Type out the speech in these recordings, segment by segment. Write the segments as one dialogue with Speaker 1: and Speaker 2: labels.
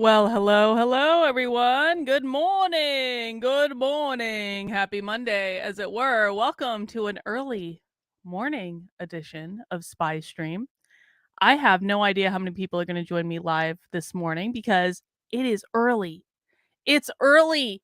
Speaker 1: Well, hello, everyone. Good morning. Good morning. Happy Monday, as it were. Welcome to an early morning edition of Spy Stream. I have no idea how many people are going to join me live this morning because it is early. It's early.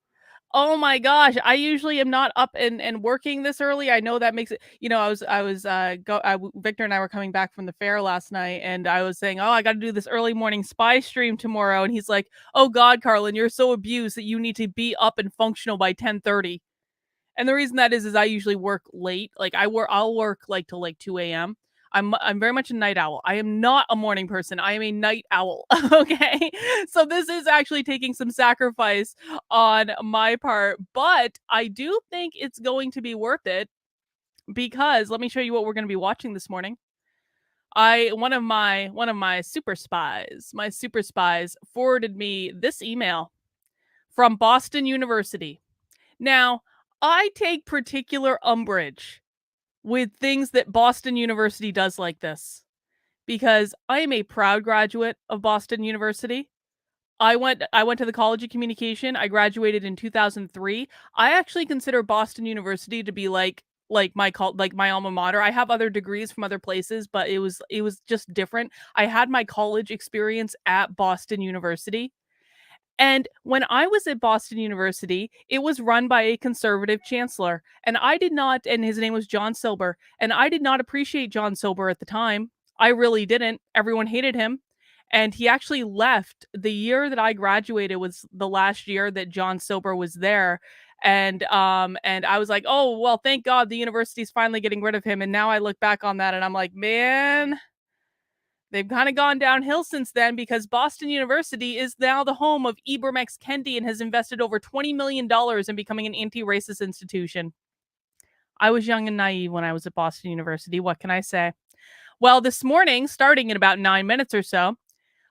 Speaker 1: Oh my gosh, I usually am not up and working this early. I know that makes it, Victor and I were coming back from the fair last night and I was saying, "Oh, I got to do this early morning spy stream tomorrow." And he's like, "Oh god, Carlin, you're so abused that you need to be up and functional by 10:30." And the reason that is I usually work late. Like I'll work like till like 2 a.m. I'm very much a night owl. I am not a morning person. I am a night owl. Okay. So this is actually taking some sacrifice on my part, but I do think it's going to be worth it because let me show you what we're going to be watching this morning. One of my my super spies forwarded me this email from Boston University. Now, I take particular umbrage with things that Boston University does like this because I am a proud graduate of Boston University. I went to the College of Communication. I graduated in 2003. I actually consider Boston University to be like my alma mater. I have other degrees from other places, but it was just different. I had my college experience at Boston University. And when I was at Boston University, it was run by a conservative chancellor. And his name was John Silber. And I did not appreciate John Silber at the time. I really didn't. Everyone hated him. And he actually left the year that I graduated was the last year that John Silber was there. And I was like, oh well, thank God the university's finally getting rid of him. And now I look back on that and I'm like, man, they've kind of gone downhill since then because Boston University is now the home of Ibram X. Kendi and has invested over $20 million in becoming an anti-racist institution. I was young and naive when I was at Boston University. What can I say? Well, this morning, starting in about 9 minutes or so,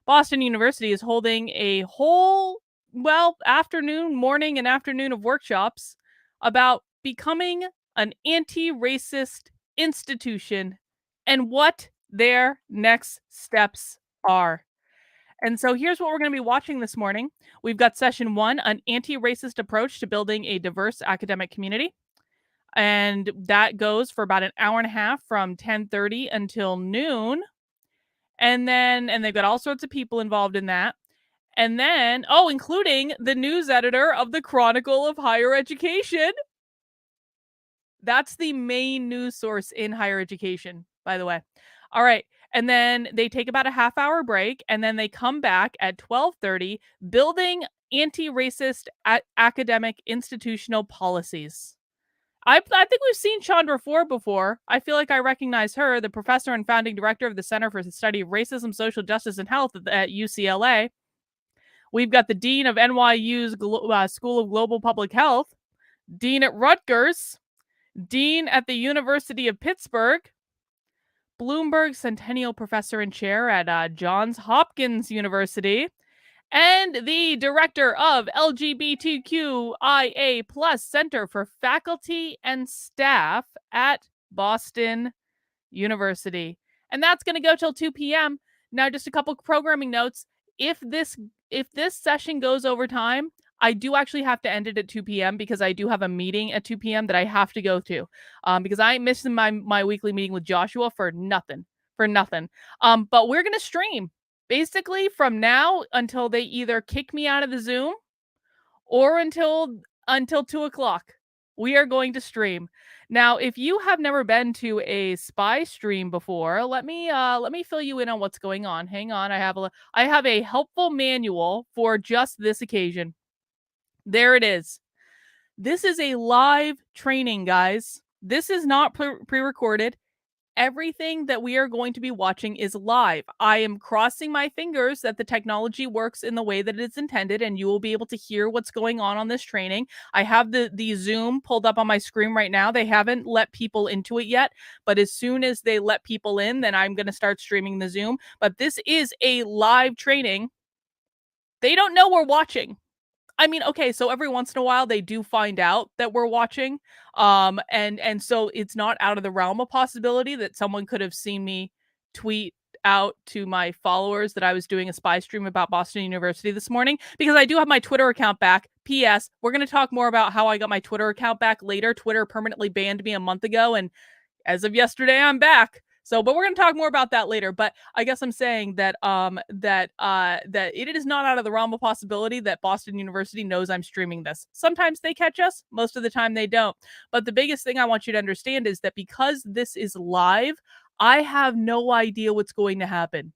Speaker 1: Boston University is holding a whole, morning and afternoon of workshops about becoming an anti-racist institution and what their next steps are. And so here's what we're going to be watching this morning. We've got session 1, an anti-racist approach to building a diverse academic community. And that goes for about an hour and a half from 10:30 until noon. And they've got all sorts of people involved in that. And then, including the news editor of the Chronicle of Higher Education. That's the main news source in higher education, by the way. All right. And then they take about a half-hour break, and then they come back at 12:30, building anti-racist academic institutional policies. I think we've seen Chandra Ford before. I feel like I recognize her, the professor and founding director of the Center for the Study of Racism, Social Justice, and Health at UCLA. We've got the dean of NYU's School of Global Public Health, dean at Rutgers, dean at the University of Pittsburgh, Bloomberg Centennial Professor and Chair at Johns Hopkins University, and the director of LGBTQIA Plus Center for Faculty and Staff at Boston University. And that's going to go till 2 p.m. Now, just a couple programming notes. If this session goes over time, I do actually have to end it at 2 p.m. because I do have a meeting at 2 p.m. that I have to go to because I missed my weekly meeting with Joshua for nothing. But we're going to stream basically from now until they either kick me out of the Zoom or until 2 o'clock. We are going to stream. Now, if you have never been to a spy stream before, let me fill you in on what's going on. Hang on, I have a helpful manual for just this occasion. There it is. This is a live training, guys. This is not pre-recorded. Everything that we are going to be watching is live. I am crossing my fingers that the technology works in the way that it's intended and you will be able to hear what's going on this training. I have the Zoom pulled up on my screen right now. They haven't let people into it yet, but as soon as they let people in, then I'm going to start streaming the Zoom. But this is a live training. They don't know we're watching. I mean, okay, so every once in a while they do find out that we're watching. And so it's not out of the realm of possibility that someone could have seen me tweet out to my followers that I was doing a spy stream about Boston University this morning, because I do have my Twitter account back. P.S. We're going to talk more about how I got my Twitter account back later. Twitter permanently banned me a month ago, and as of yesterday, I'm back. So, but we're going to talk more about that later. But I guess I'm saying that that it is not out of the realm of possibility that Boston University knows I'm streaming this. Sometimes they catch us, most of the time they don't. But the biggest thing I want you to understand is that because this is live, I have no idea what's going to happen.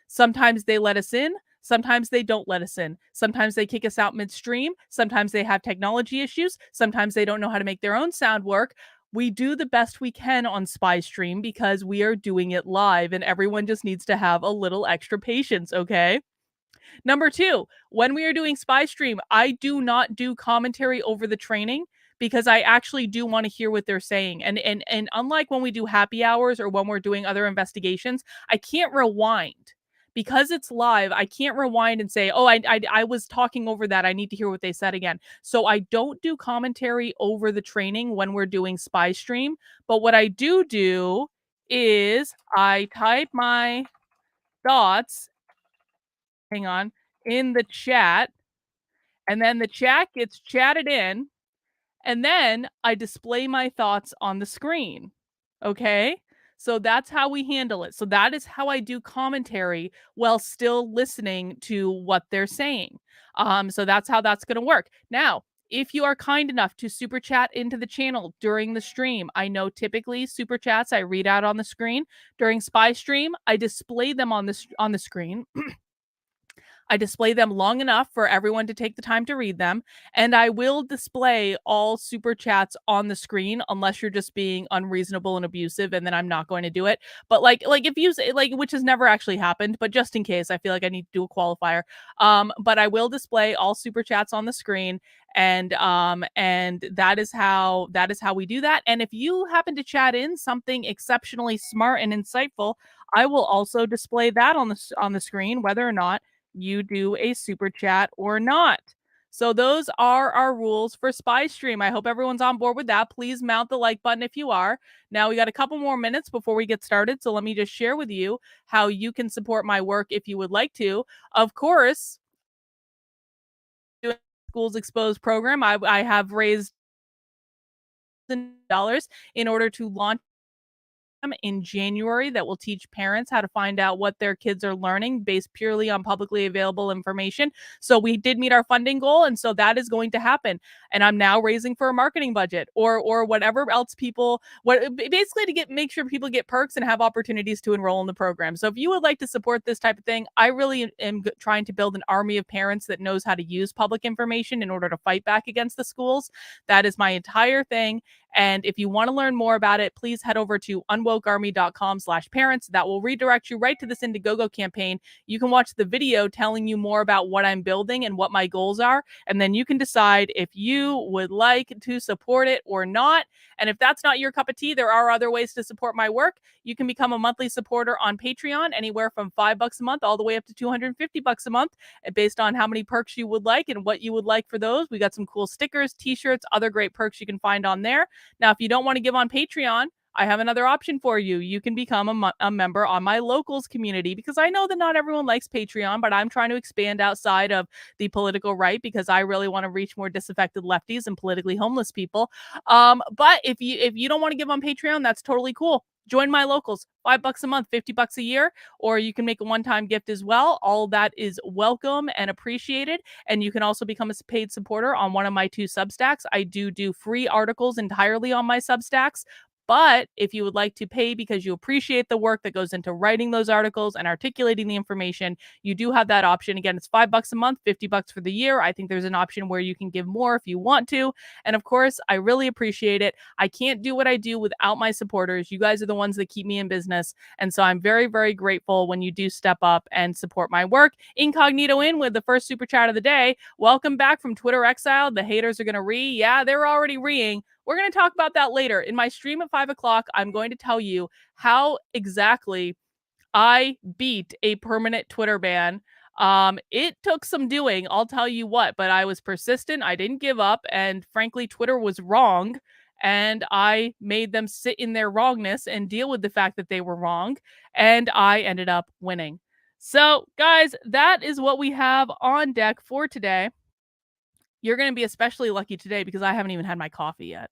Speaker 1: Sometimes they let us in. Sometimes they don't let us in. Sometimes they kick us out midstream. Sometimes they have technology issues. Sometimes they don't know how to make their own sound work. We do the best we can on Spy Stream because we are doing it live, and everyone just needs to have a little extra patience, okay? Number two, when we are doing Spy Stream, I do not do commentary over the training because I actually do want to hear what they're saying. And unlike when we do happy hours or when we're doing other investigations, I can't rewind. Because it's live, I can't rewind and say, oh, I was talking over that. I need to hear what they said again. So I don't do commentary over the training when we're doing Spy Stream. But what I do is I type my thoughts, hang on, in the chat, and then the chat gets chatted in, and then I display my thoughts on the screen. Okay? So that's how we handle it. So that is how I do commentary while still listening to what they're saying. So that's how that's going to work. Now, if you are kind enough to super chat into the channel during the stream, I know typically super chats I read out on the screen. During Spy Stream, I display them on the screen. I display them long enough for everyone to take the time to read them, and I will display all super chats on the screen unless you're just being unreasonable and abusive, and then I'm not going to do it. But like if you say, like, which has never actually happened, but just in case, I feel like I need to do a qualifier. But I will display all super chats on the screen, and that is how we do that. And if you happen to chat in something exceptionally smart and insightful, I will also display that on the screen, whether or not you do a super chat or not. So those are our rules for Spy Stream. I hope everyone's on board with that. Please mount the like button if you are. Now we got a couple more minutes before we get started. So let me just share with you how you can support my work if you would like to. Of course, doing Schools Exposed program, I have raised $1,000 in order to launch in January that will teach parents how to find out what their kids are learning based purely on publicly available information. So we did meet our funding goal, and so that is going to happen. And I'm now raising for a marketing budget or whatever else people basically to make sure people get perks and have opportunities to enroll in the program. So if you would like to support this type of thing, I really am trying to build an army of parents that knows how to use public information in order to fight back against the schools. That is my entire thing. And if you want to learn more about it, please head over to unwokearmy.com/parents. That will redirect you right to this Indiegogo campaign. You can watch the video telling you more about what I'm building and what my goals are. And then you can decide if you would like to support it or not. And if that's not your cup of tea, there are other ways to support my work. You can become a monthly supporter on Patreon, anywhere from $5 a month all the way up to $250 a month, based on how many perks you would like and what you would like for those. We got some cool stickers, t-shirts, other great perks you can find on there. Now, if you don't want to give on Patreon, I have another option for you. You can become a member on my locals community, because I know that not everyone likes Patreon, but I'm trying to expand outside of the political right because I really want to reach more disaffected lefties and politically homeless people. But if you don't want to give on Patreon, that's totally cool. Join my locals, $5 a month, $50 a year, or you can make a one-time gift as well. All that is welcome and appreciated. And you can also become a paid supporter on one of my 2 Substacks. I do free articles entirely on my Substacks. But if you would like to pay because you appreciate the work that goes into writing those articles and articulating the information, you do have that option. Again, it's $5 a month, $50 for the year. I think there's an option where you can give more if you want to. And of course, I really appreciate it. I can't do what I do without my supporters. You guys are the ones that keep me in business. And so I'm very, very grateful when you do step up and support my work. Incognito in with the first super chat of the day. Welcome back from Twitter exile. The haters are going to Yeah, they're already reeing. We're going to talk about that later. In my stream at 5 o'clock, I'm going to tell you how exactly I beat a permanent Twitter ban. It took some doing, I'll tell you what, but I was persistent. I didn't give up. And frankly, Twitter was wrong. and I made them sit in their wrongness and deal with the fact that they were wrong, and I ended up winning. So, guys, that is what we have on deck for today. You're going to be especially lucky today because I haven't even had my coffee yet.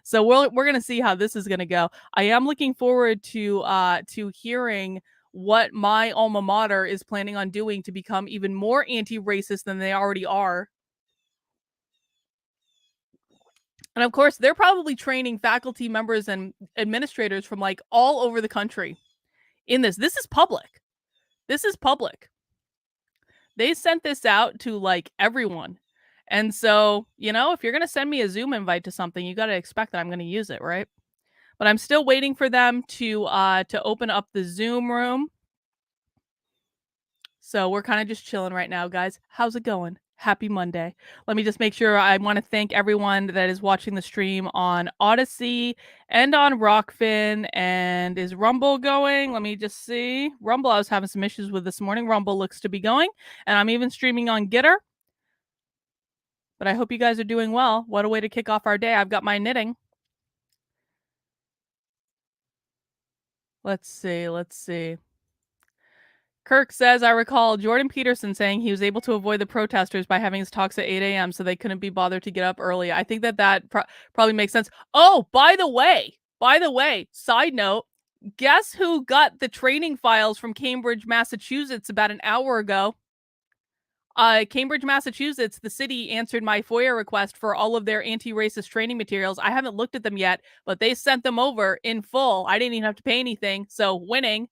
Speaker 1: So we're going to see how this is going to go. I am looking forward to hearing what my alma mater is planning on doing to become even more anti-racist than they already are. And of course, they're probably training faculty members and administrators from like all over the country in this. This is public. This is public. They sent this out to like everyone. And so, you know, if you're going to send me a Zoom invite to something, you got to expect that I'm going to use it, right? But I'm still waiting for them to open up the Zoom room. So we're kind of just chilling right now, guys. How's it going? Happy Monday. Let me just make sure. I want to thank everyone that is watching the stream on Odyssey and on Rockfin. And is Rumble going? Let me just see. Rumble, I was having some issues with this morning. Rumble looks to be going. And I'm even streaming on Gitter. But I hope you guys are doing well. What a way to kick off our day. I've got my knitting. Let's see. Kirk says, I recall Jordan Peterson saying he was able to avoid the protesters by having his talks at 8 a.m. so they couldn't be bothered to get up early. I think that probably makes sense. Oh, by the way, side note, guess who got the training files from Cambridge, Massachusetts about an hour ago? Cambridge, Massachusetts, the city answered my FOIA request for all of their anti-racist training materials. I haven't looked at them yet, but they sent them over in full. I didn't even have to pay anything, so winning.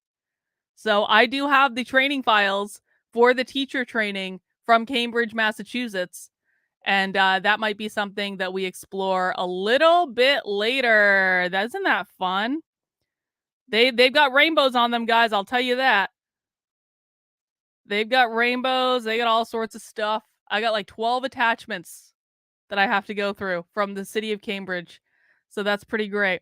Speaker 1: So I do have the training files for the teacher training from Cambridge, Massachusetts. And that might be something that we explore a little bit later. Isn't that fun? They've got rainbows on them, guys. I'll tell you that. They've got rainbows. They got all sorts of stuff. I got like 12 attachments that I have to go through from the city of Cambridge. So that's pretty great.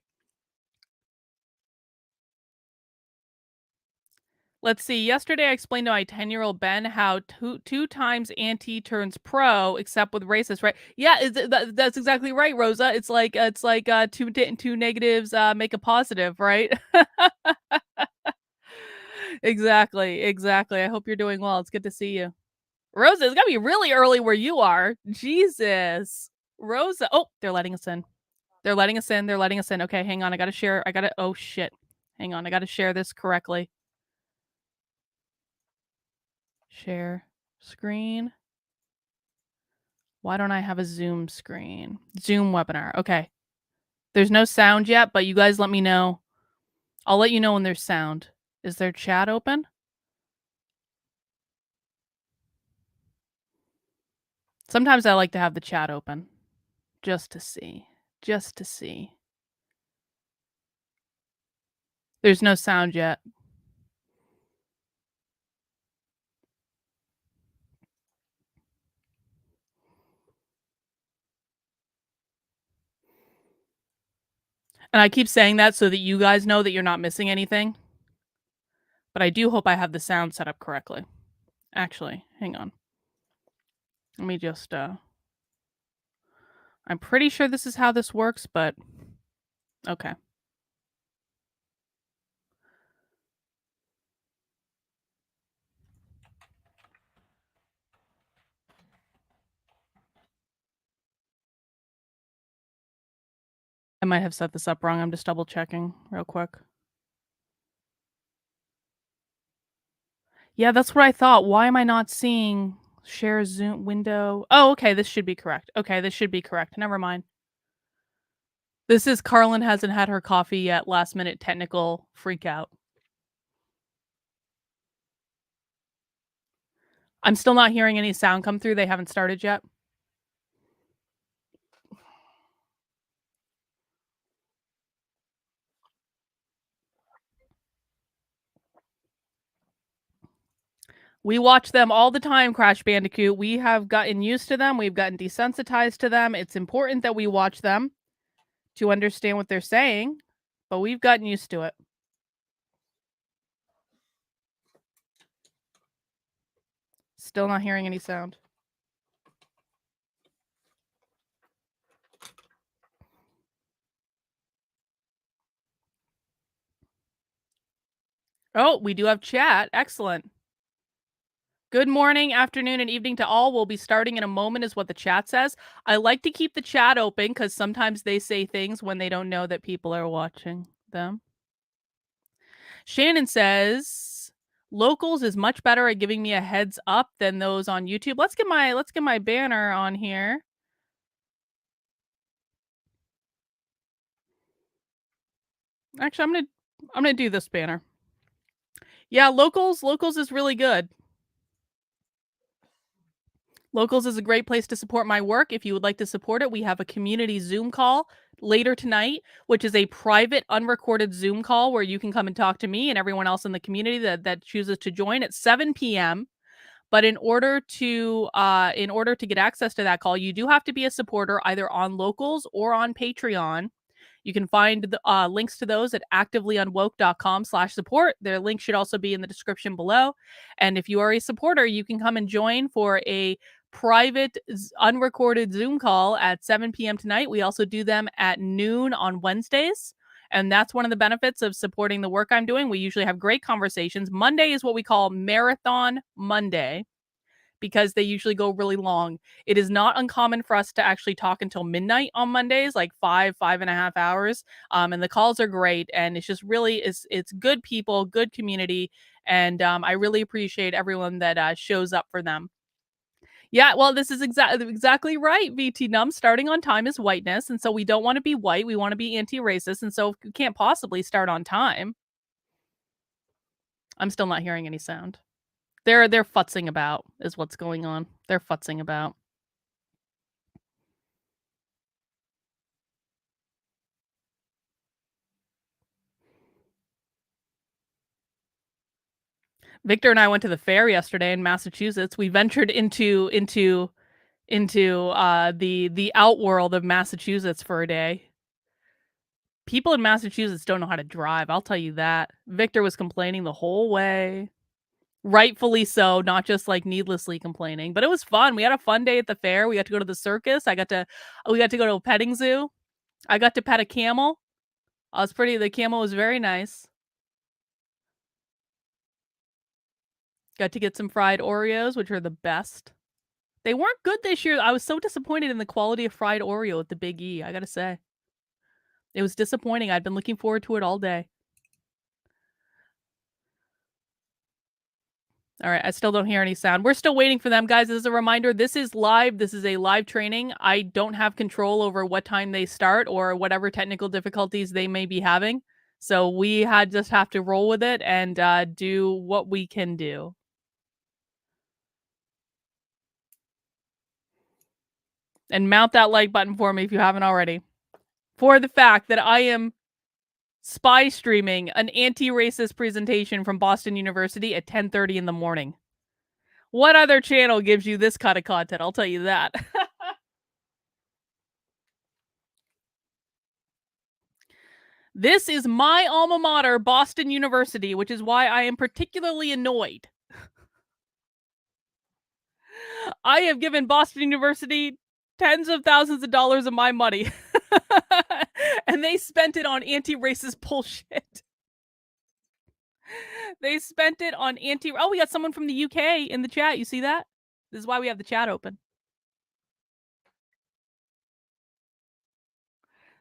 Speaker 1: Let's see. Yesterday, I explained to my 10-year-old Ben how two times anti turns pro, except with racist, right? Yeah, that's exactly right, Rosa. It's like two negatives make a positive, right? Exactly. I hope you're doing well. It's good to see you, Rosa. It's gotta be really early where you are. Jesus, Rosa. Oh, they're letting us in. They're letting us in. Okay, hang on. I gotta share. Oh shit. Hang on. I gotta share this correctly. Share screen. Why don't I have a Zoom screen? Zoom webinar. Okay. There's no sound yet, but you guys let me know. I'll let you know when there's sound. Is there chat open? Sometimes I like to have the chat open just to see. There's no sound yet. And I keep saying that so that you guys know that you're not missing anything. But I do hope I have the sound set up correctly. Actually, hang on. Let me just, I'm pretty sure this is how this works, but okay. I might have set this up wrong. I'm just double checking real quick. Yeah, that's what I thought. Why am I not seeing share Zoom window? Oh, okay, this should be correct. Never mind. This is Carlin hasn't had her coffee yet. Last minute technical freak out. I'm still not hearing any sound come through. They haven't started yet. We watch them all the time, Crash Bandicoot. We have gotten used to them. We've gotten desensitized to them. It's important that we watch them to understand what they're saying, but we've gotten used to it. Still not hearing any sound. Oh, we do have chat. Excellent. Good morning, afternoon, and evening to all. We'll be starting in a moment, is what the chat says. I like to keep the chat open because sometimes they say things when they don't know that people are watching them. Shannon says locals is much better at giving me a heads up than those on YouTube. Let's get my banner on here. Actually, I'm gonna do this banner. Yeah, locals is really good. Locals is a great place to support my work. If you would like to support it, we have a community Zoom call later tonight, which is a private, unrecorded Zoom call where you can come and talk to me and everyone else in the community that chooses to join at 7 p.m. But in order to get access to that call, you do have to be a supporter either on Locals or on Patreon. You can find the links to those at activelyunwoke.com/support. Their link should also be in the description below. And if you are a supporter, you can come and join for a private, unrecorded Zoom call at 7 p.m. tonight. We also do them at noon on Wednesdays. And that's one of the benefits of supporting the work I'm doing. We usually have great conversations. Monday is what we call Marathon Monday because they usually go really long. It is not uncommon for us to actually talk until midnight on Mondays, like 5.5 hours. And the calls are great. And it's just really it's good people, good community. And I really appreciate everyone that shows up for them. Yeah, well, this is exactly right, VT Num. Starting on time is whiteness. And so we don't want to be white. We want to be anti-racist. And so we can't possibly start on time. I'm still not hearing any sound. They're futzing about is what's going on. They're futzing about. Victor and I went to the fair yesterday in Massachusetts. We ventured into the outworld of Massachusetts for a day. People in Massachusetts don't know how to drive, I'll tell you that. Victor was complaining the whole way. Rightfully so, not just like needlessly complaining, but it was fun. We had a fun day at the fair. We got to go to the circus. We got to go to a petting zoo. I got to pet a camel. The camel was very nice. Got to get some fried Oreos, which are the best. They weren't good this year. I was so disappointed in the quality of fried Oreo at the Big E, I gotta say. It was disappointing. I'd been looking forward to it all day. All right, I still don't hear any sound. We're still waiting for them, guys. As a reminder, this is live. This is a live training. I don't have control over what time they start or whatever technical difficulties they may be having. So we just have to roll with it and do what we can do. And mount that like button for me if you haven't already. For the fact that I am spy streaming an anti-racist presentation from Boston University at 10:30 in the morning. What other channel gives you this kind of content? I'll tell you that. This is my alma mater, Boston University, which is why I am particularly annoyed. I have given Boston University tens of thousands of dollars of my money, and they spent it on anti-racist bullshit. They spent it on Oh, we got someone from the UK in the chat. You see that? This is why we have the chat open.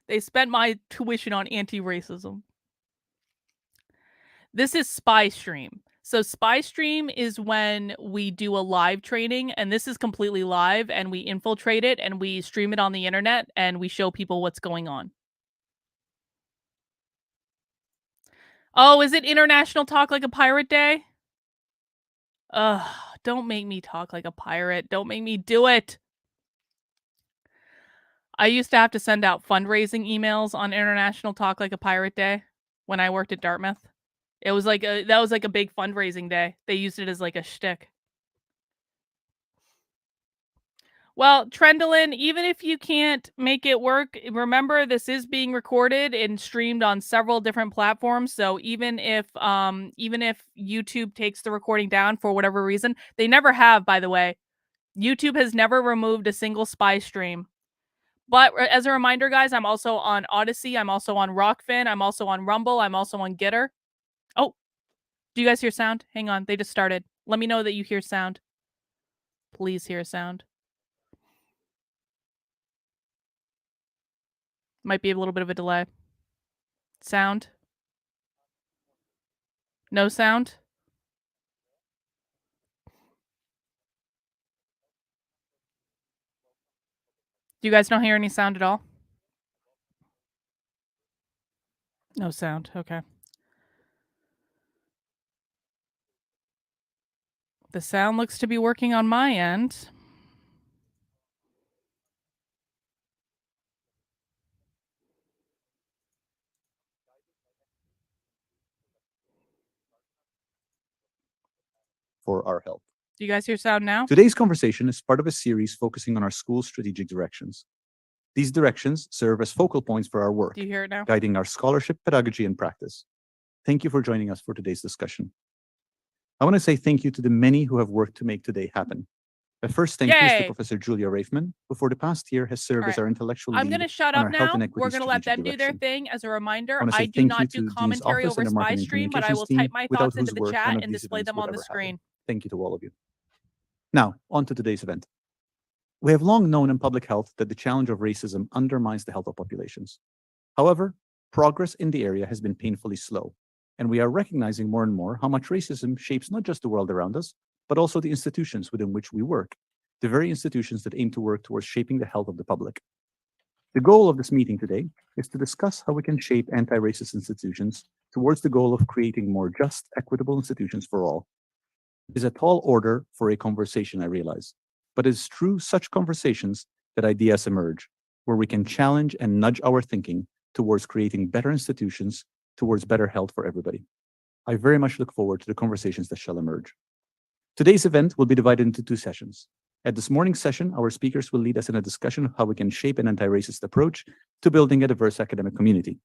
Speaker 1: They spent my tuition on anti-racism. This is Spy Stream. So Spy Stream is when we do a live training, and this is completely live, and we infiltrate it and we stream it on the internet and we show people what's going on. Oh, is it International Talk Like a Pirate Day? Ugh, don't make me talk like a pirate. Don't make me do it. I used to have to send out fundraising emails on International Talk Like a Pirate Day when I worked at Dartmouth. That was like a big fundraising day. They used it as like a shtick. Well, Trendolin, even if you can't make it work, remember this is being recorded and streamed on several different platforms. So even if YouTube takes the recording down for whatever reason, they never have, by the way. YouTube has never removed a single spy stream. But as a reminder, guys, I'm also on Odyssey. I'm also on Rockfin. I'm also on Rumble. I'm also on Gitter. Oh, Do you guys hear sound? Hang on, they just started. Let me know that you hear sound. Please hear sound. Might be a little bit of a delay. Sound? No sound? Do you guys not hear any sound at all? No sound. Okay. The sound looks to be working on my end.
Speaker 2: For our health.
Speaker 1: Do you guys hear sound now?
Speaker 2: Today's conversation is part of a series focusing on our school's strategic directions. These directions serve as focal points for our work,
Speaker 1: Do you hear it now?
Speaker 2: guiding our scholarship, pedagogy, and practice. Thank you for joining us for today's discussion. I want to say thank you to the many who have worked to make today happen. My first thank you is to
Speaker 1: Yay!
Speaker 2: Professor Julia Raifman, who for the past year has served as our intellectual
Speaker 1: I'm
Speaker 2: lead
Speaker 1: going to shut
Speaker 2: on
Speaker 1: up
Speaker 2: our health
Speaker 1: now.
Speaker 2: and equity
Speaker 1: We're going to let them
Speaker 2: strategic
Speaker 1: do their
Speaker 2: direction.
Speaker 1: thing. As a reminder,
Speaker 2: wanna say
Speaker 1: I do
Speaker 2: thank
Speaker 1: not
Speaker 2: you
Speaker 1: do
Speaker 2: to Dean's
Speaker 1: commentary
Speaker 2: office
Speaker 1: over
Speaker 2: and the
Speaker 1: Spy
Speaker 2: marketing
Speaker 1: Stream, but I
Speaker 2: communications
Speaker 1: will
Speaker 2: team,
Speaker 1: type my
Speaker 2: without
Speaker 1: thoughts into
Speaker 2: whose
Speaker 1: the
Speaker 2: work none
Speaker 1: chat
Speaker 2: of
Speaker 1: and
Speaker 2: these
Speaker 1: display
Speaker 2: events
Speaker 1: them
Speaker 2: would
Speaker 1: on the
Speaker 2: ever happen.
Speaker 1: screen.
Speaker 2: Thank you to all of you. Now, on to today's event. We have long known in public health that the challenge of racism undermines the health of populations. However, progress in the area has been painfully slow, and we are recognizing more and more how much racism shapes not just the world around us, but also the institutions within which we work, the very institutions that aim to work towards shaping the health of the public. The goal of this meeting today is to discuss how we can shape anti-racist institutions towards the goal of creating more just, equitable institutions for all. It is a tall order for a conversation, I realize, but it is through such conversations that ideas emerge, where we can challenge and nudge our thinking towards creating better institutions, towards better health for everybody. I very much look forward to the conversations that shall emerge. Today's event will be divided into two sessions. At this morning's session, our speakers will lead us in a discussion of how we can shape an anti-racist approach to building a diverse academic community.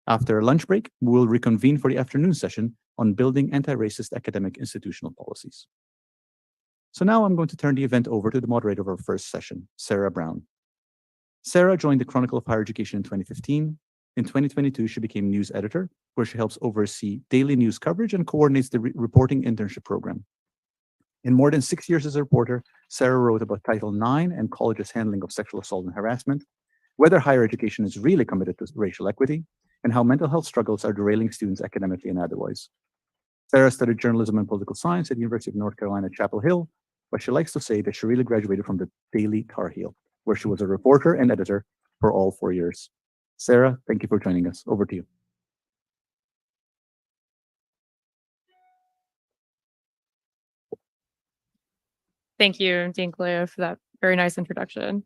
Speaker 2: After a lunch break, we will reconvene for the afternoon session on building anti-racist academic institutional policies. So now I'm going to turn the event over to the moderator of our first session, Sarah Brown. Sarah joined the Chronicle of Higher Education in 2015. In 2022, she became news editor, where she helps oversee daily news coverage and coordinates the reporting internship program. In more than 6 years as a reporter, Sarah wrote about Title IX and colleges' handling of sexual assault and harassment, whether higher education is really committed to racial equity, and how mental health struggles are derailing students academically and otherwise. Sarah studied journalism and political science at the University of North Carolina, Chapel Hill, but she likes to say that she really graduated from the Daily Tar Heel, where she was a reporter and editor for all 4 years. Sarah, thank you for joining us. Over to you.
Speaker 3: Thank you, Dean Cleo, for that very nice introduction.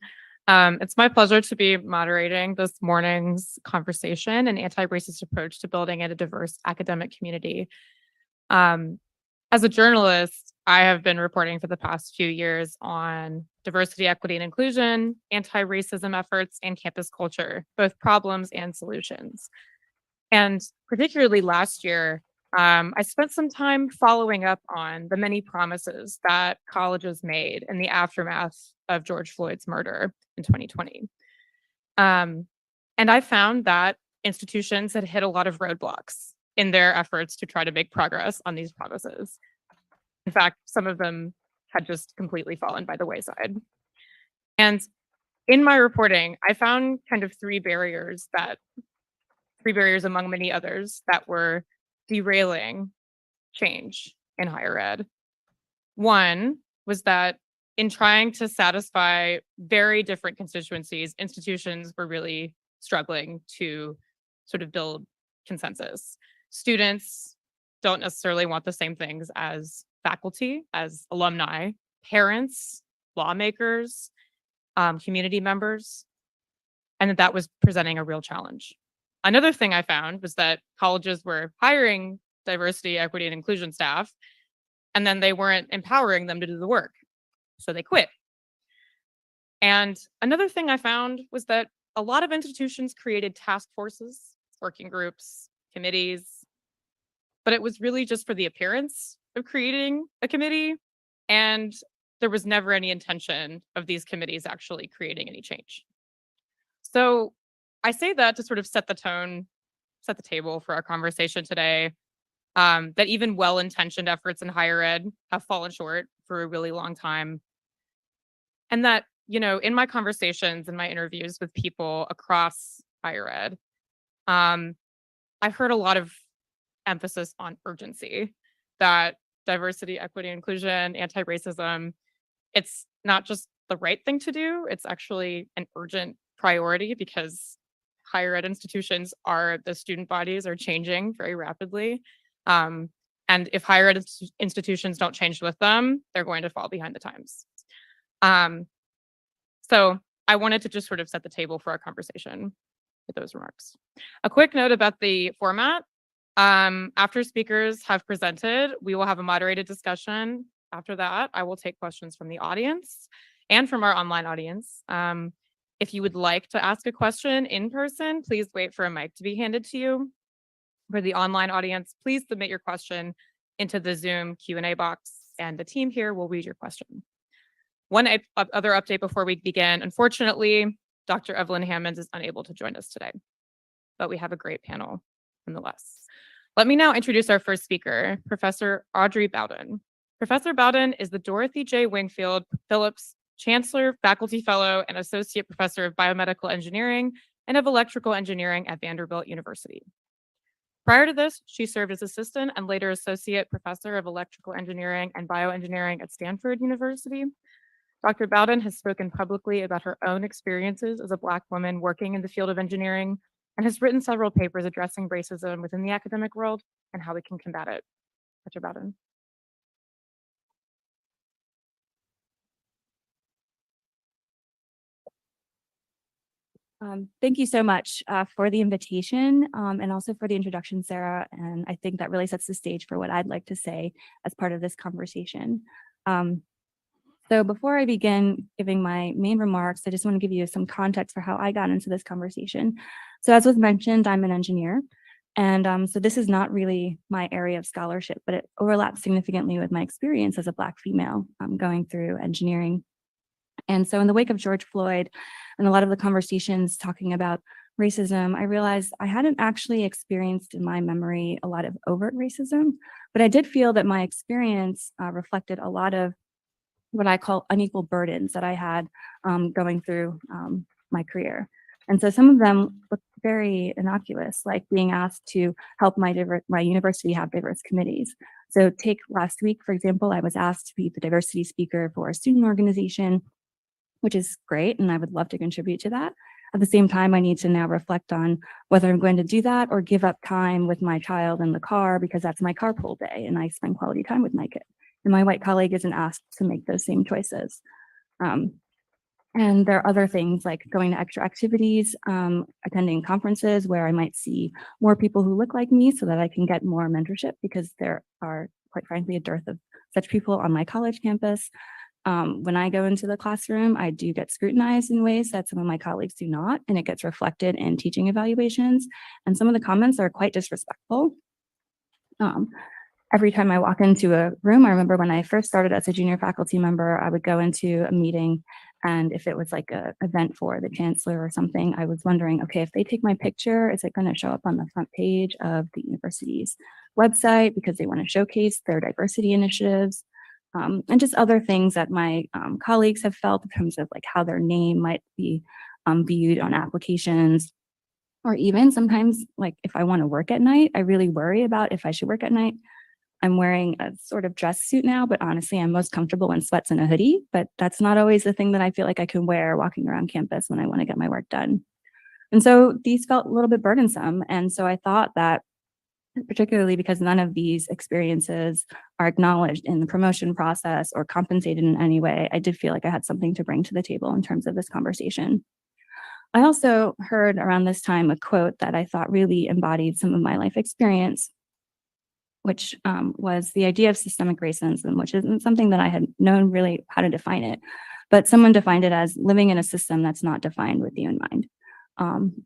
Speaker 3: It's my pleasure to be moderating this morning's conversation, an anti-racist approach to building a diverse academic community. As a journalist, I have been reporting for the past few years on diversity, equity, and inclusion, anti-racism efforts, and campus culture, both problems and solutions. And particularly last year, I spent some time following up on the many promises that colleges made in the aftermath of George Floyd's murder in 2020. And I found that institutions had hit a lot of roadblocks in their efforts to try to make progress on these promises. In fact, some of them had just completely fallen by the wayside. And in my reporting, I found kind of three barriers among many others that were derailing change in higher ed. One was that in trying to satisfy very different constituencies, institutions were really struggling to sort of build consensus. Students don't necessarily want the same things as faculty, as alumni, parents, lawmakers, community members, and that was presenting a real challenge. Another thing I found was that colleges were hiring diversity, equity, and inclusion staff, and then they weren't empowering them to do the work. So they quit. And another thing I found was that a lot of institutions created task forces, working groups, committees, but it was really just for the appearance of creating a committee. And there was never any intention of these committees actually creating any change. So I say that to sort of set the tone, set the table for our conversation today. that even well-intentioned efforts in higher ed have fallen short for a really long time. And that, in my conversations and my interviews with people across higher ed, I've heard a lot of emphasis on urgency, that diversity, equity, inclusion, anti-racism, it's not just the right thing to do, it's actually an urgent priority because higher ed institutions the student bodies are changing very rapidly. And if higher ed institutions don't change with them, they're going to fall behind the times. So I wanted to just sort of set the table for our conversation with those remarks. A quick note about the format. After speakers have presented, we will have a moderated discussion. After that, I will take questions from the audience and from our online audience. If you would like to ask a question in person, please wait for a mic to be handed to you. For the online audience, please submit your question into the Zoom Q&A box, and the team here will read your question. One other update before we begin. Unfortunately, Dr. Evelyn Hammonds is unable to join us today, but we have a great panel nonetheless. Let me now introduce our first speaker, Professor Audrey Bowden. Professor Bowden is the Dorothy J. Wingfield Phillips Chancellor, Faculty Fellow, and Associate Professor of Biomedical Engineering and of Electrical Engineering at Vanderbilt University. Prior to this, she served as Assistant and later Associate Professor of Electrical Engineering and Bioengineering at Stanford University. Dr. Bowden has spoken publicly about her own experiences as a Black woman working in the field of engineering and has written several papers addressing racism within the academic world and how we can combat it. Dr. Bowden.
Speaker 4: Thank you so much for the invitation and also for the introduction, Sarah. And I think that really sets the stage for what I'd like to say as part of this conversation. So before I begin giving my main remarks, I just want to give you some context for how I got into this conversation. So as was mentioned, I'm an engineer. And so this is not really my area of scholarship, but it overlaps significantly with my experience as a Black female going through engineering. And so in the wake of George Floyd and a lot of the conversations talking about racism, I realized I hadn't actually experienced in my memory a lot of overt racism, but I did feel that my experience reflected a lot of what I call unequal burdens that I had going through my career. And so some of them look very innocuous, like being asked to help my university have diverse committees. So take last week, for example, I was asked to be the diversity speaker for a student organization, which is great, and I would love to contribute to that. At the same time, I need to now reflect on whether I'm going to do that or give up time with my child in the car because that's my carpool day and I spend quality time with my kid. And my white colleague isn't asked to make those same choices. And there are other things like going to extra activities, attending conferences where I might see more people who look like me so that I can get more mentorship because there are, quite frankly, a dearth of such people on my college campus. When I go into the classroom, I do get scrutinized in ways that some of my colleagues do not, and it gets reflected in teaching evaluations. And some of the comments are quite disrespectful. Every time I walk into a room, I remember when I first started as a junior faculty member, I would go into a meeting, and if it was like an event for the chancellor or something, I was wondering, okay, if they take my picture, is it going to show up on the front page of the university's website because they want to showcase their diversity initiatives? And just other things that my colleagues have felt in terms of like how their name might be viewed on applications, or even sometimes like if I want to work at night, I really worry about if I should work at night. I'm wearing a sort of dress suit now, but honestly, I'm most comfortable in sweats and a hoodie, but that's not always the thing that I feel like I can wear walking around campus when I want to get my work done. And so these felt a little bit burdensome. And so I thought that particularly because none of these experiences are acknowledged in the promotion process or compensated in any way, I did feel like I had something to bring to the table in terms of this conversation. I also heard around this time a quote that I thought really embodied some of my life experience, which was the idea of systemic racism, which isn't something that I had known really how to define it, but someone defined it as living in a system that's not defined with you in mind.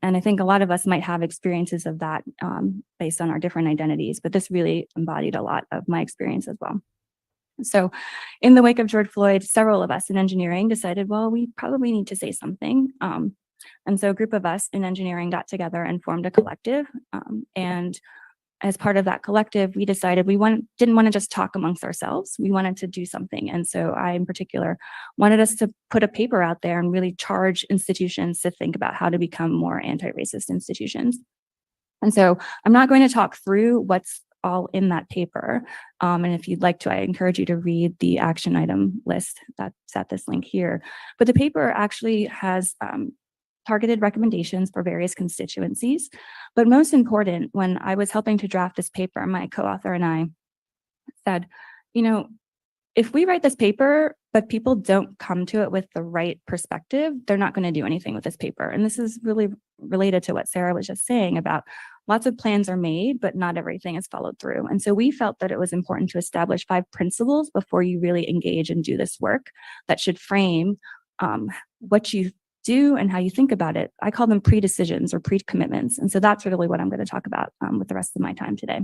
Speaker 4: And I think a lot of us might have experiences of that based on our different identities, but this really embodied a lot of my experience as well. So in the wake of George Floyd, several of us in engineering decided, well, we probably need to say something. And so a group of us in engineering got together and formed a collective. And as part of that collective, we decided we didn't want to just talk amongst ourselves. We wanted to do something. And so I, in particular, wanted us to put a paper out there and really charge institutions to think about how to become more anti-racist institutions. And so I'm not going to talk through what's all in that paper. And if you'd like to, I encourage you to read the action item list that's at this link here. But the paper actually has targeted recommendations for various constituencies. But most important, when I was helping to draft this paper, my co-author and I said, you know, if we write this paper, but people don't come to it with the right perspective, they're not going to do anything with this paper. And this is really related to what Sarah was just saying about lots of plans are made, but not everything is followed through. And so we felt that it was important to establish 5 principles before you really engage and do this work that should frame what you do and how you think about it. I call them pre-decisions or pre-commitments. And so that's really what I'm going to talk about with the rest of my time today.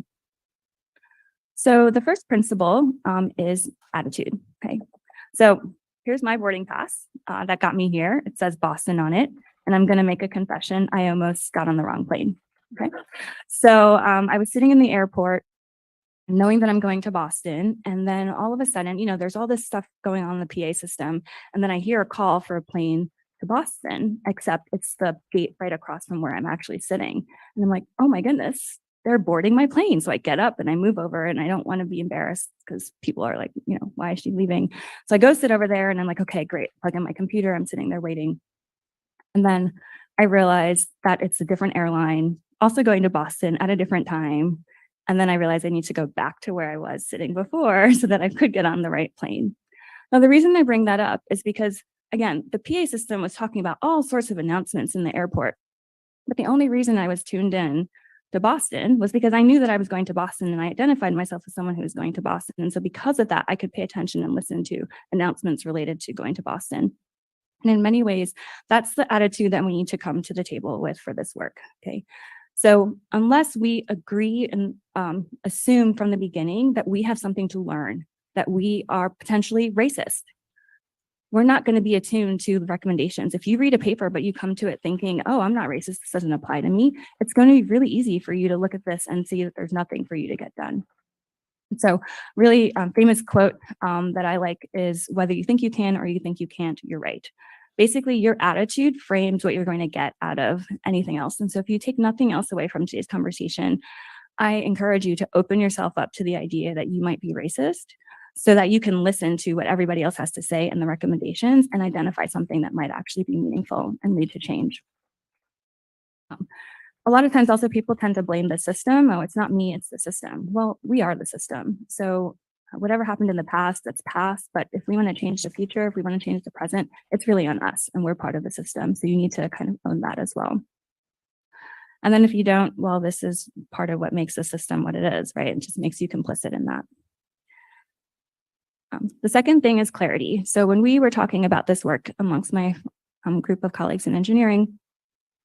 Speaker 4: So the first principle is attitude. Okay, so here's my boarding pass that got me here. It says Boston on it. And I'm going to make a confession. I almost got on the wrong plane. Okay, so I was sitting in the airport knowing that I'm going to Boston. And then all of a sudden, you know, there's all this stuff going on in the PA system. And then I hear a call for a plane to Boston, except it's the gate right across from where I'm actually sitting. And I'm like, oh my goodness, they're boarding my plane. So I get up and I move over, and I don't want to be embarrassed because people are like, you know, why is she leaving? So I go sit over there and I'm like, okay, great. Plug in my computer. I'm sitting there waiting. And then I realize that it's a different airline, also going to Boston at a different time. And then I realized I need to go back to where I was sitting before so that I could get on the right plane. Now, the reason I bring that up is because, again, the PA system was talking about all sorts of announcements in the airport. But the only reason I was tuned in to Boston was because I knew that I was going to Boston, and I identified myself as someone who was going to Boston. And so because of that, I could pay attention and listen to announcements related to going to Boston. And in many ways, that's the attitude that we need to come to the table with for this work. Okay. So unless we agree and assume from the beginning that we have something to learn, that we are potentially racist, we're not going to be attuned to the recommendations. If you read a paper, but you come to it thinking, oh, I'm not racist, this doesn't apply to me, it's going to be really easy for you to look at this and see that there's nothing for you to get done. So really famous quote that I like is, whether you think you can or you think you can't, you're right. Basically, your attitude frames what you're going to get out of anything else. And so if you take nothing else away from today's conversation, I encourage you to open yourself up to the idea that you might be racist so that you can listen to what everybody else has to say and the recommendations and identify something that might actually be meaningful and lead to change. A lot of times also people tend to blame the system. Oh, it's not me, it's the system. Well, we are the system. So whatever happened in the past, that's past. But if we want to change the future, if we want to change the present, it's really on us, and we're part of the system. So you need to kind of own that as well. And then if you don't, well, this is part of what makes the system what it is, right? It just makes you complicit in that. The second thing is clarity. So when we were talking about this work amongst my group of colleagues in engineering,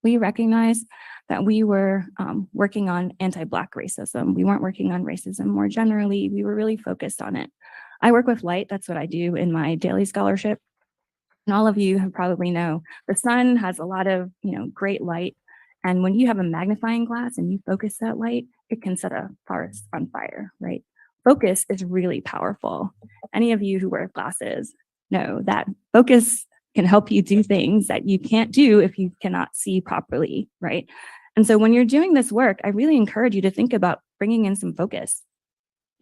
Speaker 4: we recognized that we were working on anti-Black racism. We weren't working on racism more generally. We were really focused on it. I work with light. That's what I do in my daily scholarship. And all of you probably know the sun has a lot of, great light. And when you have a magnifying glass and you focus that light, it can set a forest on fire, right? Focus is really powerful. Any of you who wear glasses know that focus can help you do things that you can't do if you cannot see properly, right? And so when you're doing this work, I really encourage you to think about bringing in some focus.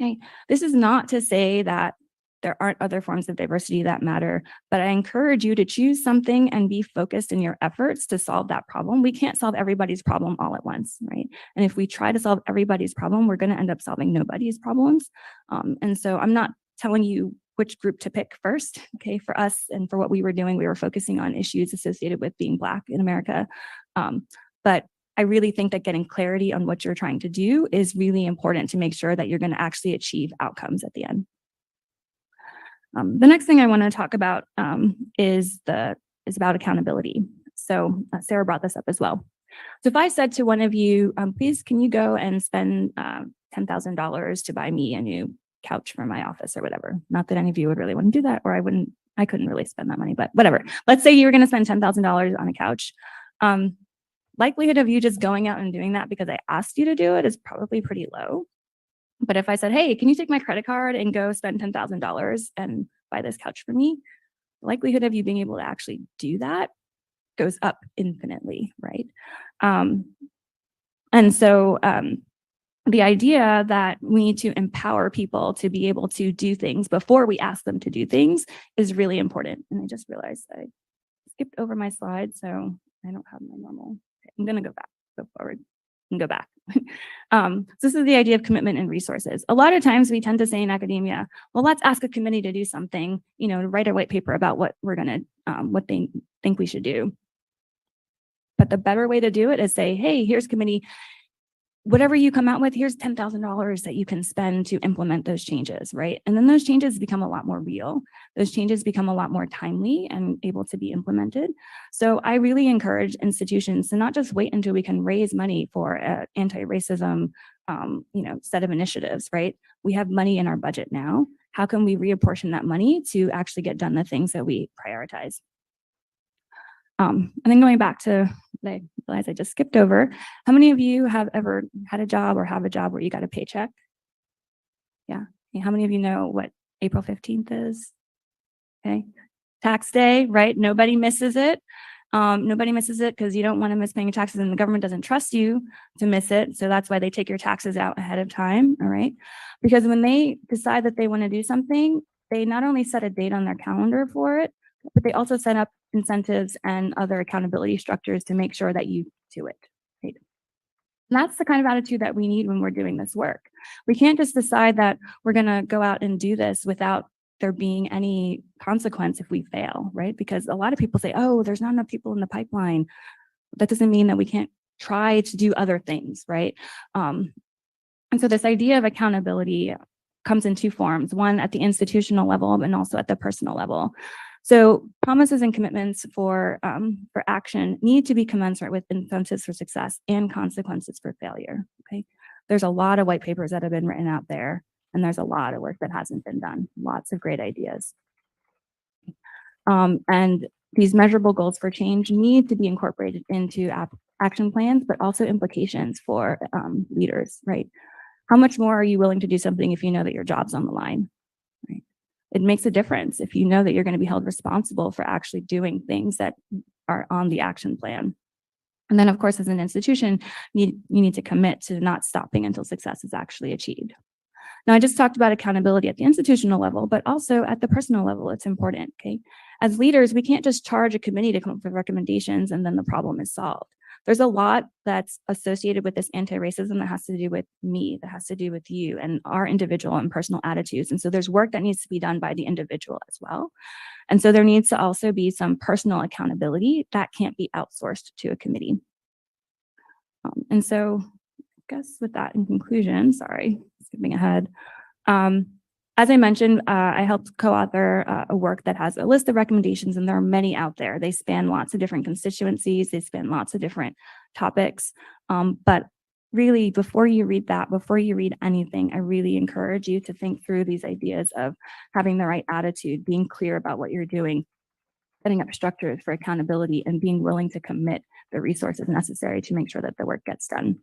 Speaker 4: Okay, this is not to say that there aren't other forms of diversity that matter, but I encourage you to choose something and be focused in your efforts to solve that problem. We can't solve everybody's problem all at once, right? And if we try to solve everybody's problem, we're going to end up solving nobody's problems. And so I'm not telling you which group to pick first. Okay, for us and for what we were doing, we were focusing on issues associated with being Black in America. But I really think that getting clarity on what you're trying to do is really important to make sure that you're going to actually achieve outcomes at the end. The next thing I want to talk about is about accountability. So Sarah brought this up as well. So if I said to one of you, please, can you go and spend $10,000 to buy me a new couch for my office or whatever? Not that any of you would really want to do that, or I couldn't really spend that money, but whatever. Let's say you were going to spend $10,000 on a couch. likelihood of you just going out and doing that because I asked you to do it is probably pretty low. But if I said, hey, can you take my credit card and go spend $10,000 and buy this couch for me? The likelihood of you being able to actually do that goes up infinitely, right? And so the idea that we need to empower people to be able to do things before we ask them to do things is really important. And I just realized I skipped over my slide, so I don't have my normal. Okay, I'm going to go forward and go back. So this is the idea of commitment and resources. A lot of times we tend to say in academia, well, let's ask a committee to do something, to write a white paper about what we're going to, what they think we should do. But the better way to do it is say, hey, here's committee, whatever you come out with, here's $10,000 that you can spend to implement those changes, right? And then those changes become a lot more real. Those changes become a lot more timely and able to be implemented. So I really encourage institutions to not just wait until we can raise money for an anti-racism, set of initiatives, right? We have money in our budget now. How can we reapportion that money to actually get done the things that we prioritize? And then going back to, I realized I just skipped over. How many of you have ever had a job or have a job where you got a paycheck? Yeah. How many of you know what April 15th is? Okay. Tax day, right? Nobody misses it. Nobody misses it because you don't want to miss paying taxes and the government doesn't trust you to miss it. So that's why they take your taxes out ahead of time. All right. Because when they decide that they want to do something, they not only set a date on their calendar for it, but they also set up incentives and other accountability structures to make sure that you do it. Right? And that's the kind of attitude that we need when we're doing this work. We can't just decide that we're going to go out and do this without there being any consequence if we fail, right? Because a lot of people say, oh, there's not enough people in the pipeline. That doesn't mean that we can't try to do other things, right? And so this idea of accountability comes in two forms, one at the institutional level and also at the personal level. So promises and commitments for action need to be commensurate with incentives for success and consequences for failure. Okay, there's a lot of white papers that have been written out there, and there's a lot of work that hasn't been done. Lots of great ideas. And these measurable goals for change need to be incorporated into action plans, but also implications for leaders, right? How much more are you willing to do something if you know that your job's on the line? Right? It makes a difference if you know that you're going to be held responsible for actually doing things that are on the action plan. And then, of course, as an institution, you need to commit to not stopping until success is actually achieved. Now, I just talked about accountability at the institutional level, but also at the personal level, it's important, okay? As leaders, we can't just charge a committee to come up with recommendations and then the problem is solved. There's a lot that's associated with this anti-racism that has to do with me, that has to do with you and our individual and personal attitudes. And so there's work that needs to be done by the individual as well. And so there needs to also be some personal accountability that can't be outsourced to a committee. And so I guess with that in conclusion, sorry, skipping ahead. As I mentioned, I helped co-author a work that has a list of recommendations, and there are many out there. They span lots of different constituencies. They span lots of different topics. But really, before you read that, before you read anything, I really encourage you to think through these ideas of having the right attitude, being clear about what you're doing, setting up structures for accountability, and being willing to commit the resources necessary to make sure that the work gets done.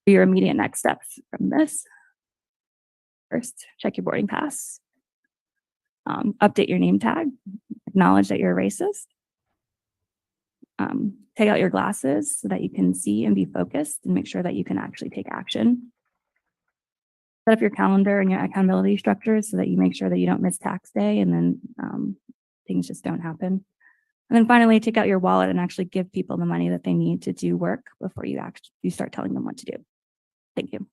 Speaker 4: Your immediate next steps from this. First, check your boarding pass, update your name tag, acknowledge that you're a racist, take out your glasses so that you can see and be focused and make sure that you can actually take action. Set up your calendar and your accountability structures so that you make sure that you don't miss tax day and then things just don't happen. And then finally, take out your wallet and actually give people the money that they need to do work before you start telling them what to do. Thank you.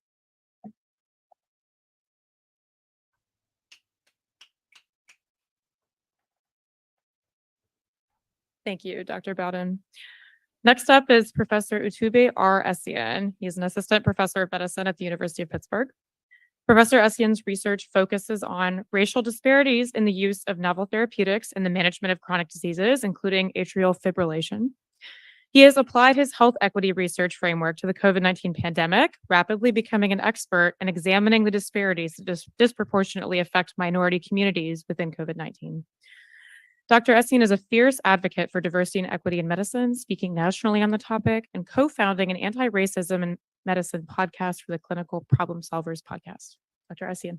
Speaker 3: Thank you, Dr. Bowden. Next up is Professor Utube R. Essien. He's an assistant professor of medicine at the University of Pittsburgh. Professor Essien's research focuses on racial disparities in the use of novel therapeutics in the management of chronic diseases, including atrial fibrillation. He has applied his health equity research framework to the COVID-19 pandemic, rapidly becoming an expert in examining the disparities that disproportionately affect minority communities within COVID-19. Dr. Essien is a fierce advocate for diversity and equity in medicine, speaking nationally on the topic and co-founding an anti-racism in medicine podcast for the Clinical Problem Solvers podcast. Dr. Essien.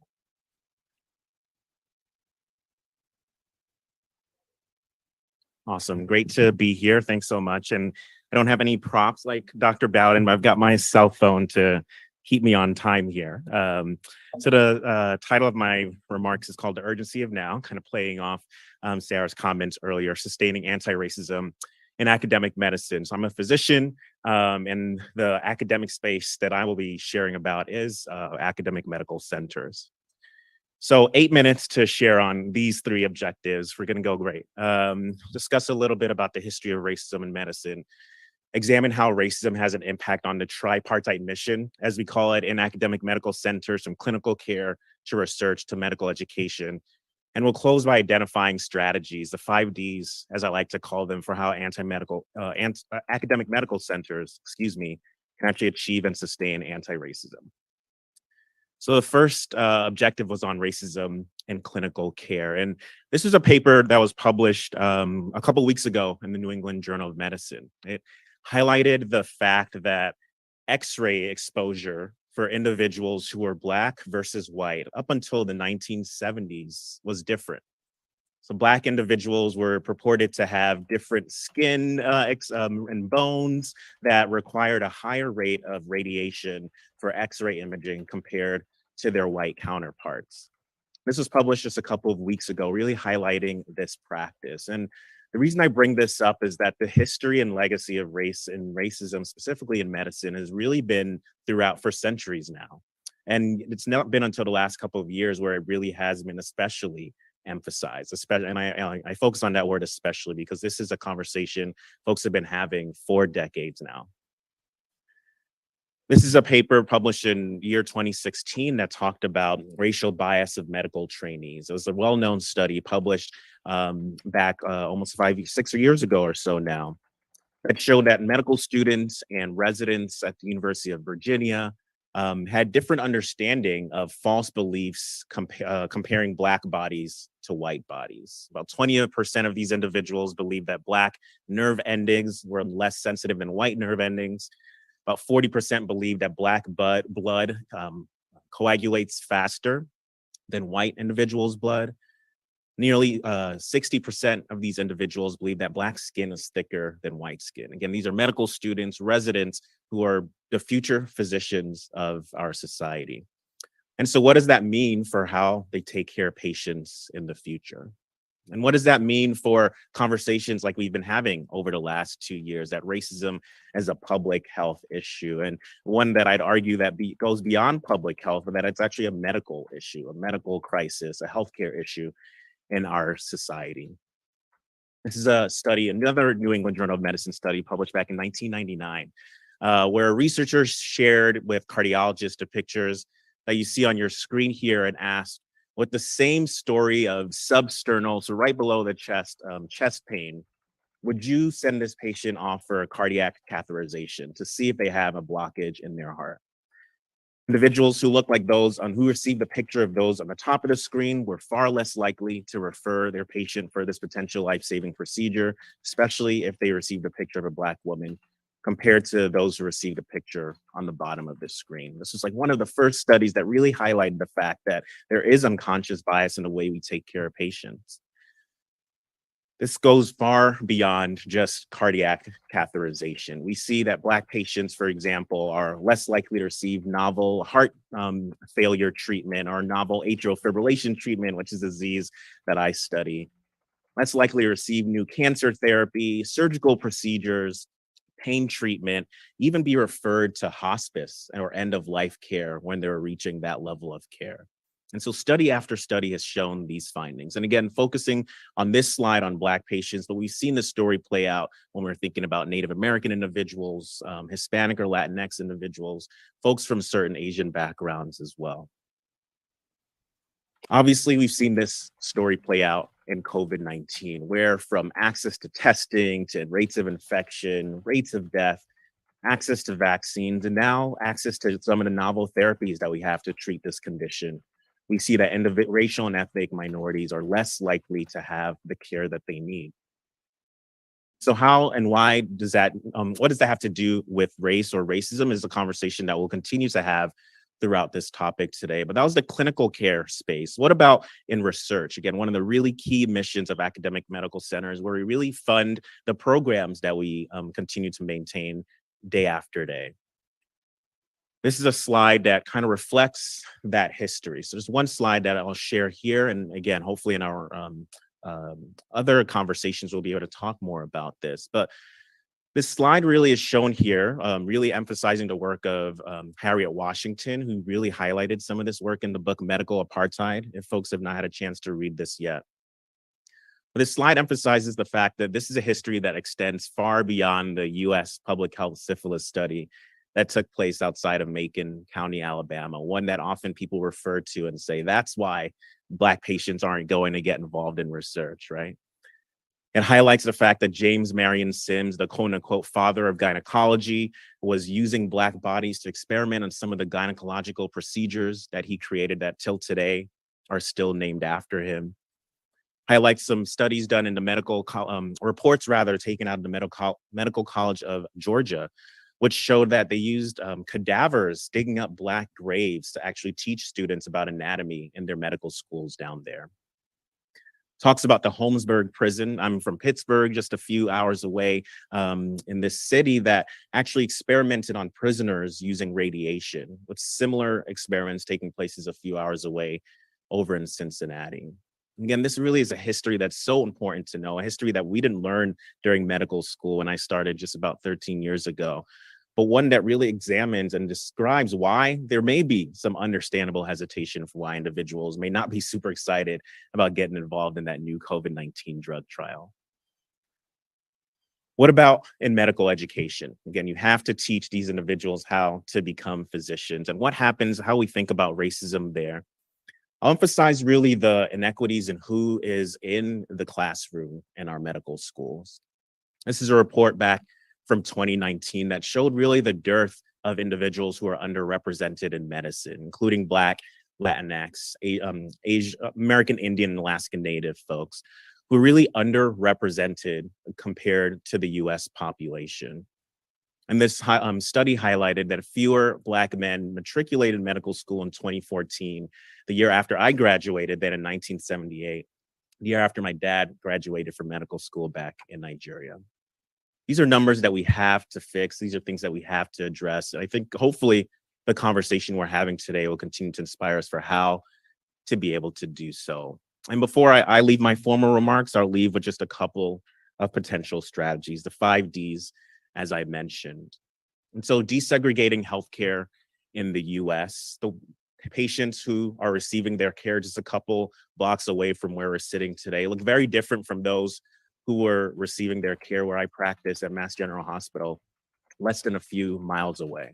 Speaker 5: Awesome. Great to be here. Thanks so much. And I don't have any props like Dr. Bowden, but I've got my cell phone to keep me on time here. So the title of my remarks is called The Urgency of Now, kind of playing off Sarah's comments earlier, sustaining anti-racism in academic medicine. So I'm a physician, and the academic space that I will be sharing about is academic medical centers. So 8 minutes to share on these 3 objectives. We're going to go great. Discuss a little bit about the history of racism in medicine. Examine how racism has an impact on the tripartite mission, as we call it, in academic medical centers, from clinical care to research to medical education. And we'll close by identifying strategies, the 5 Ds, as I like to call them, for how academic medical centers, can actually achieve and sustain anti-racism. So the first objective was on racism in clinical care. And this was a paper that was published a couple weeks ago in the New England Journal of Medicine. It highlighted the fact that X-ray exposure for individuals who were Black versus white up until the 1970s was different. So Black individuals were purported to have different skin and bones that required a higher rate of radiation for X-ray imaging compared to their white counterparts. This was published just a couple of weeks ago, really highlighting this practice. And the reason I bring this up is that the history and legacy of race and racism, specifically in medicine, has really been throughout for centuries now. And it's not been until the last couple of years where it really has been especially emphasized, and I focus on that word especially because this is a conversation folks have been having for decades now. This is a paper published in year 2016 that talked about racial bias of medical trainees. It was a well-known study published back almost 6 years ago or so now, that showed that medical students and residents at the University of Virginia had different understanding of false beliefs comparing Black bodies to white bodies. About 20% of these individuals believed that Black nerve endings were less sensitive than white nerve endings. About 40% believe that Black blood coagulates faster than white individuals' blood. Nearly 60% of these individuals believe that Black skin is thicker than white skin. Again, these are medical students, residents who are the future physicians of our society. And so what does that mean for how they take care of patients in the future? And what does that mean for conversations like we've been having over the last 2 years, that racism as a public health issue, and one that I'd argue that goes beyond public health, but that it's actually a medical issue, a medical crisis, a healthcare issue in our society. This is a study, another New England Journal of Medicine study published back in 1999, where researchers shared with cardiologists the pictures that you see on your screen here and asked, with the same story of substernal, so right below the chest, chest pain, would you send this patient off for a cardiac catheterization to see if they have a blockage in their heart? Individuals who look like those who received the picture of those on the top of the screen were far less likely to refer their patient for this potential life-saving procedure, especially if they received a picture of a Black woman, compared to those who received a picture on the bottom of the screen. This was like one of the first studies that really highlighted the fact that there is unconscious bias in the way we take care of patients. This goes far beyond just cardiac catheterization. We see that Black patients, for example, are less likely to receive novel heart failure treatment or novel atrial fibrillation treatment, which is a disease that I study. Less likely to receive new cancer therapy, surgical procedures, pain treatment, even be referred to hospice or end-of-life care when they're reaching that level of care. And so study after study has shown these findings. And again, focusing on this slide on Black patients, but we've seen the story play out when we're thinking about Native American individuals, Hispanic or Latinx individuals, folks from certain Asian backgrounds as well. Obviously, we've seen this story play out in COVID-19, where from access to testing to rates of infection, rates of death, access to vaccines, and now access to some of the novel therapies that we have to treat this condition, we see that racial and ethnic minorities are less likely to have the care that they need. So how and why does that, what does that have to do with race or racism is a conversation that we'll continue to have throughout this topic today. But that was the clinical care space. What about in research? Again, one of the really key missions of academic medical centers where we really fund the programs that we continue to maintain day after day. This is a slide that kind of reflects that history. So there's one slide that I'll share here. And again, hopefully in our other conversations, we'll be able to talk more about this. But this slide really is shown here, really emphasizing the work of Harriet Washington, who really highlighted some of this work in the book Medical Apartheid, if folks have not had a chance to read this yet. But this slide emphasizes the fact that this is a history that extends far beyond the US public health syphilis study that took place outside of Macon County, Alabama, one that often people refer to and say, that's why Black patients aren't going to get involved in research, right? It highlights the fact that James Marion Sims, the quote unquote father of gynecology, was using Black bodies to experiment on some of the gynecological procedures that he created that till today are still named after him. Highlights some studies done in the medical, reports rather, taken out of the Medical College of Georgia, which showed that they used cadavers digging up Black graves to actually teach students about anatomy in their medical schools down there. Talks about the Holmesburg prison. I'm from Pittsburgh, just a few hours away in this city that actually experimented on prisoners using radiation, with similar experiments taking place a few hours away over in Cincinnati. Again, this really is a history that's so important to know, a history that we didn't learn during medical school when I started just about 13 years ago, but one that really examines and describes why there may be some understandable hesitation for why individuals may not be super excited about getting involved in that new COVID-19 drug trial. What about in medical education? Again, you have to teach these individuals how to become physicians and what happens, how we think about racism there. I'll emphasize really the inequities in who is in the classroom in our medical schools. This is a report back from 2019 that showed really the dearth of individuals who are underrepresented in medicine, including Black, Latinx, American Indian, and Alaska Native folks, who are really underrepresented compared to the US population. And this study highlighted that fewer Black men matriculated medical school in 2014, the year after I graduated, than in 1978, the year after my dad graduated from medical school back in Nigeria. These are numbers that we have to fix. These are things that we have to address. And I think hopefully the conversation we're having today will continue to inspire us for how to be able to do so. And before I leave my formal remarks, I'll leave with just a couple of potential strategies, the 5 Ds, as I mentioned. And so desegregating healthcare in the US, the patients who are receiving their care just a couple blocks away from where we're sitting today look very different from those who were receiving their care where I practice at Mass General Hospital, less than a few miles away.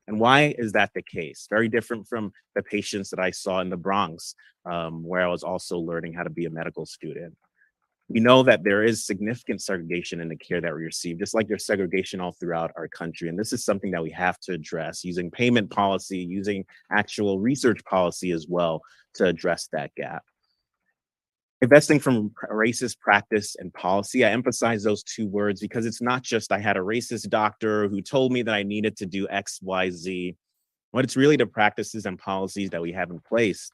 Speaker 5: And why is that the case? Very different from the patients that I saw in the Bronx, where I was also learning how to be a medical student. We know that there is significant segregation in the care that we receive, just like there's segregation all throughout our country. And this is something that we have to address using payment policy, using actual research policy as well to address that gap. Investing from racist practice and policy. I emphasize those 2 words because it's not just I had a racist doctor who told me that I needed to do X, Y, Z. But it's really the practices and policies that we have in place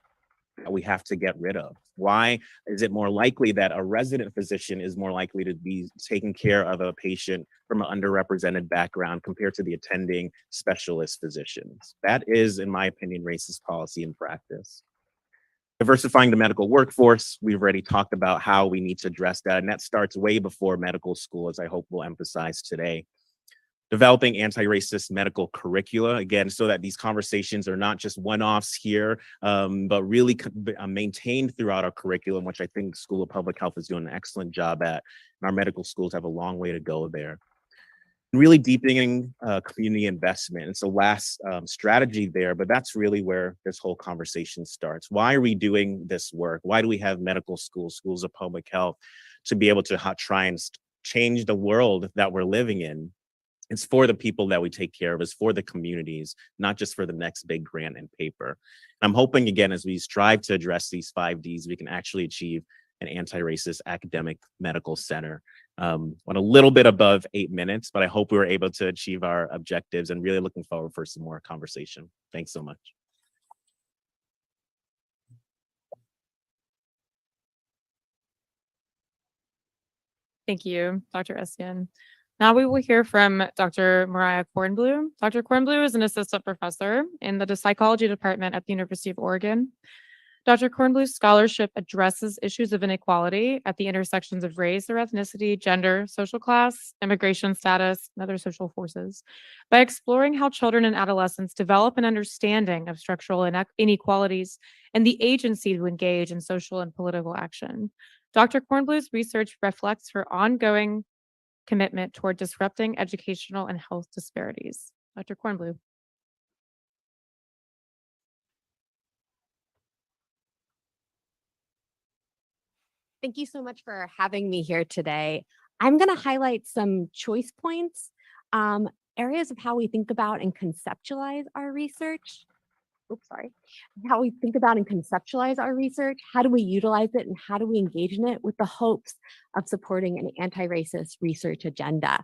Speaker 5: that we have to get rid of. Why is it more likely that a resident physician is more likely to be taking care of a patient from an underrepresented background compared to the attending specialist physicians? That is, in my opinion, racist policy in practice. Diversifying the medical workforce, we've already talked about how we need to address that, and that starts way before medical school, as I hope we'll emphasize today. Developing anti-racist medical curricula, again, so that these conversations are not just one-offs here, but really maintained throughout our curriculum, which I think School of Public Health is doing an excellent job at, and our medical schools have a long way to go there. Really deepening community investment. It's the last strategy there, but that's really where this whole conversation starts. Why are we doing this work? Why do we have medical schools, schools of public health, to be able to try and change the world that we're living in? It's for the people that we take care of. It's for the communities, not just for the next big grant and paper. And I'm hoping, again, as we strive to address these 5 Ds, we can actually achieve an anti-racist academic medical center. On a little bit above 8 minutes, but I hope we were able to achieve our objectives, and really looking forward for some more conversation. Thanks so much.
Speaker 3: Thank you, Dr. Estienne. Now we will hear from Dr. Mariah Kornblue. Dr. Kornblue is an assistant professor in the psychology department at the University of Oregon. Dr. Kornblue's scholarship addresses issues of inequality at the intersections of race or ethnicity, gender, social class, immigration status, and other social forces by exploring how children and adolescents develop an understanding of structural inequalities and the agency to engage in social and political action. Dr. Kornblue's research reflects her ongoing commitment toward disrupting educational and health disparities. Dr. Kornblue.
Speaker 6: Thank you so much for having me here today. I'm going to highlight some choice points, areas of how we think about and conceptualize our research. How we think about and conceptualize our research, how do we utilize it, and how do we engage in it with the hopes of supporting an anti-racist research agenda.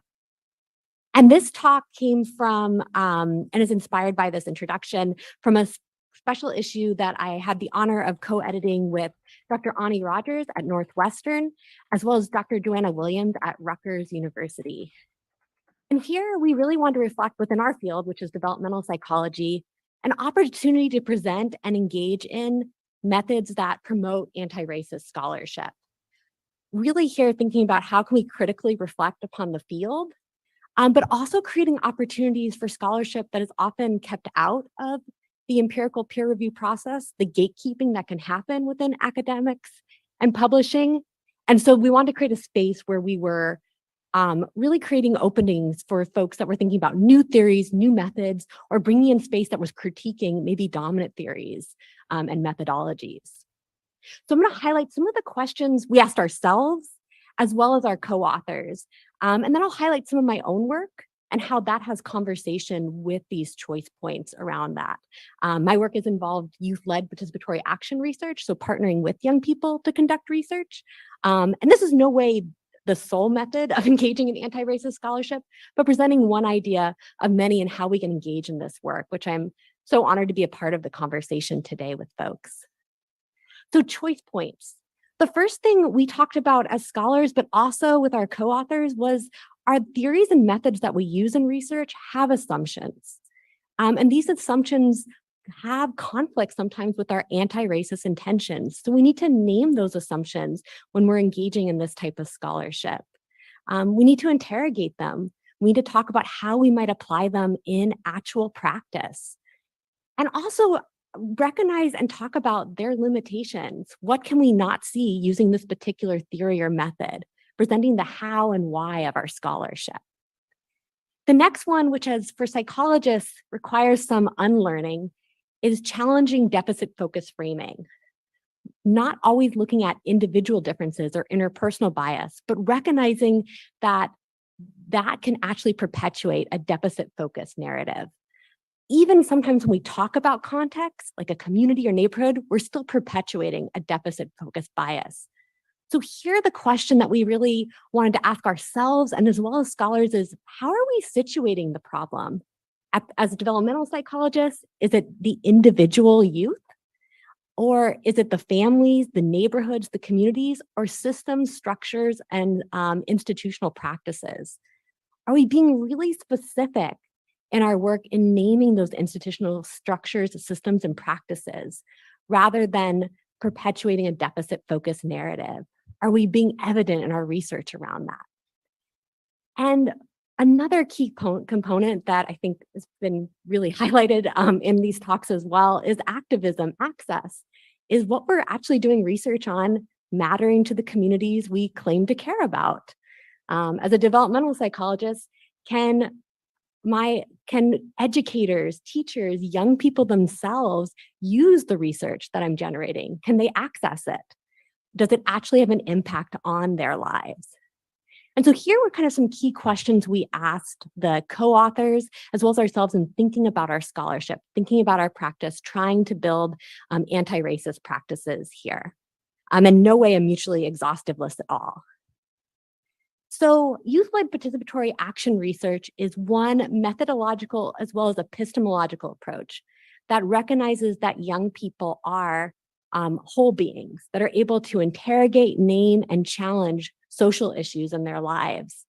Speaker 6: And this talk came from, and is inspired by this introduction, from a special issue that I had the honor of co-editing with Dr. Ani Rogers at Northwestern, as well as Dr. Joanna Williams at Rutgers University. And here we really want to reflect within our field, which is developmental psychology, an opportunity to present and engage in methods that promote anti-racist scholarship. Really here thinking about how can we critically reflect upon the field, but also creating opportunities for scholarship that is often kept out of the empirical peer review process, the gatekeeping that can happen within academics and publishing. And so we wanted to create a space where we were really creating openings for folks that were thinking about new theories, new methods, or bringing in space that was critiquing maybe dominant theories and methodologies. So I'm going to highlight some of the questions we asked ourselves, as well as our co-authors. And then I'll highlight some of my own work and how that has conversation with these choice points around that. My work has involved youth-led participatory action research, so partnering with young people to conduct research. And this is no way the sole method of engaging in anti-racist scholarship, but presenting one idea of many and how we can engage in this work, which I'm so honored to be a part of the conversation today with folks. So choice points. The first thing we talked about as scholars, but also with our co-authors, was our theories and methods that we use in research have assumptions. And these assumptions have conflict sometimes with our anti-racist intentions. So we need to name those assumptions when we're engaging in this type of scholarship. We need to interrogate them. We need to talk about how we might apply them in actual practice. And also recognize and talk about their limitations. What can we not see using this particular theory or method, presenting the how and why of our scholarship. The next one, which is for psychologists, requires some unlearning, is challenging deficit-focused framing. Not always looking at individual differences or interpersonal bias, but recognizing that that can actually perpetuate a deficit-focused narrative. Even sometimes when we talk about context, like a community or neighborhood, we're still perpetuating a deficit-focused bias. So here the question that we really wanted to ask ourselves and as well as scholars is, how are we situating the problem? As a developmental psychologist, is it the individual youth? Or is it the families, the neighborhoods, the communities, or systems, structures, and institutional practices? Are we being really specific in our work in naming those institutional structures, systems, and practices, rather than perpetuating a deficit-focused narrative? Are we being evident in our research around that? And another key component that I think has been really highlighted in these talks as well is activism, access. Is what we're actually doing research on mattering to the communities we claim to care about? As a developmental psychologist, can educators, teachers, young people themselves use the research that I'm generating? Can they access it? Does it actually have an impact on their lives? And so here were kind of some key questions we asked the co-authors as well as ourselves in thinking about our scholarship, thinking about our practice, trying to build anti-racist practices here. And no way a mutually exhaustive list at all. So youth-led participatory action research is one methodological as well as epistemological approach that recognizes that young people are whole beings that are able to interrogate, name, and challenge social issues in their lives.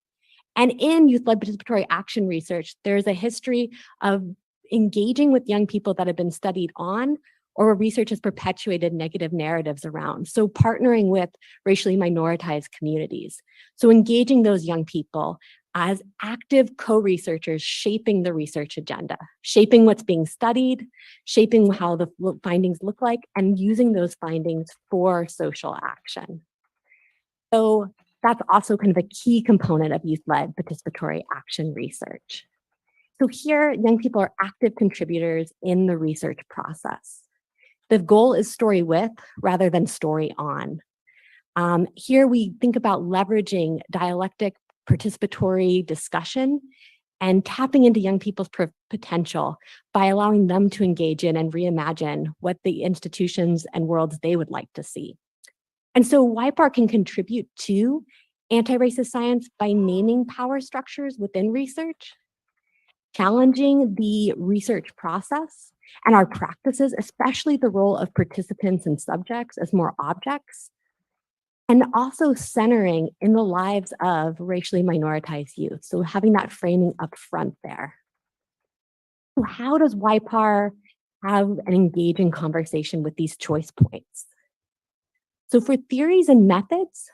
Speaker 6: And in youth-led participatory action research, there's a history of engaging with young people that have been studied on or where research has perpetuated negative narratives around. So partnering with racially minoritized communities. So engaging those young people as active co-researchers shaping the research agenda, shaping what's being studied, shaping how the findings look like, and using those findings for social action. So that's also kind of a key component of youth-led participatory action research. So here, young people are active contributors in the research process. The goal is story with rather than story on. Here we think about leveraging dialectic participatory discussion and tapping into young people's potential by allowing them to engage in and reimagine what the institutions and worlds they would like to see. And so YPAR can contribute to anti-racist science by naming power structures within research, challenging the research process and our practices, especially the role of participants and subjects as more objects, and also centering in the lives of racially minoritized youth. So having that framing up front there. So how does YPAR have an engaging conversation with these choice points? So for theories and methods,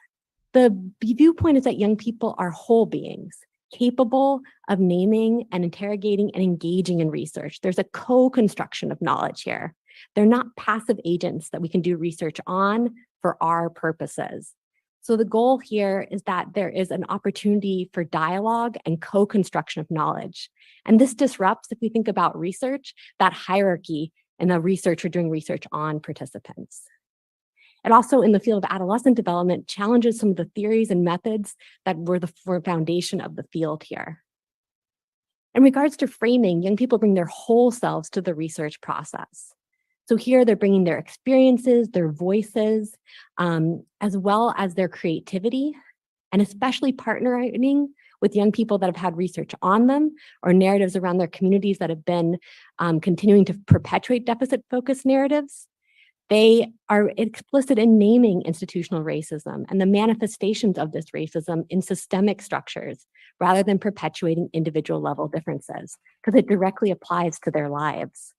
Speaker 6: the viewpoint is that young people are whole beings, capable of naming and interrogating and engaging in research. There's a co-construction of knowledge here. They're not passive agents that we can do research on for our purposes. So the goal here is that there is an opportunity for dialogue and co-construction of knowledge. And this disrupts, if we think about research, that hierarchy in the researcher doing research on participants. It also, in the field of adolescent development, challenges some of the theories and methods that were the foundation of the field here. In regards to framing, young people bring their whole selves to the research process. So here they're bringing their experiences, their voices, as well as their creativity, and especially partnering with young people that have had research on them or narratives around their communities that have been continuing to perpetuate deficit-focused narratives. They are explicit in naming institutional racism and the manifestations of this racism in systemic structures rather than perpetuating individual level differences, because it directly applies to their lives.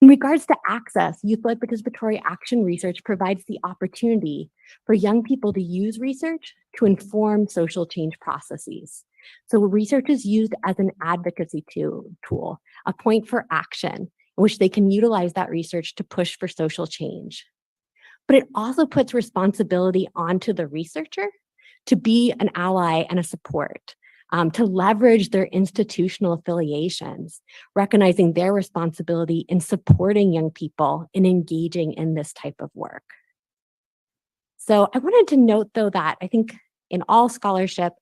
Speaker 6: In regards to access, youth-led participatory action research provides the opportunity for young people to use research to inform social change processes. So research is used as an advocacy tool, a point for action, in which they can utilize that research to push for social change. But it also puts responsibility onto the researcher to be an ally and a support, to leverage their institutional affiliations, recognizing their responsibility in supporting young people in engaging in this type of work. So I wanted to note, though, that I think in all scholarship,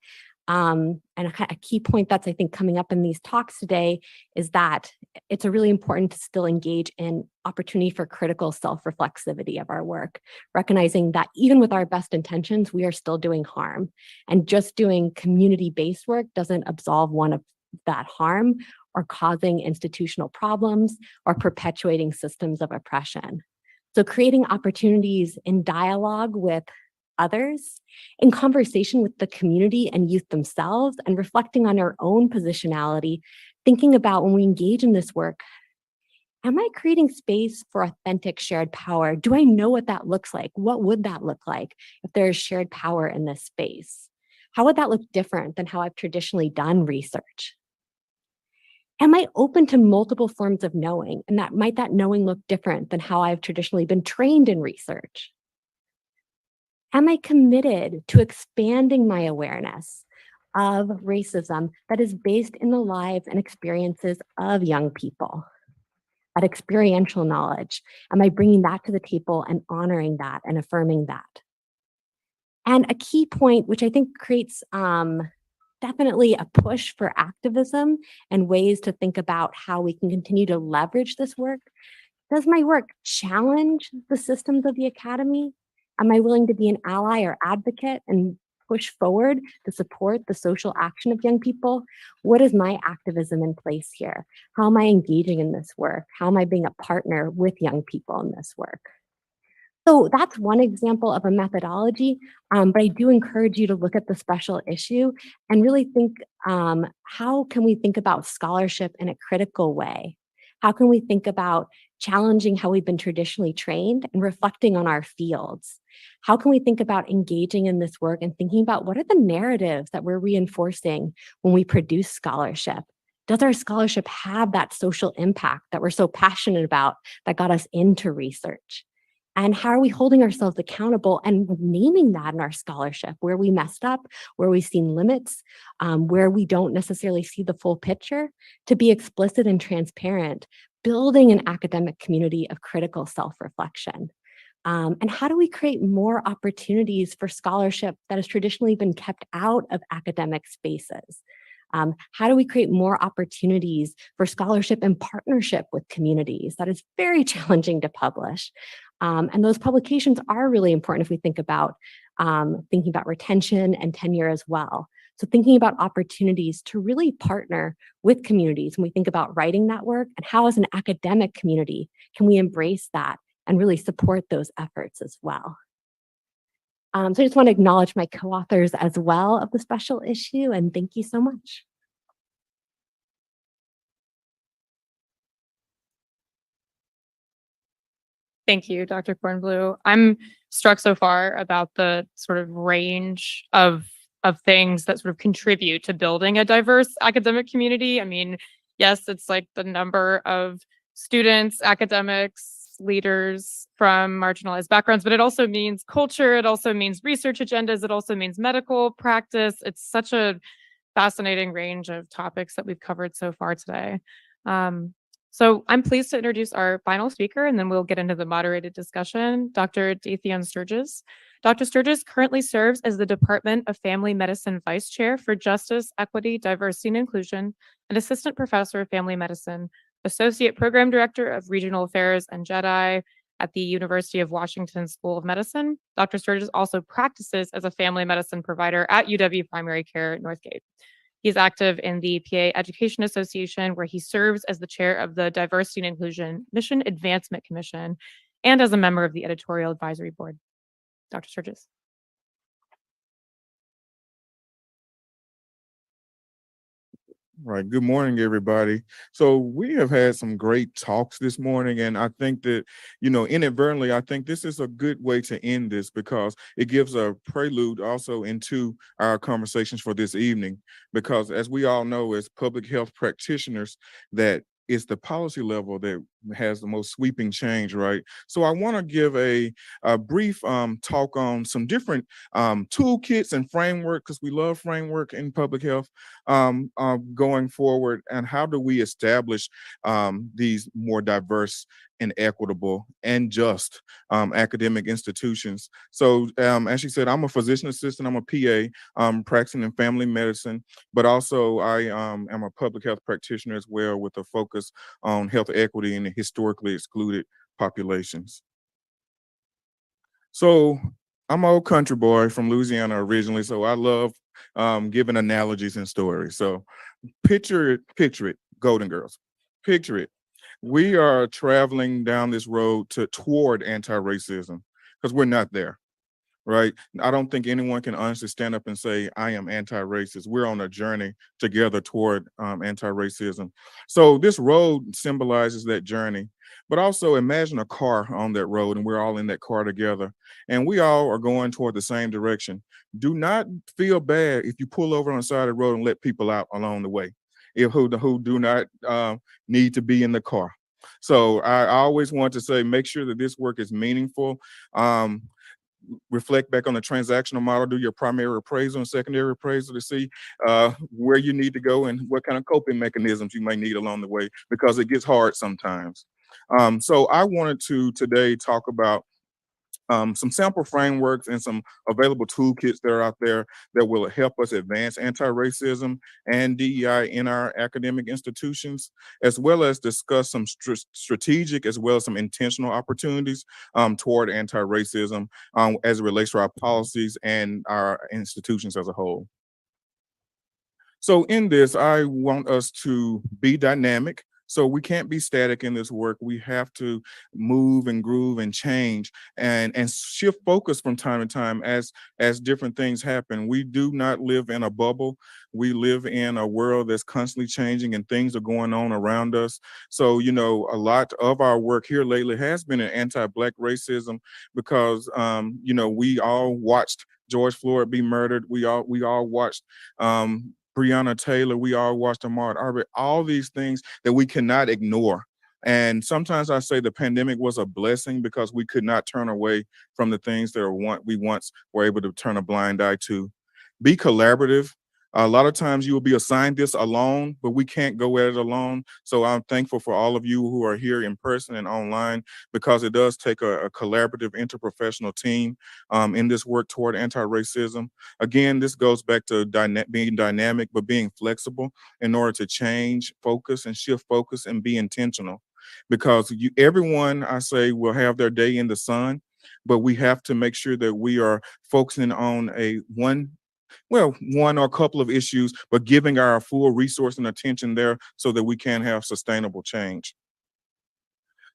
Speaker 6: and a key point that's, I think, coming up in these talks today is that it's really important to still engage in opportunity for critical self-reflexivity of our work, recognizing that even with our best intentions, we are still doing harm. And just doing community-based work doesn't absolve one of that harm or causing institutional problems or perpetuating systems of oppression. So creating opportunities in dialogue with others, in conversation with the community and youth themselves, and reflecting on our own positionality, thinking about when we engage in this work, am I creating space for authentic shared power? Do I know what that looks like? What would that look like if there is shared power in this space? How would that look different than how I've traditionally done research? Am I open to multiple forms of knowing? And might that knowing look different than how I've traditionally been trained in research? Am I committed to expanding my awareness of racism that is based in the lives and experiences of young people? That experiential knowledge, am I bringing that to the table and honoring that and affirming that? And a key point, which I think creates definitely a push for activism and ways to think about how we can continue to leverage this work. Does my work challenge the systems of the academy? Am I willing to be an ally or advocate and push forward to support the social action of young people? What is my activism in place here? How am I engaging in this work? How am I being a partner with young people in this work? So that's one example of a methodology, but I do encourage you to look at the special issue and really think, how can we think about scholarship in a critical way? How can we think about challenging how we've been traditionally trained and reflecting on our fields? How can we think about engaging in this work and thinking about what are the narratives that we're reinforcing when we produce scholarship? Does our scholarship have that social impact that we're so passionate about that got us into research? And how are we holding ourselves accountable and naming that in our scholarship, where we messed up, where we've seen limits, where we don't necessarily see the full picture, to be explicit and transparent, building an academic community of critical self-reflection. And how do we create more opportunities for scholarship that has traditionally been kept out of academic spaces? How do we create more opportunities for scholarship in partnership with communities? That is very challenging to publish. And those publications are really important if we think about thinking about retention and tenure as well. So thinking about opportunities to really partner with communities when we think about writing that work, and how as an academic community can we embrace that and really support those efforts as well. So I just want to acknowledge my co-authors as well of the special issue, and thank you so much.
Speaker 3: Thank you, Dr. Kornblue. I'm struck so far about the sort of range of things that sort of contribute to building a diverse academic community. I mean, yes, it's like the number of students, academics, leaders from marginalized backgrounds, but it also means culture, it also means research agendas, it also means medical practice. It's such a fascinating range of topics that we've covered so far today. So I'm pleased to introduce our final speaker, and then we'll get into the moderated discussion, Dr. Dathian Sturgis. Dr. Sturgis currently serves as the Department of Family Medicine Vice Chair for Justice, Equity, Diversity, and Inclusion, and Assistant Professor of Family Medicine, Associate Program Director of Regional Affairs and JEDI at the University of Washington School of Medicine. Dr. Sturgis also practices as a family medicine provider at UW Primary Care Northgate. He's active in the PA Education Association, where he serves as the chair of the Diversity and Inclusion Mission Advancement Commission and as a member of the editorial advisory board. Dr. Sturgis.
Speaker 7: Right. Good morning, everybody. So we have had some great talks this morning, and I think that, inadvertently, I think this is a good way to end this, because it gives a prelude also into our conversations for this evening. Because as we all know, as public health practitioners, that it's the policy level that has the most sweeping change, right? So I want to give a brief talk on some different toolkits and framework, because we love framework in public health going forward, and how do we establish these more diverse and equitable and just academic institutions. So as she said, I'm a physician assistant, I'm a PA, practicing in family medicine, but also I am a public health practitioner as well, with a focus on health equity in the historically excluded populations. So I'm an old country boy from Louisiana originally, so I love giving analogies and stories. So picture it, Golden Girls, picture it. We are traveling down this road toward anti-racism, because we're not there. Right. I don't think anyone can honestly stand up and say, I am anti-racist. We're on a journey together toward anti-racism. So this road symbolizes that journey. But also imagine a car on that road, and we're all in that car together, and we all are going toward the same direction. Do not feel bad if you pull over on the side of the road and let people out along the way, who do not need to be in the car. So I always want to say, make sure that this work is meaningful. Reflect back on the transactional model, do your primary appraisal and secondary appraisal to see where you need to go and what kind of coping mechanisms you may need along the way, because it gets hard sometimes. So I wanted to today talk about some sample frameworks and some available toolkits that are out there that will help us advance anti-racism and DEI in our academic institutions, as well as discuss some strategic as well as some intentional opportunities toward anti-racism as it relates to our policies and our institutions as a whole. So in this, I want us to be dynamic. So we can't be static in this work. We have to move and groove and change and shift focus from time to time as different things happen. We do not live in a bubble. We live in a world that's constantly changing and things are going on around us. So, you know, a lot of our work here lately has been in anti-Black racism because, you know, we all watched George Floyd be murdered. We all watched Breonna Taylor, we all watched Ahmaud Arbery, all these things that we cannot ignore. And sometimes I say the pandemic was a blessing because we could not turn away from the things that we once were able to turn a blind eye to. Be collaborative. A lot of times you will be assigned this alone, but we can't go at it alone. So I'm thankful for all of you who are here in person and online because it does take a collaborative interprofessional team in this work toward anti-racism. Again, this goes back to being dynamic, but being flexible in order to change focus and shift focus and be intentional. Because everyone, I say, will have their day in the sun, but we have to make sure that we are focusing on one or a couple of issues, but giving our full resource and attention there so that we can have sustainable change.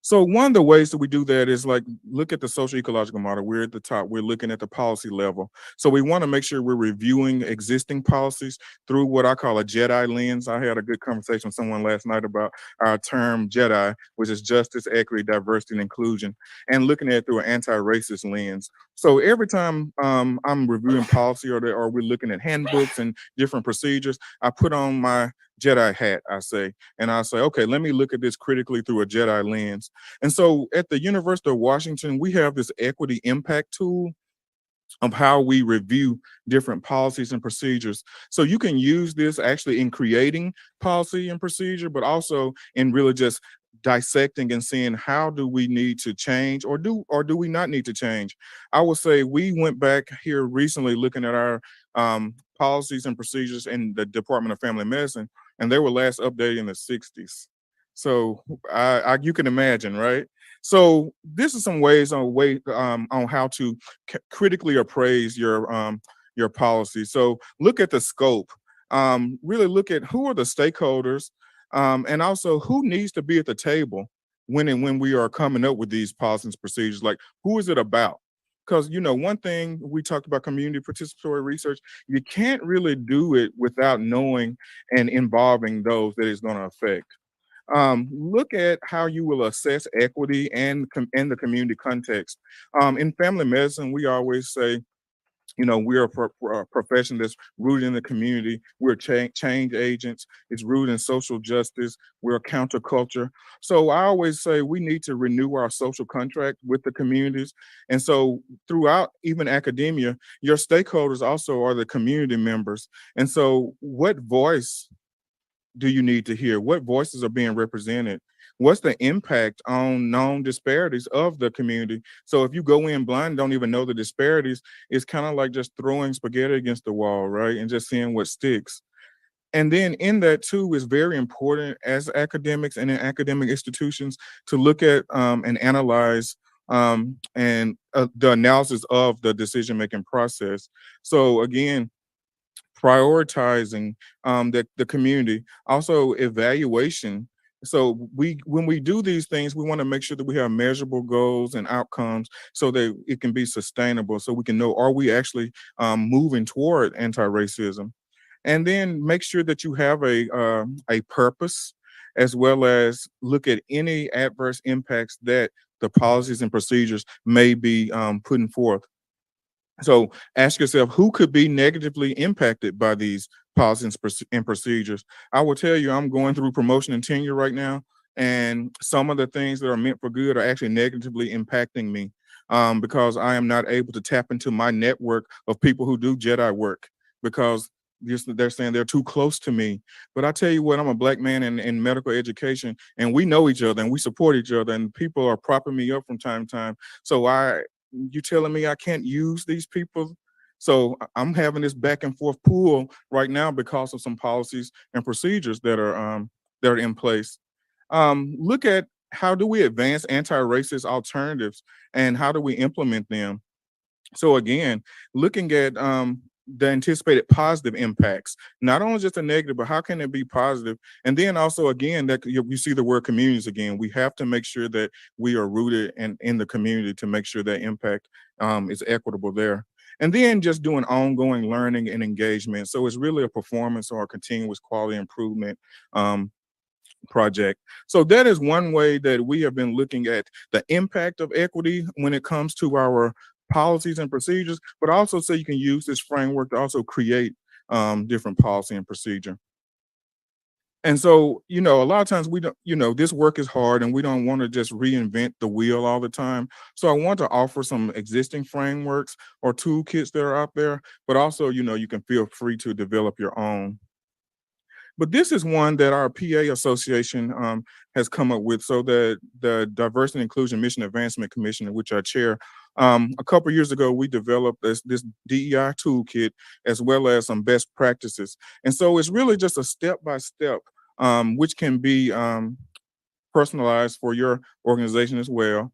Speaker 7: So one of the ways that we do that is like, look at the social ecological model. We're at the top, we're looking at the policy level. So we want to make sure we're reviewing existing policies through what I call a JEDI lens. I had a good conversation with someone last night about our term JEDI, which is justice, equity, diversity, and inclusion, and looking at it through an anti-racist lens. So every time I'm reviewing policy or we're looking at handbooks and different procedures, I put on my JEDI hat, I say, and I say, okay, let me look at this critically through a JEDI lens. And so at the University of Washington, we have this equity impact tool of how we review different policies and procedures. So you can use this actually in creating policy and procedure, but also in really just dissecting and seeing how do we need to change or do we not need to change. I would say we went back here recently looking at our policies and procedures in the Department of Family Medicine, and they were last updated in the 60s. So you can imagine, right? So this is some ways on how to critically appraise your policy. So look at the scope. Really look at who are the stakeholders, and also who needs to be at the table when we are coming up with these policies and procedures. Like, who is it about? Because, you know, one thing we talked about community participatory research, you can't really do it without knowing and involving those that it's going to affect. Look at how you will assess equity and the community context. In family medicine, we always say, you know, we're a profession that's rooted in the community. We're change agents. It's rooted in social justice. We're a counterculture. So I always say we need to renew our social contract with the communities. And so throughout even academia, your stakeholders also are the community members. And so what voice do you need to hear? What voices are being represented? What's the impact on known disparities of the community? So if you go in blind and don't even know the disparities, it's kind of like just throwing spaghetti against the wall, right? And just seeing what sticks. And then in that too is very important as academics and in academic institutions to look at and analyze the analysis of the decision-making process. So again, prioritizing the community, also evaluation. So when we do these things, we want to make sure that we have measurable goals and outcomes so that it can be sustainable, so we can know, are we actually moving toward anti-racism? And then make sure that you have a purpose, as well as look at any adverse impacts that the policies and procedures may be putting forth. So ask yourself, who could be negatively impacted by these policies and procedures? I will tell you, I'm going through promotion and tenure right now, and some of the things that are meant for good are actually negatively impacting me because I am not able to tap into my network of people who do JEDI work because they're saying they're too close to me. But I tell you what, I'm a Black man in medical education, and we know each other and we support each other, and people are propping me up from time to time. So you telling me I can't use these people? So I'm having this back and forth pool right now because of some policies and procedures that are in place. Look at how do we advance anti-racist alternatives and how do we implement them? So again, looking at the anticipated positive impacts, not only just the negative, but how can it be positive? And then also again, that you see the word communities again. We have to make sure that we are rooted in the community to make sure that impact is equitable there. And then just doing ongoing learning and engagement. So it's really a performance or a continuous quality improvement project. So that is one way that we have been looking at the impact of equity when it comes to our policies and procedures, but also so you can use this framework to also create different policy and procedure. And so, a lot of times we don't, this work is hard and we don't want to just reinvent the wheel all the time. So I want to offer some existing frameworks or toolkits that are out there, but also, you can feel free to develop your own. But this is one that our PA Association has come up with. So the Diversity and Inclusion Mission Advancement Commission, which I chair, a couple years ago, we developed this DEI toolkit as well as some best practices. And so it's really just a step-by-step, which can be personalized for your organization as well.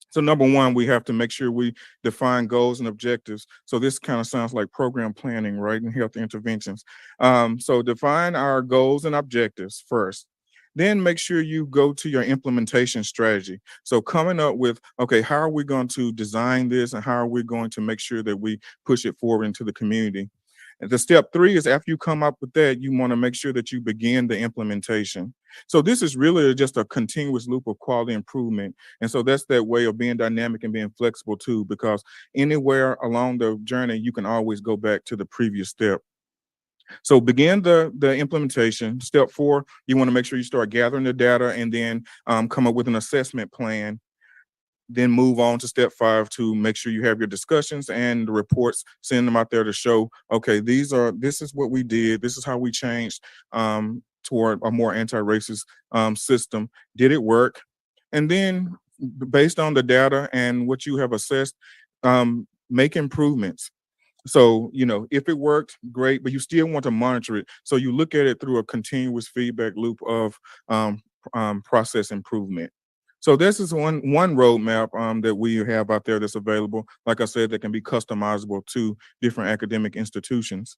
Speaker 7: So number one, we have to make sure we define goals and objectives. So this kind of sounds like program planning, right, and health interventions. So define our goals and objectives first. Then make sure you go to your implementation strategy. So coming up with, okay, how are we going to design this and how are we going to make sure that we push it forward into the community? And the step 3 is after you come up with that, you want to make sure that you begin the implementation. So this is really just a continuous loop of quality improvement. And so that's that way of being dynamic and being flexible too, because anywhere along the journey, you can always go back to the previous step. So begin the implementation. Step 4, you want to make sure you start gathering the data and then come up with an assessment plan. Then move on to step 5 to make sure you have your discussions and the reports, send them out there to show, okay, this is what we did. This is how we changed toward a more anti-racist system. Did it work? And then based on the data and what you have assessed, make improvements. So, if it worked, great, but you still want to monitor it. So you look at it through a continuous feedback loop of process improvement. So this is one roadmap that we have out there that's available. Like I said, that can be customizable to different academic institutions.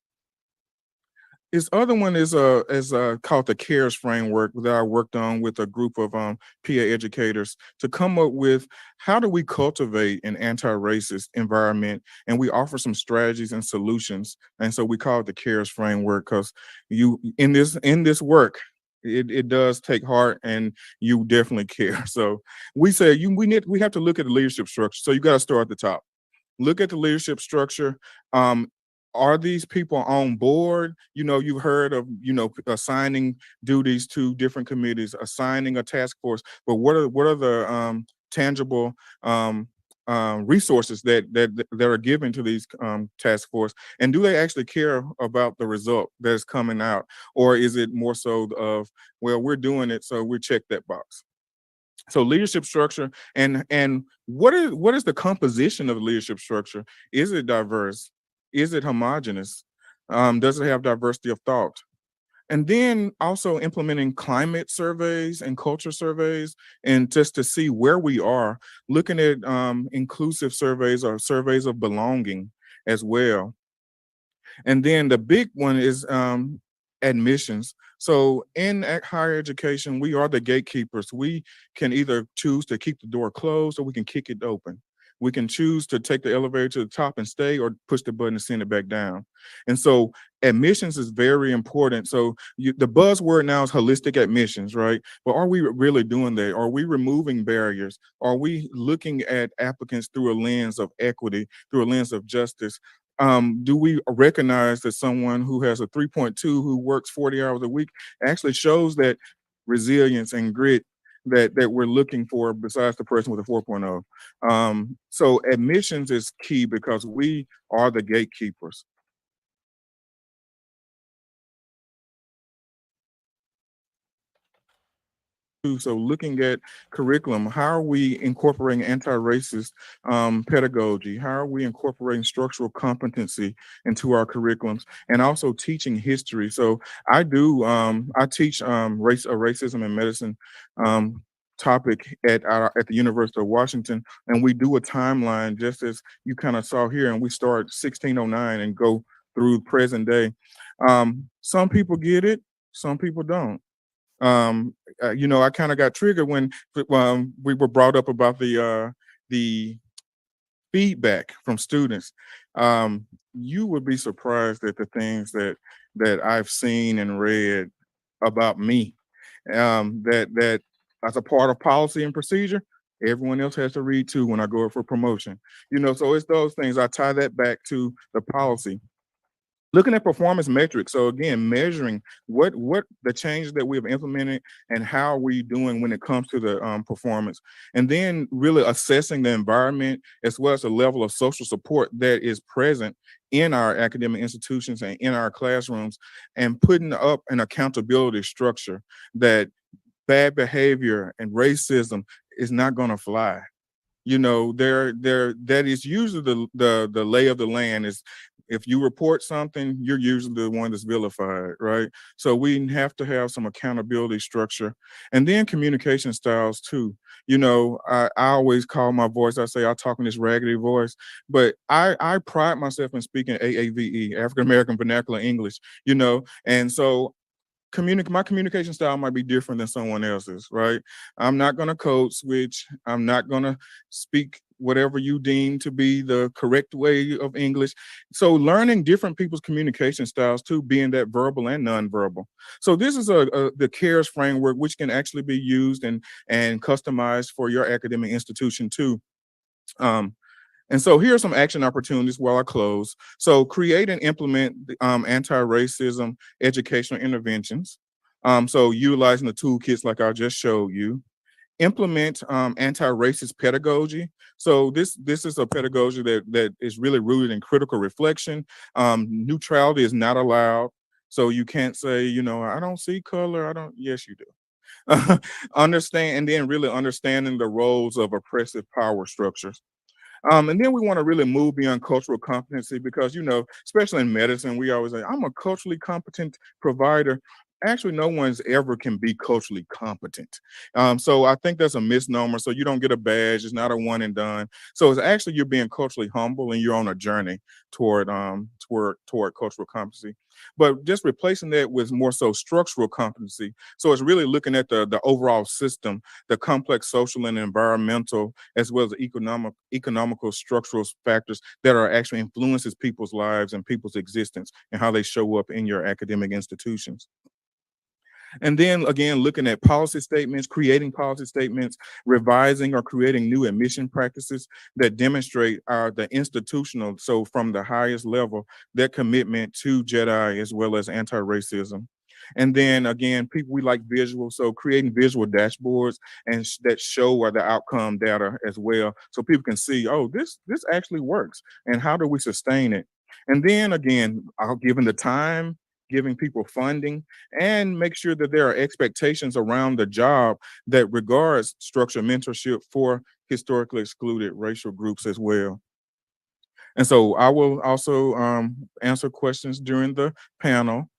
Speaker 7: This other one is called the CARES framework that I worked on with a group of PA educators to come up with how do we cultivate an anti-racist environment, and we offer some strategies and solutions. And so we call it the CARES framework because you in this work, it does take heart and you definitely care. So we say we have to look at the leadership structure. So you got to start at the top. Look at the leadership structure. Are these people on board? You've heard of, assigning duties to different committees, assigning a task force, but what are the tangible resources that are given to these task force, and do they actually care about the result that's coming out, or is it more so of, well, we're doing it, so we check that box? So leadership structure and what is the composition of the leadership structure? Is it diverse? Is it homogenous? Does it have diversity of thought? And then also implementing climate surveys and culture surveys, and just to see where we are, looking at inclusive surveys or surveys of belonging as well. And then the big one is admissions. So in higher education, we are the gatekeepers. We can either choose to keep the door closed or we can kick it open. We can choose to take the elevator to the top and stay, or push the button and send it back down. And so admissions is very important. So the buzzword now is holistic admissions, right? But are we really doing that? Are we removing barriers? Are we looking at applicants through a lens of equity, through a lens of justice? Do we recognize that someone who has a 3.2 who works 40 hours a week actually shows that resilience and grit that we're looking for, besides the person with a 4.0? So admissions is key because we are the gatekeepers. too. So looking at curriculum, how are we incorporating anti-racist pedagogy? How are we incorporating structural competency into our curriculums, and also teaching history? So I teach racism in medicine topic at the University of Washington, and we do a timeline just as you kind of saw here, and we start 1609 and go through present day. Some people get it, some people don't. I kind of got triggered when we were brought up about the feedback from students. You would be surprised at the things that I've seen and read about me. That as a part of policy and procedure, everyone else has to read too when I go up for promotion. So it's those things. I tie that back to the policy. Looking at performance metrics. So again, measuring what the changes that we have implemented and how are we doing when it comes to the performance, and then really assessing the environment as well as the level of social support that is present in our academic institutions and in our classrooms, and putting up an accountability structure that bad behavior and racism is not going to fly. That is usually the lay of the land. Is if you report something, you're usually the one that's vilified, right? So we have to have some accountability structure, and then communication styles too. I always call my voice, I say I talk in this raggedy voice, but I pride myself in speaking AAVE, African American Vernacular English, and so my communication style might be different than someone else's, right? I'm not going to code switch. I'm not going to speak whatever you deem to be the correct way of English. So learning different people's communication styles too, being that verbal and nonverbal. So this is the CARES framework, which can actually be used and customized for your academic institution too. And so here are some action opportunities while I close. So create and implement anti-racism educational interventions. So utilizing the toolkits like I just showed you. Implement anti-racist pedagogy. So this is a pedagogy that is really rooted in critical reflection. Neutrality is not allowed. So you can't say, I don't see color. I don't. Yes, you do. Understand, and then really understanding the roles of oppressive power structures. And then we want to really move beyond cultural competency because, especially in medicine, we always say, I'm a culturally competent provider. Actually, no one's ever can be culturally competent. So I think that's a misnomer. So you don't get a badge. It's not a one and done. So it's actually you're being culturally humble and you're on a journey toward cultural competency. But just replacing that with more so structural competency. So it's really looking at the overall system, the complex social and environmental, as well as economical structural factors that are actually influences people's lives and people's existence and how they show up in your academic institutions. And then again, looking at policy statements, creating policy statements, revising or creating new admission practices that demonstrate the institutional, so from the highest level, their commitment to JEDI as well as anti-racism. And then again, we like visual, so creating visual dashboards and that show the outcome data as well, so people can see, oh, this actually works, and how do we sustain it? And then again, given the time, giving people funding, and make sure that there are expectations around the job that regards structured mentorship for historically excluded racial groups as well. And so I will also answer questions during the panel.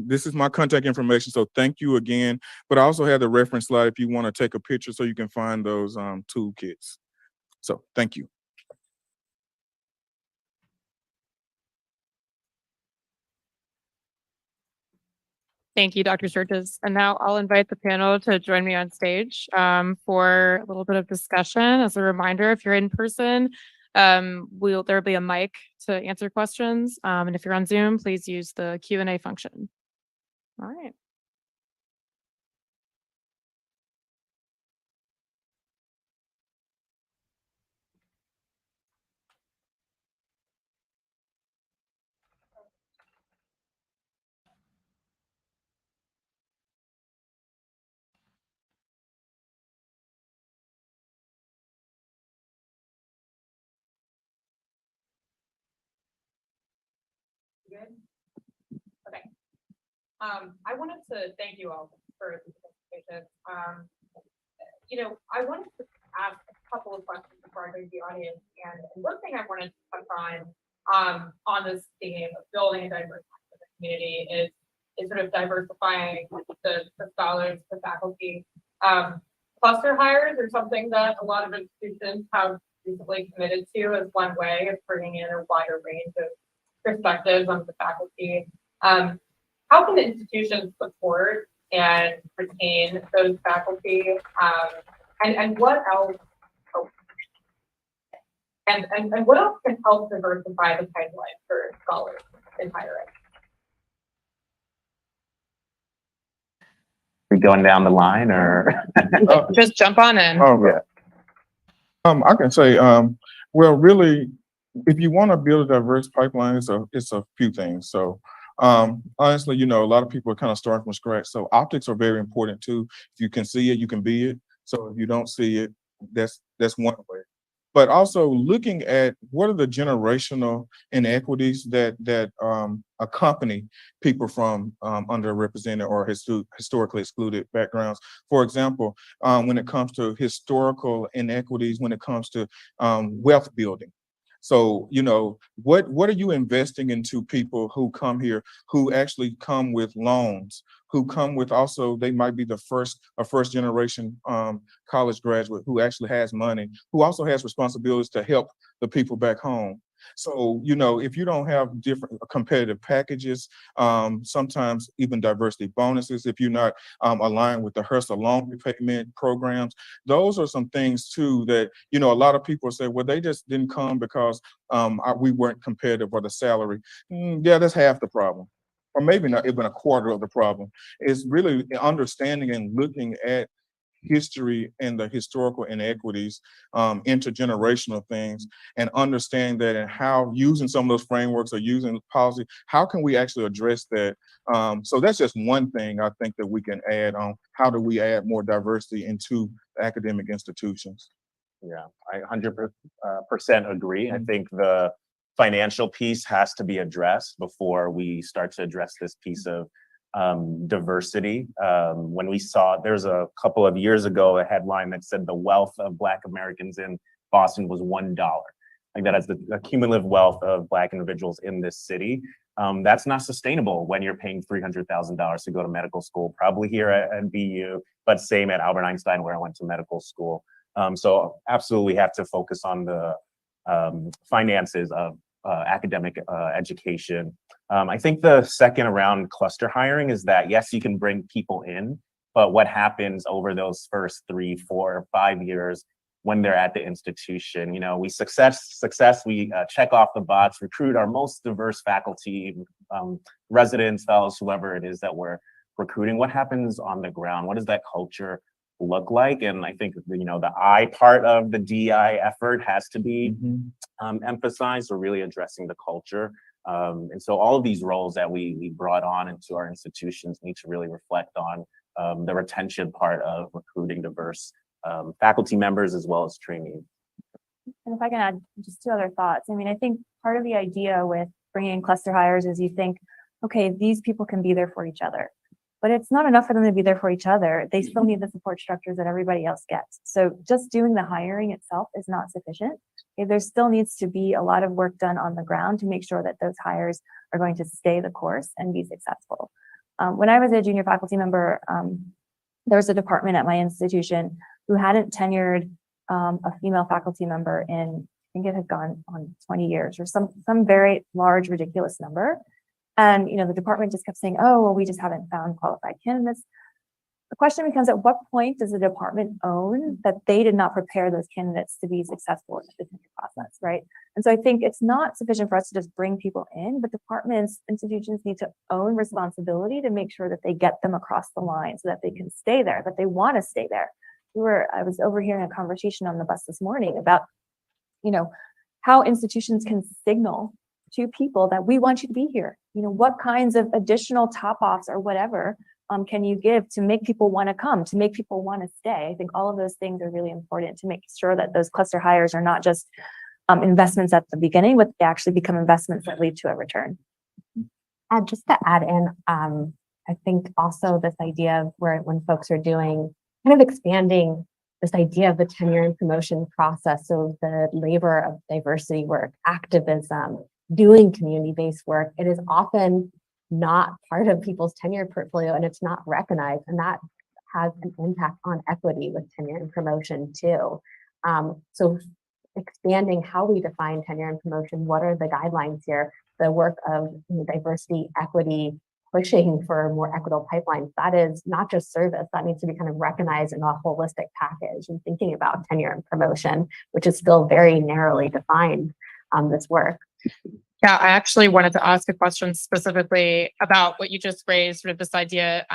Speaker 7: This is my contact information, so thank you again. But I also have the reference slide if you want to take a picture so you can find those toolkits. So thank you.
Speaker 3: Thank you, Dr. Sturgis. And now I'll invite the panel to join me on stage for a little bit of discussion. As a reminder, if you're in person, there'll be a mic to answer questions. And if you're on Zoom, please use the Q&A function. All right. Good? Okay. I wanted to thank you all for the presentation. questions. I wanted to ask a couple of questions before I go to the audience. And one thing I wanted to touch on this theme of building a diverse community is sort of diversifying the scholars, the faculty. Cluster hires are something that a lot of institutions have recently committed to as one way of bringing in a wider range of perspectives on the faculty. How can institutions support and retain those faculty? And what else? And what else can help diversify the pipeline for scholars in higher ed?
Speaker 5: We going down the line, or
Speaker 3: Just jump on in.
Speaker 7: Oh, yeah. I can say, well, really, if you want to build a diverse pipeline, it's a few things. So, honestly, a lot of people are kind of starting from scratch. So optics are very important too. If you can see it, you can be it. So if you don't see it, that's one way. But also looking at what are the generational inequities that accompany people from underrepresented or historically excluded backgrounds. For example, when it comes to historical inequities, when it comes to wealth building. So, what are you investing into people who come here, who actually come with loans, who come with also, they might be a first generation college graduate who actually has money, who also has responsibilities to help the people back home. So, if you don't have different competitive packages, sometimes even diversity bonuses, if you're not aligned with the HRSA loan repayment programs, those are some things too that, a lot of people say, well, they just didn't come because we weren't competitive or the salary. Yeah, that's half the problem. Or maybe not even a quarter of the problem. Is really understanding and looking at history and the historical inequities, intergenerational things, and understanding that and how using some of those frameworks or using policy, how can we actually address that? So that's just one thing I think that we can add on. How do we add more diversity into academic institutions?
Speaker 5: Yeah, I 100% agree. I think the financial piece has to be addressed before we start to address this piece of diversity. When we saw, there's a couple of years ago, a headline that said the wealth of Black Americans in Boston was $1. Like that is the cumulative wealth of Black individuals in this city. That's not sustainable when you're paying $300,000 to go to medical school, probably here at BU, but same at Albert Einstein where I went to medical school. So absolutely have to focus on the finances of academic education. I think the second around cluster hiring is that, yes, you can bring people in, but what happens over those first 3, 4, 5 years when they're at the institution? We we check off the box, recruit our most diverse faculty, residents, fellows, whoever it is that we're recruiting. What happens on the ground? What does that culture look like? And I think the I part of the DI effort has to be emphasized, or really addressing the culture. And so all of these roles that we brought on into our institutions need to really reflect on the retention part of recruiting diverse faculty members as well as trainees.
Speaker 4: And if I can add just 2 other thoughts. I think part of the idea with bringing in cluster hires is you think, okay, these people can be there for each other. But it's not enough for them to be there for each other. They still need the support structures that everybody else gets. So just doing the hiring itself is not sufficient. There still needs to be a lot of work done on the ground to make sure that those hires are going to stay the course and be successful. When I was a junior faculty member, there was a department at my institution who hadn't tenured a female faculty member in, I think it had gone on 20 years or some very large, ridiculous number. And, the department just kept saying, oh, well, we just haven't found qualified candidates. The question becomes, at what point does the department own that they did not prepare those candidates to be successful in the tenure process, right? And so I think it's not sufficient for us to just bring people in, but departments, institutions need to own responsibility to make sure that they get them across the line so that they can stay there, that they want to stay there. I was overhearing a conversation on the bus this morning about, how institutions can signal to people that we want you to be here. What kinds of additional top-offs or whatever can you give to make people want to come, to make people want to stay? I think all of those things are really important to make sure that those cluster hires are not just investments at the beginning, but they actually become investments that lead to a return.
Speaker 6: Just to add in, I think also this idea of where when folks are doing kind of expanding this idea of the tenure and promotion process, so the labor of diversity work, activism, doing community-based work, it is often not part of people's tenure portfolio and it's not recognized, and that has an impact on equity with tenure and promotion too. So expanding how we define tenure and promotion, what are the guidelines here, the work of diversity, equity, pushing for more equitable pipelines, that is not just service, that needs to be kind of recognized in a holistic package, and thinking about tenure and promotion, which is still very narrowly defined, this work.
Speaker 3: Yeah, I actually wanted to ask a question specifically about what you just raised, sort of this idea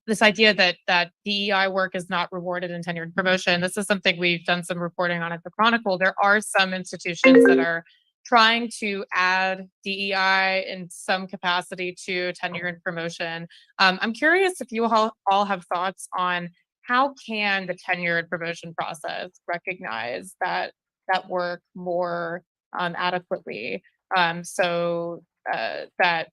Speaker 3: this idea that DEI work is not rewarded in tenure and promotion. This is something we've done some reporting on at the Chronicle. There are some institutions that are trying to add DEI in some capacity to tenure and promotion. I'm curious if you all have thoughts on how can the tenure and promotion process recognize that work more adequately, so that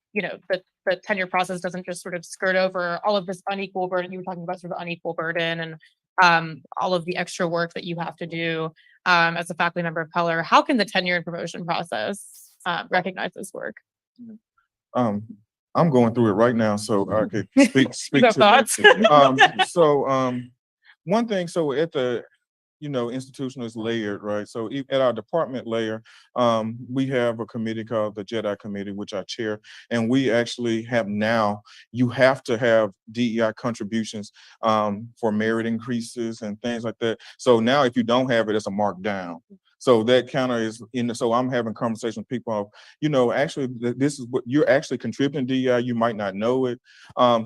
Speaker 3: the tenure process doesn't just sort of skirt over all of this unequal burden. You were talking about sort of unequal burden and all of the extra work that you have to do as a faculty member of color. How can the tenure and promotion process recognize this work?
Speaker 7: I'm going through it right now, so I could speak
Speaker 3: You have thoughts?
Speaker 7: One thing, so at the institutional is layered, right? So at our department layer, we have a committee called the JEDI Committee, which I chair, and we actually have now, you have to have DEI contributions for merit increases and things like that. So now if you don't have it, it's a markdown. So that kind of is so I'm having conversations with people of, actually this is what you're actually contributing to DEI, you might not know it.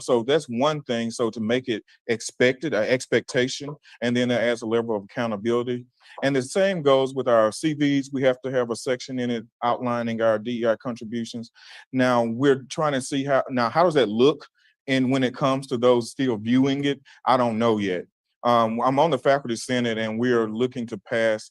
Speaker 7: So that's one thing. So to make it expected, an expectation, and then that adds a level of accountability. And the same goes with our CVs. We have to have a section in it outlining our DEI contributions. Now we're trying to see how does that look? And when it comes to those still viewing it, I don't know yet. I'm on the faculty senate, and we are looking to pass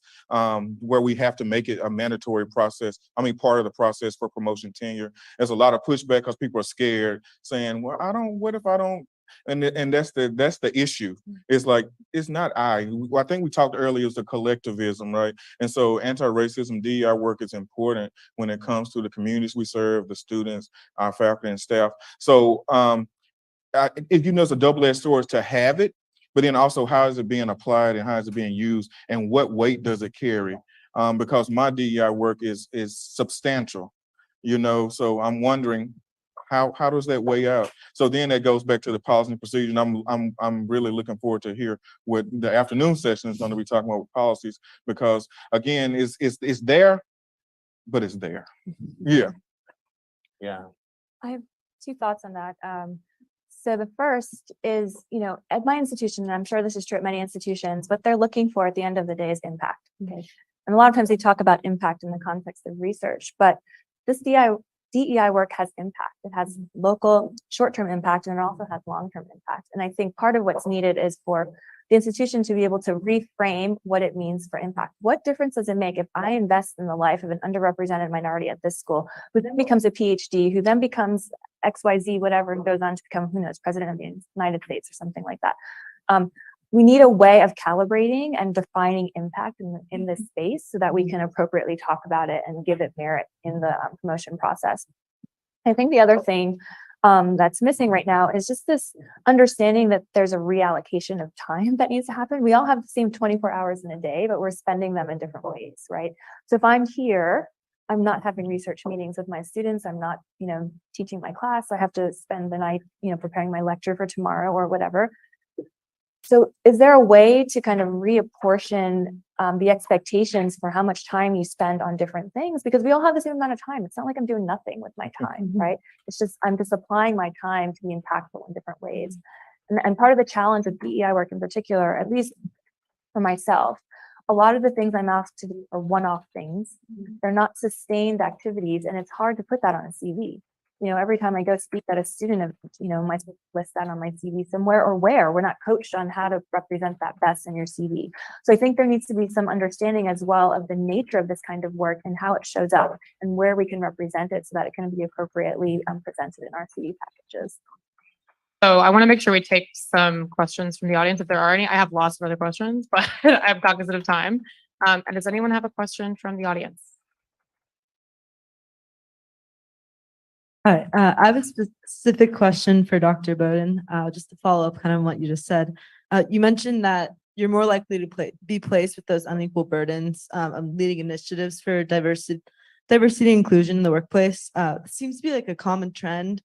Speaker 7: where we have to make it a mandatory process. Part of the process for promotion tenure. There's a lot of pushback because people are scared, saying, "Well, what if I don't?" And that's the issue. It's like it's not I think we talked earlier, it's the collectivism, right? And so anti-racism DEI work is important when it comes to the communities we serve, the students, our faculty and staff. So it's a double-edged sword to have it, but then also how is it being applied and how is it being used and what weight does it carry? Because my DEI work is substantial, so I'm wondering how does that weigh out? So then that goes back to the policy and procedure. And I'm really looking forward to hear what the afternoon session is going to be talking about with policies, because again, it's there, but it's there. Yeah.
Speaker 5: Yeah.
Speaker 4: I have two thoughts on that. So the first is, at my institution, and I'm sure this is true at many institutions, what they're looking for at the end of the day is impact. Okay. And a lot of times they talk about impact in the context of research, but this DEI work has impact. It has local short-term impact, and it also has long-term impact. And I think part of what's needed is for the institution to be able to reframe what it means for impact. What difference does it make if I invest in the life of an underrepresented minority at this school, who then becomes a PhD, who then becomes XYZ, whatever, and goes on to become, who knows, president of the United States or something like that. We need a way of calibrating and defining impact in this space so that we can appropriately talk about it and give it merit in the promotion process. I think the other thing that's missing right now is just this understanding that there's a reallocation of time that needs to happen. We all have the same 24 hours in a day, but we're spending them in different ways, right? So if I'm here, I'm not having research meetings with my students. I'm not, teaching my class. I have to spend the night, preparing my lecture for tomorrow or whatever. So is there a way to kind of reapportion the expectations for how much time you spend on different things? Because we all have the same amount of time. It's not like I'm doing nothing with my time, right? It's just, I'm just applying my time to be impactful in different ways. And part of the challenge with DEI work in particular, at least for myself, a lot of the things I'm asked to do are one-off things. They're not sustained activities, and it's hard to put that on a CV. every time I go speak at a student, am I supposed to list that on my CV somewhere or where? We're not coached on how to represent that best in your CV. So I think there needs to be some understanding as well of the nature of this kind of work and how it shows up and where we can represent it so that it can be appropriately presented in our CV packages.
Speaker 3: So I want to make sure we take some questions from the audience if there are any. I have lots of other questions, but I'm cognizant of time. And does anyone have a question from the audience?
Speaker 8: Hi, I have a specific question for Dr. Bowden, just to follow up kind of what you just said. You mentioned that you're more likely to be placed with those unequal burdens of leading initiatives for diversity and inclusion in the workplace. It seems to be like a common trend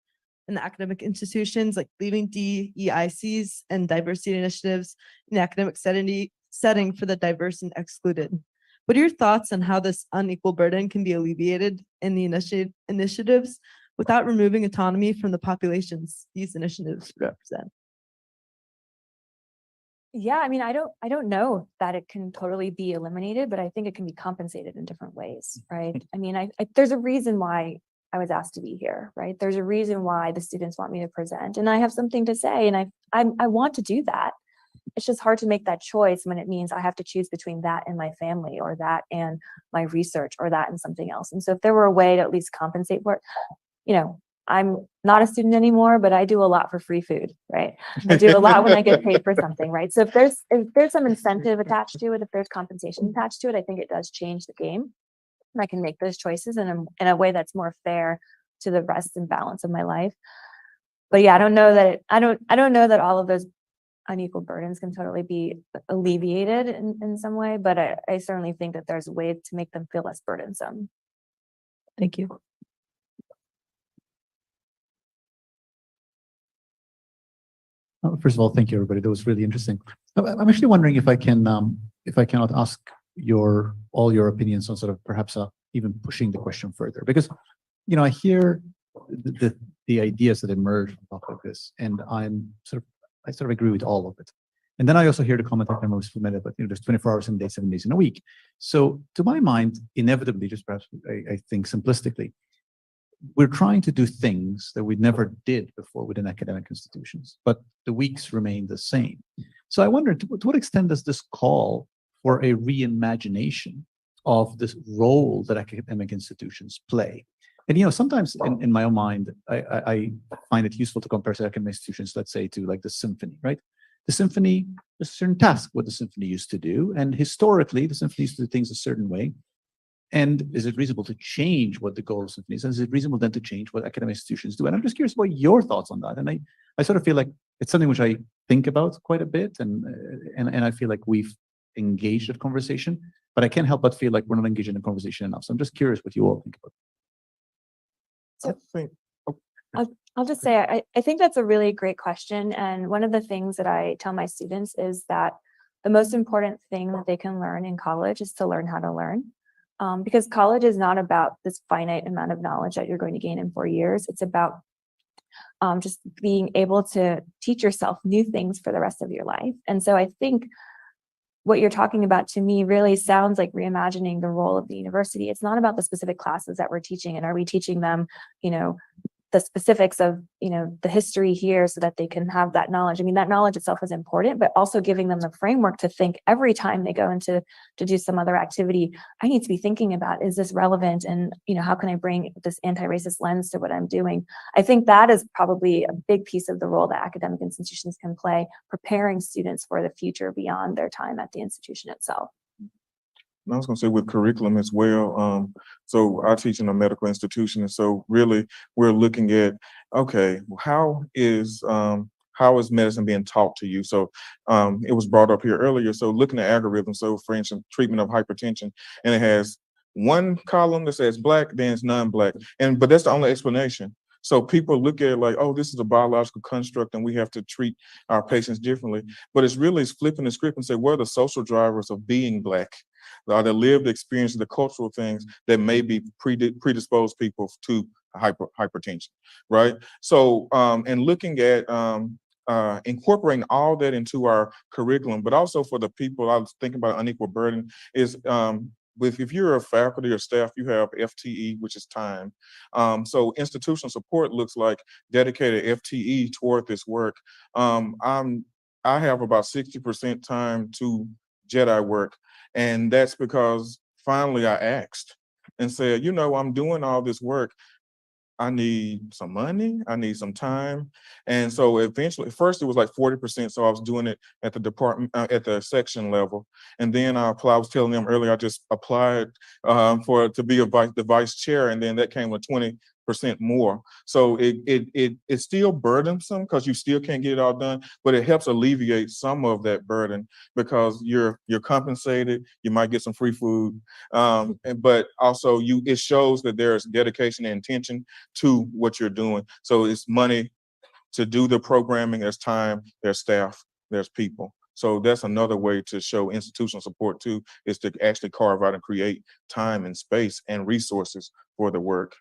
Speaker 8: in the academic institutions, like leading DEICs and diversity initiatives in the academic setting for the diverse and excluded. What are your thoughts on how this unequal burden can be alleviated in the initiatives without removing autonomy from the populations these initiatives represent?
Speaker 4: Yeah, I mean, I don't know that it can totally be eliminated, but I think it can be compensated in different ways, right? I mean, there's a reason why I was asked to be here, right? There's a reason why the students want me to present, and I have something to say, and I want to do that. It's just hard to make that choice when it means I have to choose between that and my family, or that and my research, or that and something else. And so if there were a way to at least compensate for it, I'm not a student anymore, but I do a lot for free food, right? I do a lot when I get paid for something, right? So if there's some incentive attached to it, if there's compensation attached to it, I think it does change the game. And I can make those choices in a way that's more fair to the rest and balance of my life. But yeah, I don't know that all of those unequal burdens can totally be alleviated in some way, but I certainly think that there's a way to make them feel less burdensome.
Speaker 8: Thank you.
Speaker 2: First of all, thank you, everybody. That was really interesting. I'm actually wondering if I cannot ask all your opinions on sort of perhaps even pushing the question further, because I hear the ideas that emerge on top of this, and I sort of agree with all of it. And then I also hear the comment that I'm most familiar, but there's 24 hours in a day, 7 days in a week. So to my mind, inevitably, just perhaps I think simplistically, we're trying to do things that we never did before within academic institutions, but the weeks remain the same. So I wonder, to what extent does this call for a reimagination of this role that academic institutions play? And sometimes in my own mind, I find it useful to compare academic institutions, let's say, to like the symphony, right? The symphony, there's a certain task what the symphony used to do, and historically, the symphony used to do things a certain way. And is it reasonable to change what the goal of symphony is? And is it reasonable then to change what academic institutions do? And I'm just curious about your thoughts on that. And I sort of feel like it's something which I think about quite a bit, and I feel like we've engaged that conversation, but I can't help but feel like we're not engaged in the conversation enough. So I'm just curious what you all think about.
Speaker 4: I'll just say, I think that's a really great question. And one of the things that I tell my students is that the most important thing that they can learn in college is to learn how to learn. Because college is not about this finite amount of knowledge that you're going to gain in 4 years. It's about just being able to teach yourself new things for the rest of your life. And so I think what you're talking about to me really sounds like reimagining the role of the university. It's not about the specific classes that we're teaching, and are we teaching them, the specifics of, the history here so that they can have that knowledge. I mean, that knowledge itself is important, but also giving them the framework to think every time they go into to do some other activity, I need to be thinking about, is this relevant? And, how can I bring this anti-racist lens to what I'm doing? I think that is probably a big piece of the role that academic institutions can play, preparing students for the future beyond their time at the institution itself.
Speaker 7: I was going to say with curriculum as well. So I teach in a medical institution, and so really we're looking at, okay, how is medicine being taught to you? So it was brought up here earlier. So looking at algorithms, so for instance, treatment of hypertension, and it has one column that says black, then it's non-black, but that's the only explanation. So people look at it like, oh, this is a biological construct and we have to treat our patients differently. But it's really flipping the script and say, what are the social drivers of being black? Are the lived experience, the cultural things that may be predispose people to hypertension, right? So, and looking at incorporating all that into our curriculum, but also for the people, I was thinking about unequal burden, is if you're a faculty or staff, you have FTE, which is time. So institutional support looks like dedicated FTE toward this work. I have about 60% time to Jedi work, and that's because finally I asked and said, you know, I'm doing all this work. I need some money, I need some time. And so eventually, at first it was like 40%. So I was doing it at the department, at the section level. And then I applied, I was telling them earlier, I just applied to be the vice chair. And then that came with 20% more. So it's still burdensome because you still can't get it all done, but it helps alleviate some of that burden because you're compensated, you might get some free food. But also it shows that there's dedication and intention to what you're doing. So it's money to do the programming, there's time, there's staff, there's people. So that's another way to show institutional support too, is to actually carve out and create time and space and resources for the work.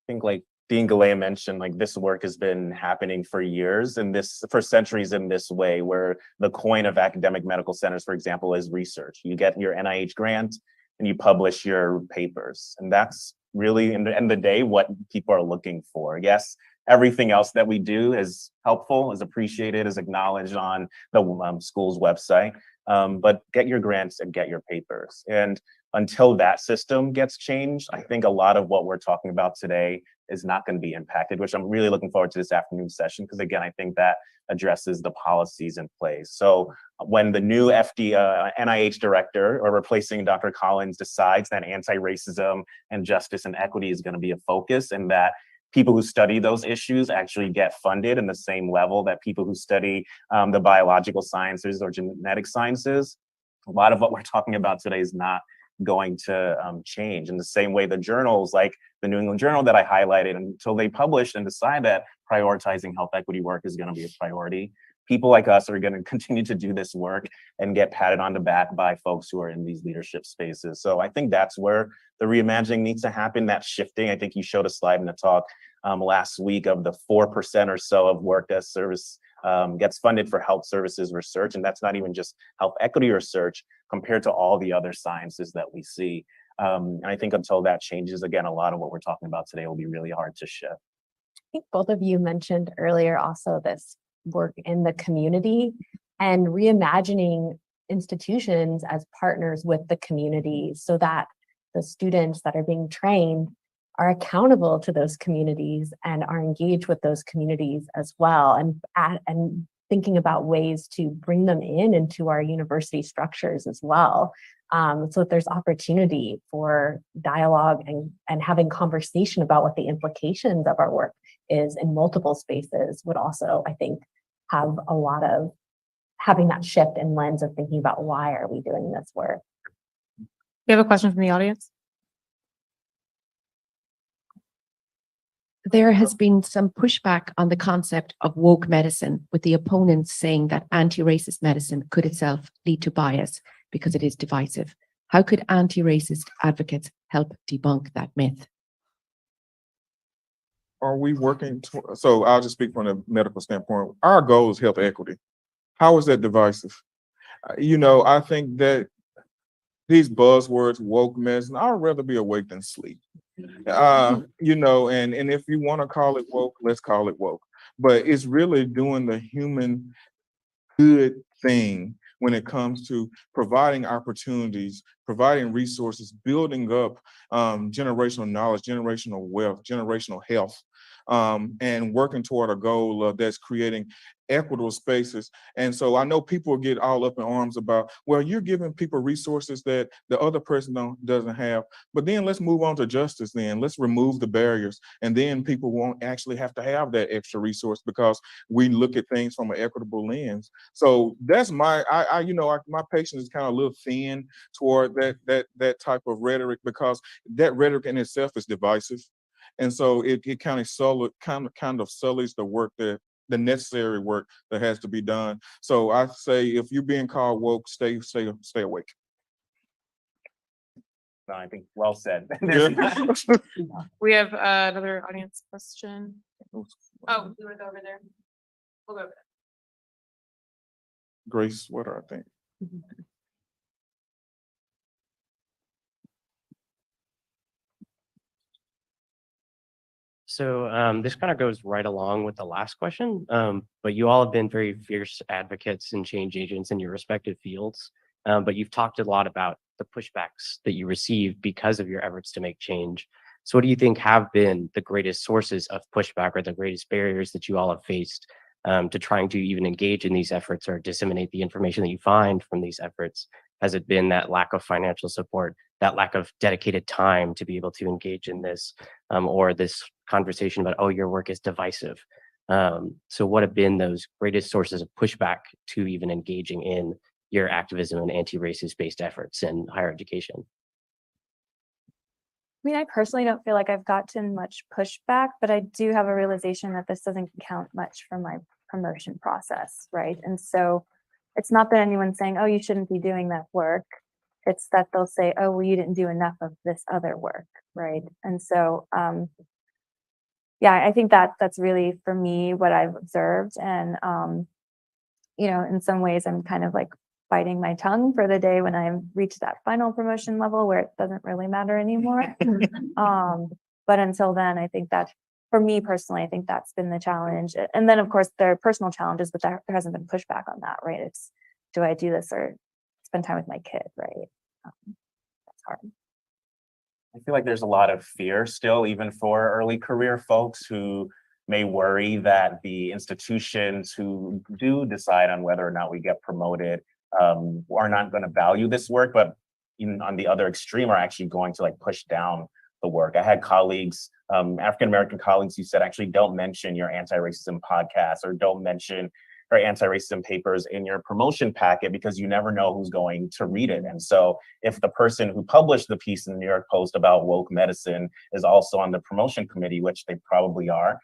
Speaker 5: I think like Dean Galea mentioned, like this work has been happening for years and for centuries in this way, where the coin of academic medical centers, for example, is research. You get your NIH grant and you publish your papers. And that's really, in the end of the day, what people are looking for. Yes, everything else that we do is helpful, is appreciated, is acknowledged on the school's website. But get your grants and get your papers. And until that system gets changed, I think a lot of what we're talking about today is not going to be impacted, which I'm really looking forward to this afternoon session, because again, I think that addresses the policies in place. So when the new NIH director, or replacing Dr. Collins, decides that anti-racism and justice and equity is going to be a focus, and that people who study those issues actually get funded in the same level that people who study the biological sciences or genetic sciences, a lot of what we're talking about today is not going to change. In the same way, the journals like the New England Journal that I highlighted, until they publish and decide that prioritizing health equity work is going to be a priority, people like us are going to continue to do this work and get patted on the back by folks who are in these leadership spaces. So I think that's where the reimagining needs to happen, that shifting. I think you showed a slide in the talk last week of the 4% or so of work that gets funded for health services research. And that's not even just health equity research compared to all the other sciences that we see. And I think until that changes, again, a lot of what we're talking about today will be really hard to shift.
Speaker 6: I think both of you mentioned earlier also this work in the community and reimagining institutions as partners with the community, so that the students that are being trained are accountable to those communities and are engaged with those communities as well, and thinking about ways to bring them into our university structures as well, so that there's opportunity for dialogue and having conversation about what the implications of our work is in multiple spaces would also, I think, have a lot of having that shift in lens of thinking about why are we doing this work.
Speaker 3: You have a question from the audience?
Speaker 9: There has been some pushback on the concept of woke medicine, with the opponents saying that anti-racist medicine could itself lead to bias because it is divisive. How could anti-racist advocates help debunk that myth?
Speaker 7: Are we working? So I'll just speak from a medical standpoint. Our goal is health equity. How is that divisive? I think that these buzzwords, woke medicine, I'd rather be awake than sleep. And if you want to call it woke, let's call it woke. But it's really doing the human good thing when it comes to providing opportunities, providing resources, building up generational knowledge, generational wealth, generational health, and working toward a goal of that's creating equitable spaces. And so I know people get all up in arms about, well, you're giving people resources that the other person doesn't have. But then let's move on to justice then. Let's remove the barriers. And then people won't actually have to have that extra resource because we look at things from an equitable lens. So that's my patience is kind of a little thin toward that type of rhetoric, because that rhetoric in itself is divisive. And so it kind of sullies the work, the necessary work that has to be done. So I say, if you're being called woke, stay awake.
Speaker 5: No, I think well said.
Speaker 3: We have another audience question. Oh, we want to go over there. We'll go over there.
Speaker 7: Grace Sweater, I think.
Speaker 10: So this kind of goes right along with the last question, but you all have been very fierce advocates and change agents in your respective fields. But you've talked a lot about the pushbacks that you receive because of your efforts to make change. So what do you think have been the greatest sources of pushback or the greatest barriers that you all have faced to trying to even engage in these efforts or disseminate the information that you find from these efforts? Has it been that lack of financial support, that lack of dedicated time to be able to engage in this, or this conversation about, oh, your work is divisive? So what have been those greatest sources of pushback to even engaging in your activism and anti-racist based efforts in higher education?
Speaker 4: I mean, I personally don't feel like I've gotten much pushback, but I do have a realization that this doesn't count much for my promotion process, right? And so it's not that anyone's saying, oh, you shouldn't be doing that work. It's that they'll say, oh, well, you didn't do enough of this other work, right? And so, yeah, I think that that's really for me what I've observed. And, you know, in some ways, I'm kind of like biting my tongue for the day when I reach that final promotion level where it doesn't really matter anymore. But until then, I think that for me personally, I think that's been the challenge. And then of course there are personal challenges, but there hasn't been pushback on that, right? It's, do I do this or spend time with my kid, right? That's hard.
Speaker 5: I feel like there's a lot of fear still, even for early career folks who may worry that the institutions who do decide on whether or not we get promoted are not going to value this work, but even on the other extreme are actually going to like push down the work. I had colleagues, African-American colleagues who said, actually don't mention your anti-racism podcast or don't mention or anti-racism papers in your promotion packet because you never know who's going to read it. And so if the person who published the piece in the New York Post about woke medicine is also on the promotion committee, which they probably are,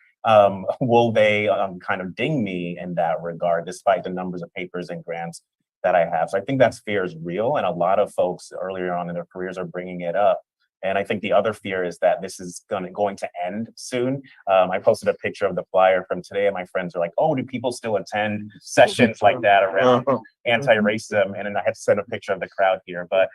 Speaker 5: will they kind of ding me in that regard, despite the numbers of papers and grants that I have? So I think that fear is real, and a lot of folks earlier on in their careers are bringing it up. And I think the other fear is that this is going to end soon. I posted a picture of the flyer from today, and my friends are like, "Oh, do people still attend sessions like that around anti-racism?" And then I had to send a picture of the crowd here, but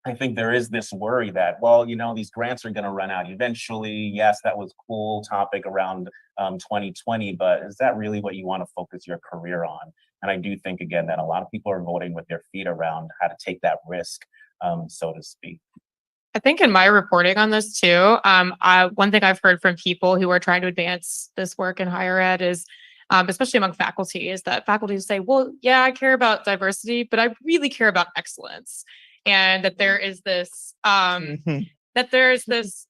Speaker 5: I think there is this worry that, well, you know, these grants are going to run out eventually. Yes, that was a cool topic around 2020, but is that really what you want to focus your career on? And I do think, again, that a lot of people are voting with their feet around how to take that risk, so to speak.
Speaker 3: I think in my reporting on this too, one thing I've heard from people who are trying to advance this work in higher ed is, especially among faculty, is that faculty say, well, yeah, I care about diversity, but I really care about excellence. And that there is this, that there's this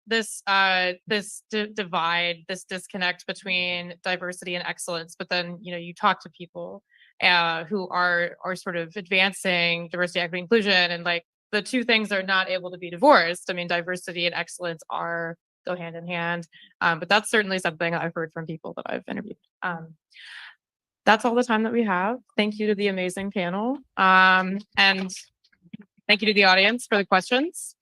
Speaker 3: divide, this disconnect between diversity and excellence. But then, you know, you talk to people who are sort of advancing diversity, equity, inclusion, and like the two things are not able to be divorced. I mean, diversity and excellence go hand in hand. But that's certainly something I've heard from people that I've interviewed. That's all the time that we have. Thank you to the amazing panel. And thank you to the audience for the questions.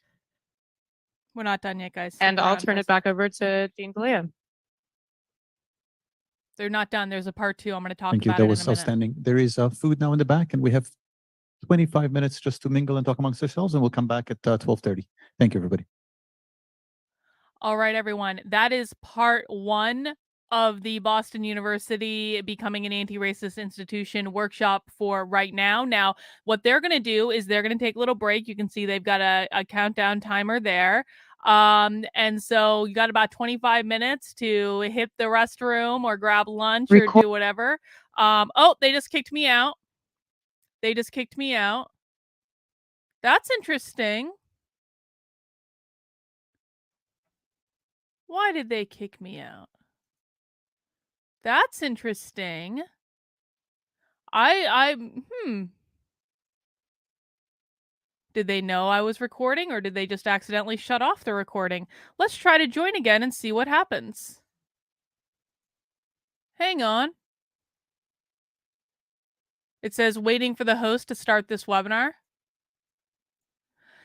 Speaker 1: We're not done yet, guys.
Speaker 3: And I'll turn it back over to Dean Galea.
Speaker 1: They're not done. There's a part 2. I'm going to talk
Speaker 2: Thank you.
Speaker 1: about
Speaker 2: That
Speaker 1: it in
Speaker 2: was
Speaker 1: a minute.
Speaker 2: outstanding. There is food now in the back, and we have 25 minutes just to mingle and talk amongst ourselves, and we'll come back at 12:30. Thank you, everybody.
Speaker 1: All right, everyone. That is part 1 of the Boston University Becoming an Anti-Racist Institution workshop for right now. Now, what they're going to do is they're going to take a little break. You can see they've got a countdown timer there. And so you got about 25 minutes to hit the restroom or grab lunch or do whatever. Oh, they just kicked me out. They just kicked me out. That's interesting. Why did they kick me out? That's interesting. Did they know I was recording, or did they just accidentally shut off the recording? Let's try to join again and see what happens. Hang on. It says waiting for the host to start this webinar.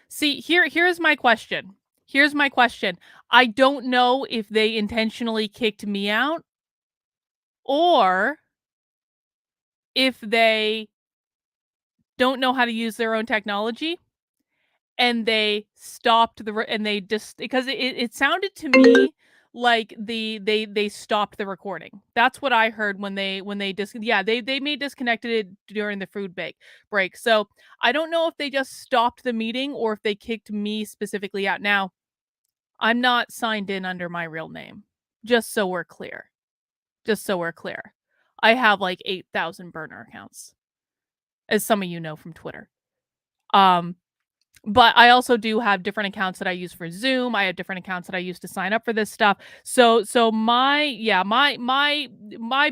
Speaker 1: See, here's my question. Here's my question. I don't know if they intentionally kicked me out or if they don't know how to use their own technology and they stopped and they just, because it sounded to me like they stopped the recording. That's what I heard when they may disconnected it during the food break. So I don't know if they just stopped the meeting or if they kicked me specifically out. Now, I'm not signed in under my real name. Just so we're clear. I have like 8,000 burner accounts, as some of you know from Twitter. But I also do have different accounts that I use for Zoom. I have different accounts that I use to sign up for this stuff. So my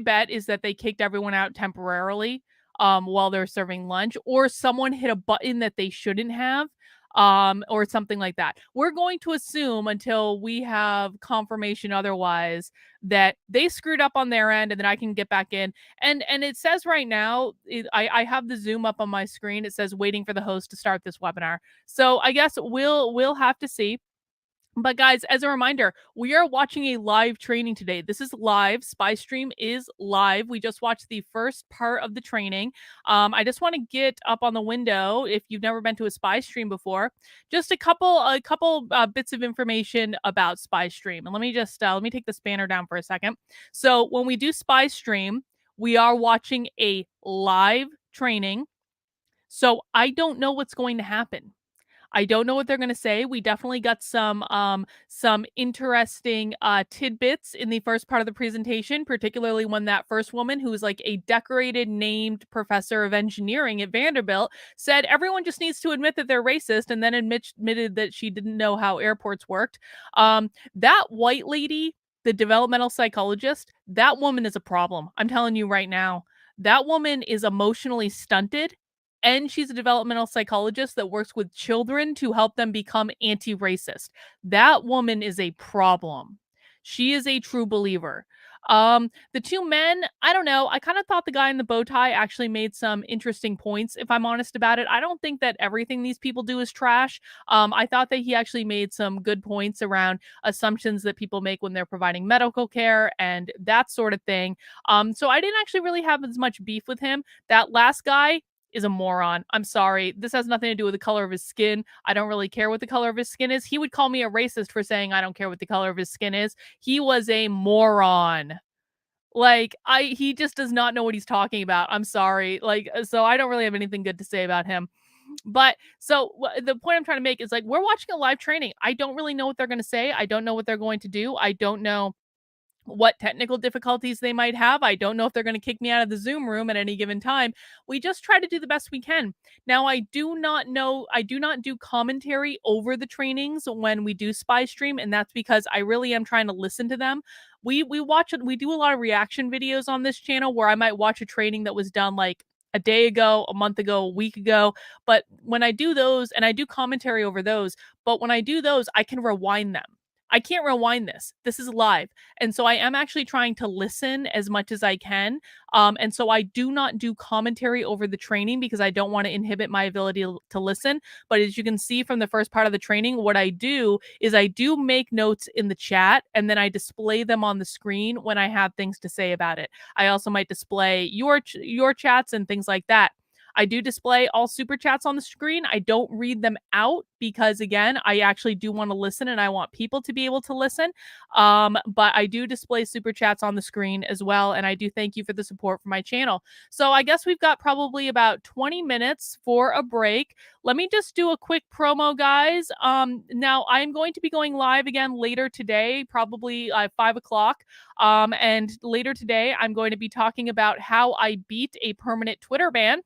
Speaker 1: bet is that they kicked everyone out temporarily while they're serving lunch, or someone hit a button that they shouldn't have, or something like that. We're going to assume, until we have confirmation otherwise, that they screwed up on their end, and then I can get back in. And it says right now, I have the Zoom up on my screen. It says waiting for the host to start this webinar. So I guess we'll have to see. But guys, as a reminder, we are watching a live training today. This is live. Spy Stream is live. We just watched the first part of the training. I just want to get up on the window, if you've never been to a Spy Stream before, just a couple bits of information about Spy Stream. And let me just let me take the spanner down for a second. So when we do Spy Stream, we are watching a live training. So I don't know what's going to happen. I don't know what they're going to say. We definitely got some interesting tidbits in the first part of the presentation, particularly when that first woman, who was like a decorated named professor of engineering at Vanderbilt, said everyone just needs to admit that they're racist, and then admitted that she didn't know how airports worked. That white lady, the developmental psychologist, that woman is a problem. I'm telling you right now, that woman is emotionally stunted. And she's a developmental psychologist that works with children to help them become anti-racist. That woman is a problem. She is a true believer. The two men, I don't know. I kind of thought the guy in the bow tie actually made some interesting points, if I'm honest about it. I don't think that everything these people do is trash. I thought that he actually made some good points around assumptions that people make when they're providing medical care and that sort of thing. So I didn't actually really have as much beef with him. That last guy is a moron. I'm sorry. This has nothing to do with the color of his skin. I don't really care what the color of his skin is. He would call me a racist for saying I don't care what the color of his skin is. He was a moron. Like, he just does not know what he's talking about. I'm sorry. Like, so I don't really have anything good to say about him. But so the point I'm trying to make is, like, we're watching a live training. I don't really know what they're going to say. I don't know what they're going to do. I don't know what technical difficulties they might have. I don't know if they're going to kick me out of the Zoom room at any given time. We just try to do the best we can. Now, I do not do commentary over the trainings when we do Spy Stream, and that's because I really am trying to listen to them. We do a lot of reaction videos on this channel where I might watch a training that was done like a day ago, a month ago, a week ago. But when I do those, and I do commentary over those, but when I do those, I can rewind them. I can't rewind this. This is live. And so I am actually trying to listen as much as I can. And so I do not do commentary over the training because I don't want to inhibit my ability to listen. But as you can see from the first part of the training, what I do is I do make notes in the chat, and then I display them on the screen when I have things to say about it. I also might display your chats and things like that. I do display all super chats on the screen. I don't read them out because, again, I actually do want to listen and I want people to be able to listen. But I do display super chats on the screen as well. And I do thank you for the support for my channel. So I guess we've got probably about 20 minutes for a break. Let me just do a quick promo, guys. Now I'm going to be going live again later today, probably 5 o'clock. And later today, I'm going to be talking about how I beat a permanent Twitter ban.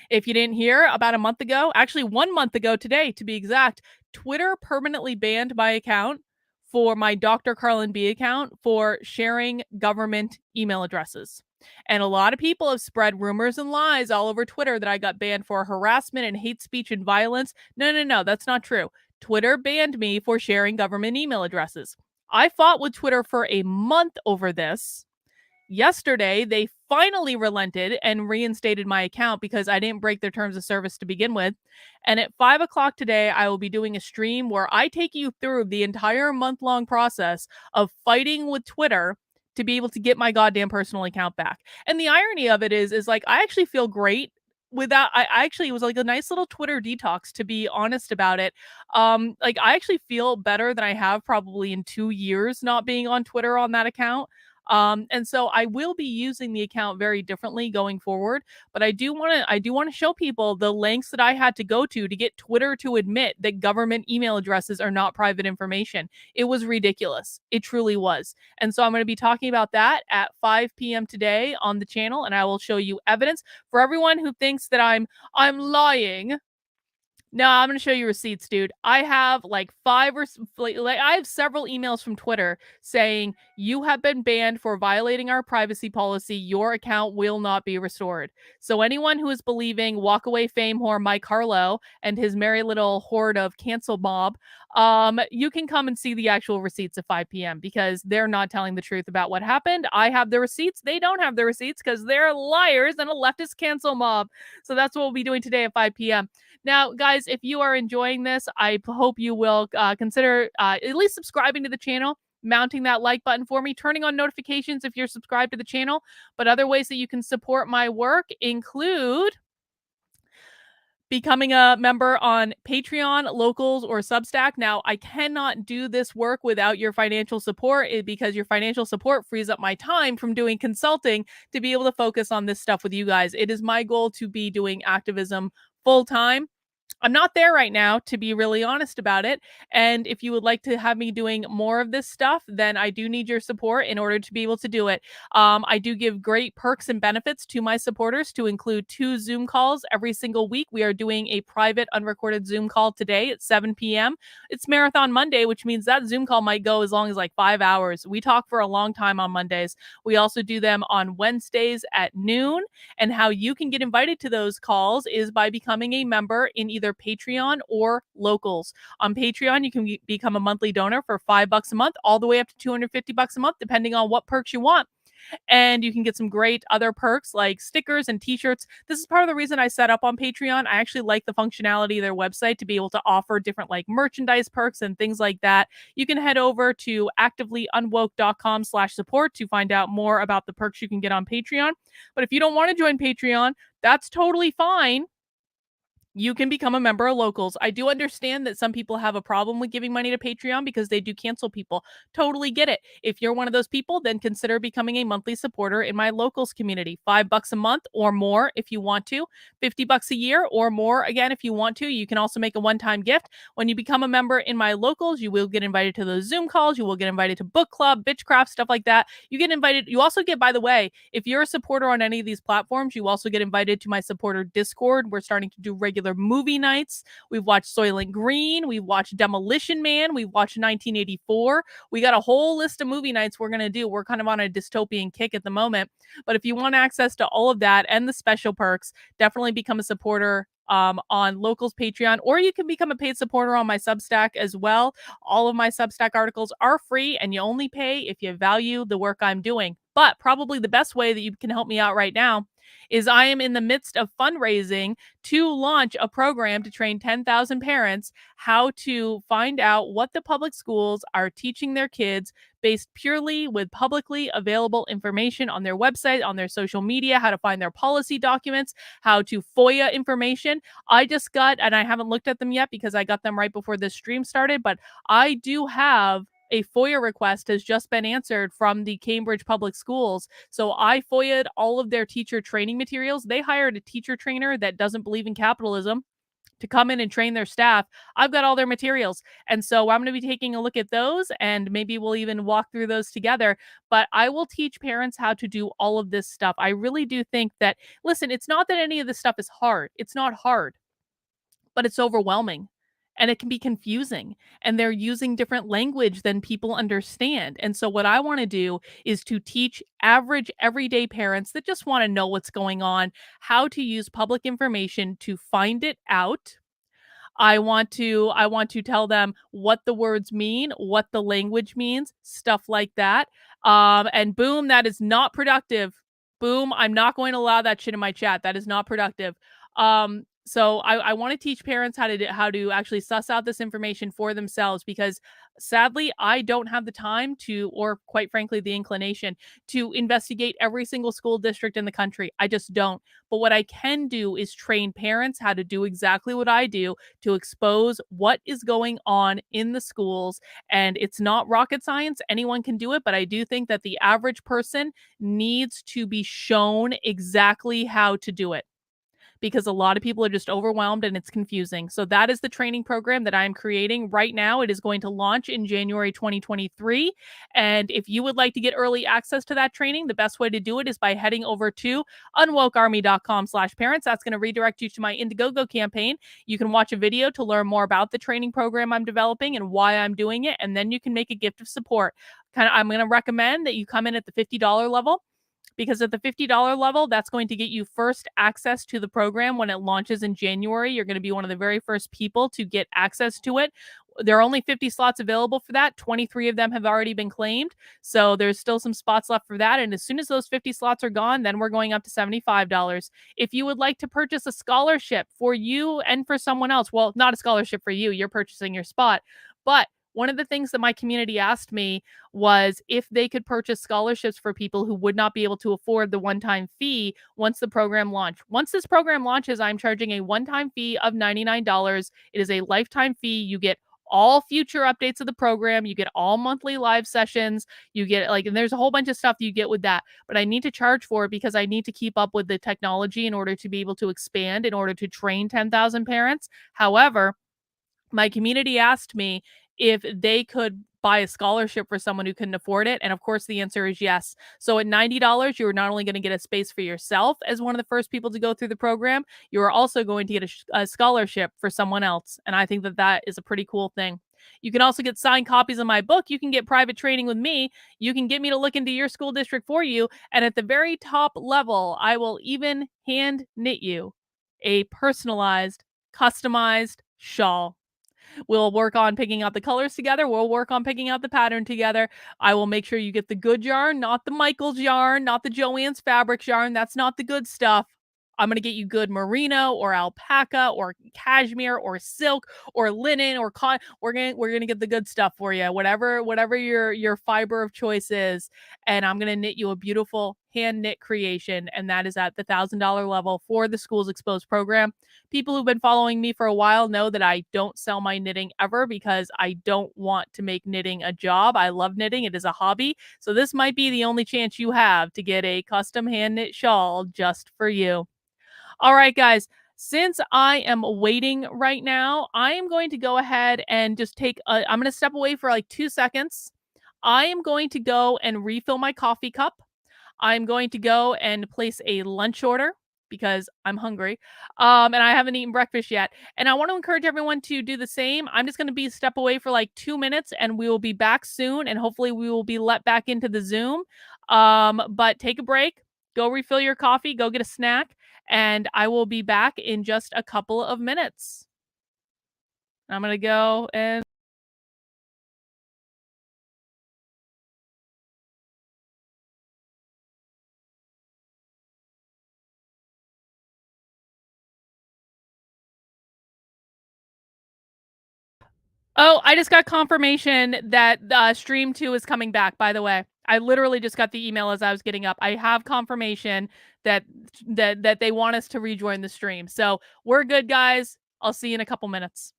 Speaker 1: If you didn't hear, about a month ago, actually 1 month ago today, to be exact, Twitter permanently banned my account for my Dr. Carlin B account for sharing government email addresses. And a lot of people have spread rumors and lies all over Twitter that I got banned for harassment and hate speech and violence. No, that's not true. Twitter banned me for sharing government email addresses. I fought with Twitter for a month over this. Yesterday, they finally relented and reinstated my account because I didn't break their terms of service to begin with. And at 5 o'clock today, I will be doing a stream where I take you through the entire month-long process of fighting with Twitter to be able to get my goddamn personal account back. And the irony of it is like, I actually feel great without, I actually, it was like a nice little Twitter detox, to be honest about it. Like, I actually feel better than I have probably in 2 years not being on Twitter on that account. And so I will be using the account very differently going forward, but I do want to show people the lengths that I had to go to get Twitter to admit that government email addresses are not private information. It was ridiculous. It truly was. And so I'm going to be talking about that at 5 p.m. today on the channel, and I will show you evidence for everyone who thinks that I'm lying. No, I'm going to show you receipts, dude. I have like I have several emails from Twitter saying you have been banned for violating our privacy policy. Your account will not be restored. So anyone who is believing walk away fame whore Mike Harlow and his merry little horde of cancel mob, you can come and see the actual receipts at 5 p.m. because they're not telling the truth about what happened. I have the receipts. They don't have the receipts because they're liars and a leftist cancel mob. So that's what we'll be doing today at 5 p.m. Now, guys, if you are enjoying this, I hope you will consider at least subscribing to the channel, mounting that like button for me, turning on notifications if you're subscribed to the channel. But other ways that you can support my work include becoming a member on Patreon, Locals, or Substack. Now, I cannot do this work without your financial support because your financial support frees up my time from doing consulting to be able to focus on this stuff with you guys. It is my goal to be doing activism full time. I'm not there right now, to be really honest about it. And if you would like to have me doing more of this stuff, then I do need your support in order to be able to do it. I do give great perks and benefits to my supporters, to include 2 Zoom calls every single week. We are doing a private unrecorded Zoom call today at 7 p.m. It's Marathon Monday, which means that Zoom call might go as long as like 5 hours. We talk for a long time on Mondays. We also do them on Wednesdays at noon. And how you can get invited to those calls is by becoming a member in either Patreon or Locals. On Patreon, you can become a monthly donor for $5 a month, all the way up to $250 a month, depending on what perks you want. And you can get some great other perks like stickers and t-shirts. This is part of the reason I set up on Patreon. I actually like the functionality of their website to be able to offer different like merchandise perks and things like that. You can head over to activelyunwoke.com/support to find out more about the perks you can get on Patreon. But if you don't want to join Patreon, that's totally fine. You can become a member of Locals. I do understand that some people have a problem with giving money to Patreon because they do cancel people. Totally get it. If you're one of those people, then consider becoming a monthly supporter in my Locals community. $5 a month or more if you want to. $50 a year or more, again, if you want to. You can also make a one-time gift. When you become a member in my Locals, you will get invited to those Zoom calls. You will get invited to book club, bitchcraft, stuff like that. You get invited. You also get, by the way, if you're a supporter on any of these platforms, you also get invited to my supporter Discord. We're starting to do regular movie nights. We've watched Soylent Green. We've watched Demolition Man. We've watched 1984. We got a whole list of movie nights we're going to do. We're kind of on a dystopian kick at the moment. But if you want access to all of that and the special perks, definitely become a supporter on Locals Patreon, or you can become a paid supporter on my Substack as well. All of my Substack articles are free, and you only pay if you value the work I'm doing. But probably the best way that you can help me out right now is I am in the midst of fundraising to launch a program to train 10,000 parents how to find out what the public schools are teaching their kids based purely with publicly available information on their website, on their social media, how to find their policy documents, how to FOIA information. I just got, and I haven't looked at them yet because I got them right before this stream started, but I do have a FOIA request has just been answered from the Cambridge Public Schools. So I FOIA'd all of their teacher training materials. They hired a teacher trainer that doesn't believe in capitalism to come in and train their staff. I've got all their materials. And so I'm going to be taking a look at those, and maybe we'll even walk through those together. But I will teach parents how to do all of this stuff. I really do think that, listen, it's not that any of this stuff is hard. It's not hard, but it's overwhelming. And it can be confusing, and they're using different language than people understand. And so what I want to do is to teach average everyday parents that just want to know what's going on, how to use public information to find it out. I want to tell them what the words mean, what the language means, stuff like that. And boom, that is not productive. Boom, I'm not going to allow that shit in my chat. That is not productive. So I want to teach parents how to actually suss out this information for themselves, because sadly I don't have the time to, or quite frankly the inclination to, investigate every single school district in the country. I just don't. But what I can do is train parents how to do exactly what I do, to expose what is going on in the schools. And it's not rocket science. Anyone can do it, but I do think that the average person needs to be shown exactly how to do it, because a lot of people are just overwhelmed and it's confusing. So that is the training program that I'm creating right now. It is going to launch in January 2023. And if you would like to get early access to that training, the best way to do it is by heading over to unwokearmy.com/parents. That's going to redirect you to my Indiegogo campaign. You can watch a video to learn more about the training program I'm developing and why I'm doing it. And then you can make a gift of support. I'm going to recommend that you come in at the $50 level, because at the $50 level, that's going to get you first access to the program when it launches in January. You're going to be one of the very first people to get access to it. There are only 50 slots available for that. 23 of them have already been claimed. So there's still some spots left for that. And as soon as those 50 slots are gone, then we're going up to $75. If you would like to purchase a scholarship for you and for someone else, well, not a scholarship for you, you're purchasing your spot. But one of the things that my community asked me was if they could purchase scholarships for people who would not be able to afford the one-time fee once the program launched. Once this program launches, I'm charging a one-time fee of $99. It is a lifetime fee. You get all future updates of the program. You get all monthly live sessions. You get and there's a whole bunch of stuff you get with that. But I need to charge for it because I need to keep up with the technology in order to be able to expand, in order to train 10,000 parents. However, my community asked me if they could buy a scholarship for someone who couldn't afford it. And of course, the answer is yes. So at $90, you are not only going to get a space for yourself as one of the first people to go through the program, you are also going to get a scholarship for someone else. And I think that that is a pretty cool thing. You can also get signed copies of my book. You can get private training with me. You can get me to look into your school district for you. And at the very top level, I will even hand knit you a personalized, customized shawl. We'll work on picking out the colors together. We'll work on picking out the pattern together. I will make sure you get the good yarn, not the Michael's yarn, not the Joann's Fabrics yarn. That's not the good stuff. I'm going to get you good merino or alpaca or cashmere or silk or linen or cotton. We're going to get the good stuff for you. Whatever your fiber of choice is, and I'm going to knit you a beautiful hand knit creation, and that is at the $1,000 level for the Schools Exposed program. People who've been following me for a while know that I don't sell my knitting ever because I don't want to make knitting a job. I love knitting. It is a hobby. So this might be the only chance you have to get a custom hand knit shawl just for you. All right, guys. Since I am waiting right now, I am going to go ahead and just I'm going to step away for like 2 seconds. I am going to go and refill my coffee cup. I'm going to go and place a lunch order because I'm hungry. And I haven't eaten breakfast yet. And I want to encourage everyone to do the same. I'm just going to step away for like 2 minutes and we will be back soon. And hopefully we will be let back into the Zoom. But take a break, go refill your coffee, go get a snack, and I will be back in just a couple of minutes. I'm going to go and oh, I just got confirmation that stream 2 is coming back, by the way. I literally just got the email as I was getting up. I have confirmation that they want us to rejoin the stream. So we're good, guys. I'll see you in a couple minutes.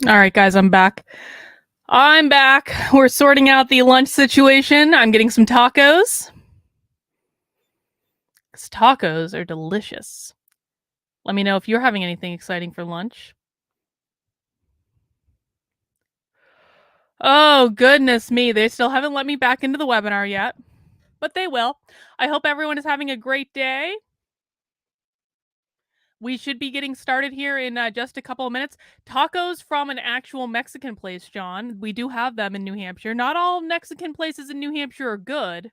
Speaker 1: All right, guys, I'm back. I'm back. We're sorting out the lunch situation. I'm getting some tacos. Because tacos are delicious. Let me know if you're having anything exciting for lunch. Oh, goodness me. They still haven't let me back into the webinar yet, but they will. I hope everyone is having a great day. We should be getting started here in just a couple of minutes. Tacos from an actual Mexican place, John. We do have them in New Hampshire. Not all Mexican places in New Hampshire are good,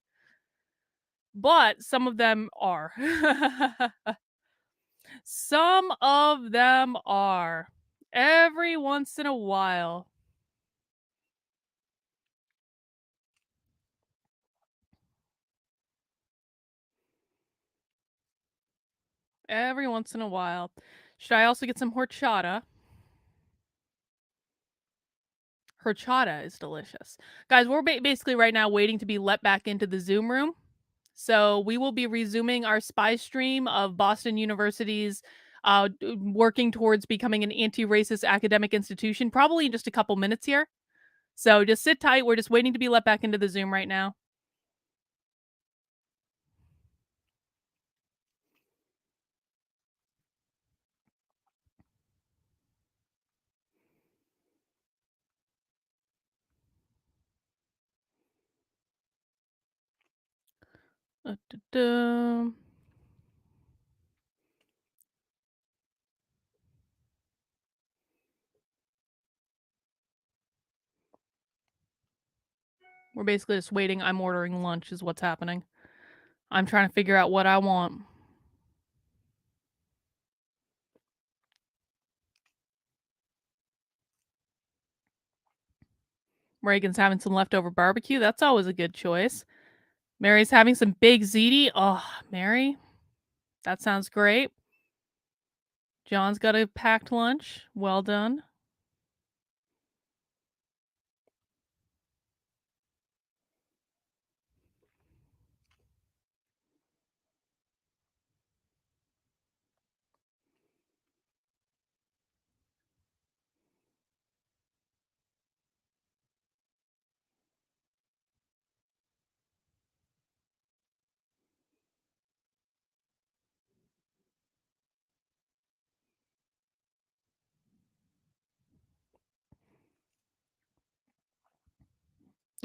Speaker 1: but some of them are. Some of them are. Every once in a while. Every once in a while. Should I also get some horchata? Horchata is delicious. Guys, we're basically right now waiting to be let back into the Zoom room. So we will be resuming our spy stream of Boston University's working towards becoming an anti-racist academic institution, probably in just a couple minutes here. So just sit tight. We're just waiting to be let back into the Zoom right now. Da-da-da. We're basically just waiting. I'm ordering lunch is what's happening. I'm trying to figure out what I want. Reagan's having some leftover barbecue. That's always a good choice. Mary's having some big ziti. Oh, Mary, that sounds great. John's got a packed lunch. Well done.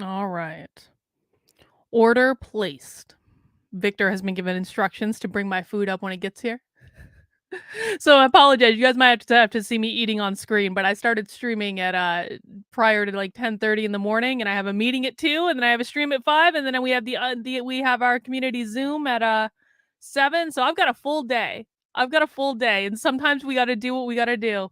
Speaker 1: All right. Order placed. Victor has been given instructions to bring my food up when it gets here. So I apologize. You guys might have to see me eating on screen, but I started streaming at prior to like 10:30 in the morning, and I have a meeting at 2, and then I have a stream at 5, and then we have we have our community Zoom at 7. So I've got a full day. And sometimes we got to do what we got to do.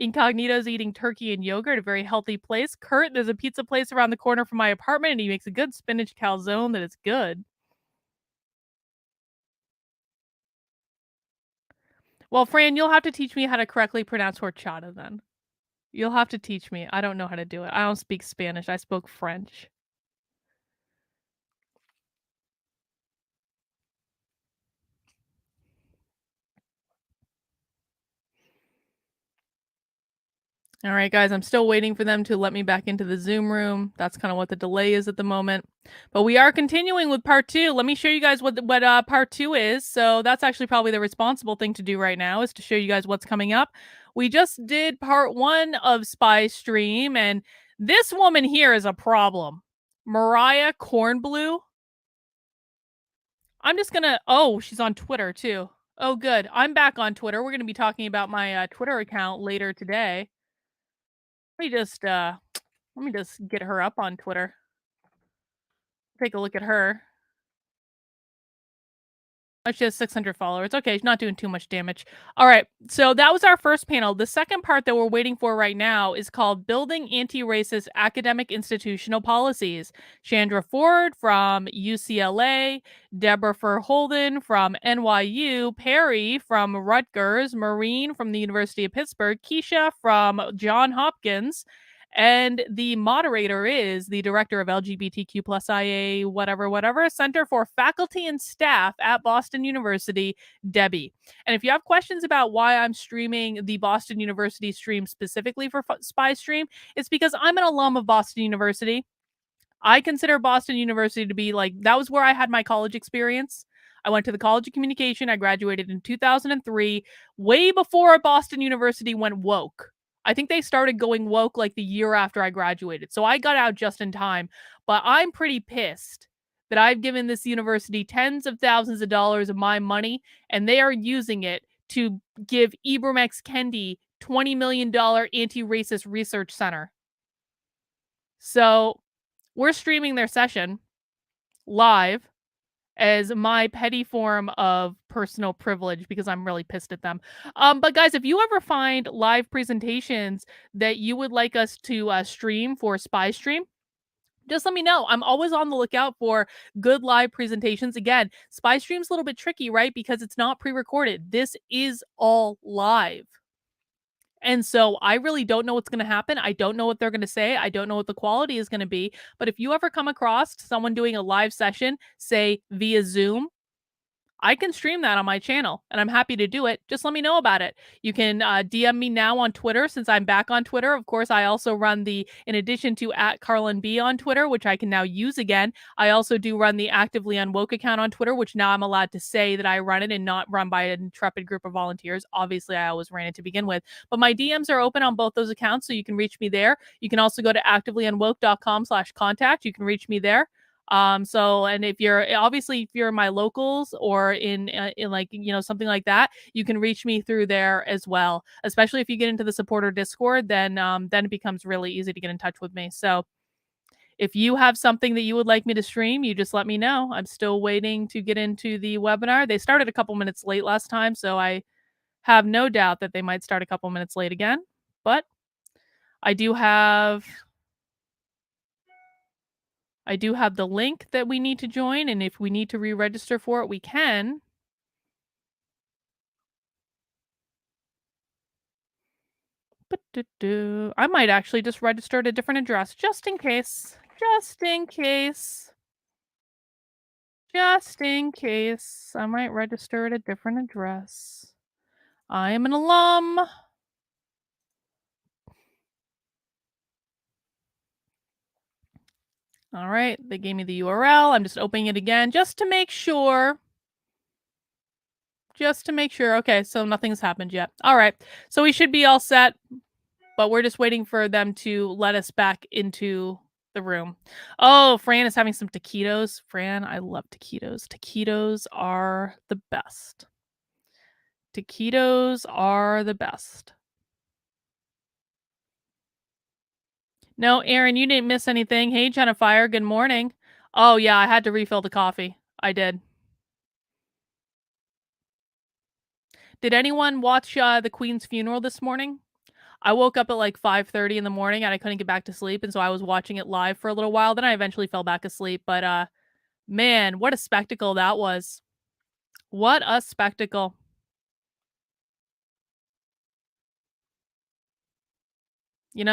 Speaker 1: Incognito's eating turkey and yogurt, a very healthy place. Kurt, there's a pizza place around the corner from my apartment, and he makes a good spinach calzone that is good. Well, Fran, you'll have to teach me how to correctly pronounce horchata then. You'll have to teach me. I don't know how to do it. I don't speak Spanish. I spoke French. All right, guys, I'm still waiting for them to let me back into the Zoom room. That's kind of what the delay is at the moment. But we are continuing with part 2. Let me show you guys what part 2 is. So that's actually probably the responsible thing to do right now, is to show you guys what's coming up. We just did part 1 of Spy Stream, and this woman here is a problem. Mariah Cornblue. I'm just gonna, oh, she's on Twitter too. Oh, good. I'm back on Twitter. We're gonna be talking about my Twitter account later today. Let me just get her up on Twitter. Take a look at her. Oh, she has 600 followers. Okay, she's not doing too much damage. All right, so that was our first panel. The second part that we're waiting for right now is called Building Anti-Racist Academic Institutional Policies. Chandra Ford from UCLA, Deborah Verholden from NYU, Perry from Rutgers, Maureen from the University of Pittsburgh, Keisha from Johns Hopkins, And the moderator is the director of LGBTQ plus IA, whatever, Center for Faculty and Staff at Boston University, Debbie. And if you have questions about why I'm streaming the Boston University stream specifically for Spy Stream, it's because I'm an alum of Boston University. I consider Boston University to be like, that was where I had my college experience. I went to the College of Communication. I graduated in 2003, way before Boston University went woke. I think they started going woke like the year after I graduated. So I got out just in time. But I'm pretty pissed that I've given this university tens of thousands of dollars of my money, and they are using it to give Ibram X. Kendi $20 million anti-racist research center. So we're streaming their session live as my petty form of personal privilege because I'm really pissed at them. But guys, if you ever find live presentations that you would like us to stream for Spy Stream, just let me know. I'm always on the lookout for good live presentations. Again, Spy Stream's a little bit tricky, right? Because it's not pre-recorded. This is all live. And so I really don't know what's going to happen. I don't know what they're going to say. I don't know what the quality is going to be. But if you ever come across someone doing a live session, say via Zoom, I can stream that on my channel, and I'm happy to do it. Just let me know about it. You can DM me now on Twitter, since I'm back on Twitter. Of course, I also run in addition to @CarlinB on Twitter, which I can now use again, I also do run the Actively Unwoke account on Twitter, which now I'm allowed to say that I run it and not run by an intrepid group of volunteers. Obviously, I always ran it to begin with. But my DMs are open on both those accounts, so you can reach me there. You can also go to activelyunwoke.com/contact. You can reach me there. And if you're in my locals or in like, something like that, you can reach me through there as well. Especially if you get into the supporter Discord, then it becomes really easy to get in touch with me. So if you have something that you would like me to stream, you just let me know. I'm still waiting to get into the webinar. They started a couple minutes late last time, so I have no doubt that they might start a couple minutes late again. But I do have the link that we need to join, and if we need to re-register for it, we can. I might actually just register at a different address, just in case. Just in case. Just in case. I might register at a different address. I am an alum. All right, they gave me the URL. I'm just opening it again just to make sure. Just to make sure. Okay, so nothing's happened yet. All right, so we should be all set, but we're just waiting for them to let us back into the room. Oh, Fran is having some taquitos. Fran, I love taquitos. Taquitos are the best. Taquitos are the best. No, Aaron, you didn't miss anything. Hey, Jennifer, good morning. Oh, yeah, I had to refill the coffee. I did. Did anyone watch the Queen's funeral this morning? I woke up at like 5:30 in the morning and I couldn't get back to sleep, and so I was watching it live for a little while. Then I eventually fell back asleep, but man, what a spectacle that was. What a spectacle.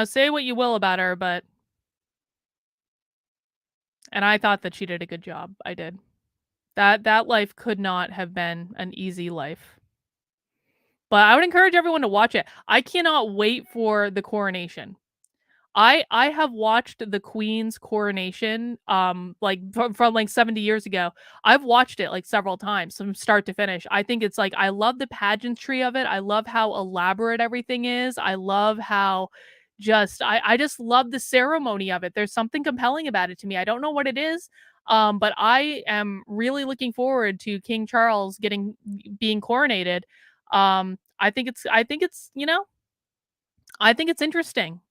Speaker 1: Say what you will about her, but and I thought that she did a good job. I did. That life could not have been an easy life. But I would encourage everyone to watch it. I cannot wait for the coronation. I have watched the Queen's coronation, like from like 70 years ago. I've watched it like several times from start to finish. I think it's like, I love the pageantry of it. I love how elaborate everything is. I love how I just love the ceremony of it. There's something compelling about it to me. I don't know what it is. But I am really looking forward to King Charles being coronated. I think it's I think it's interesting.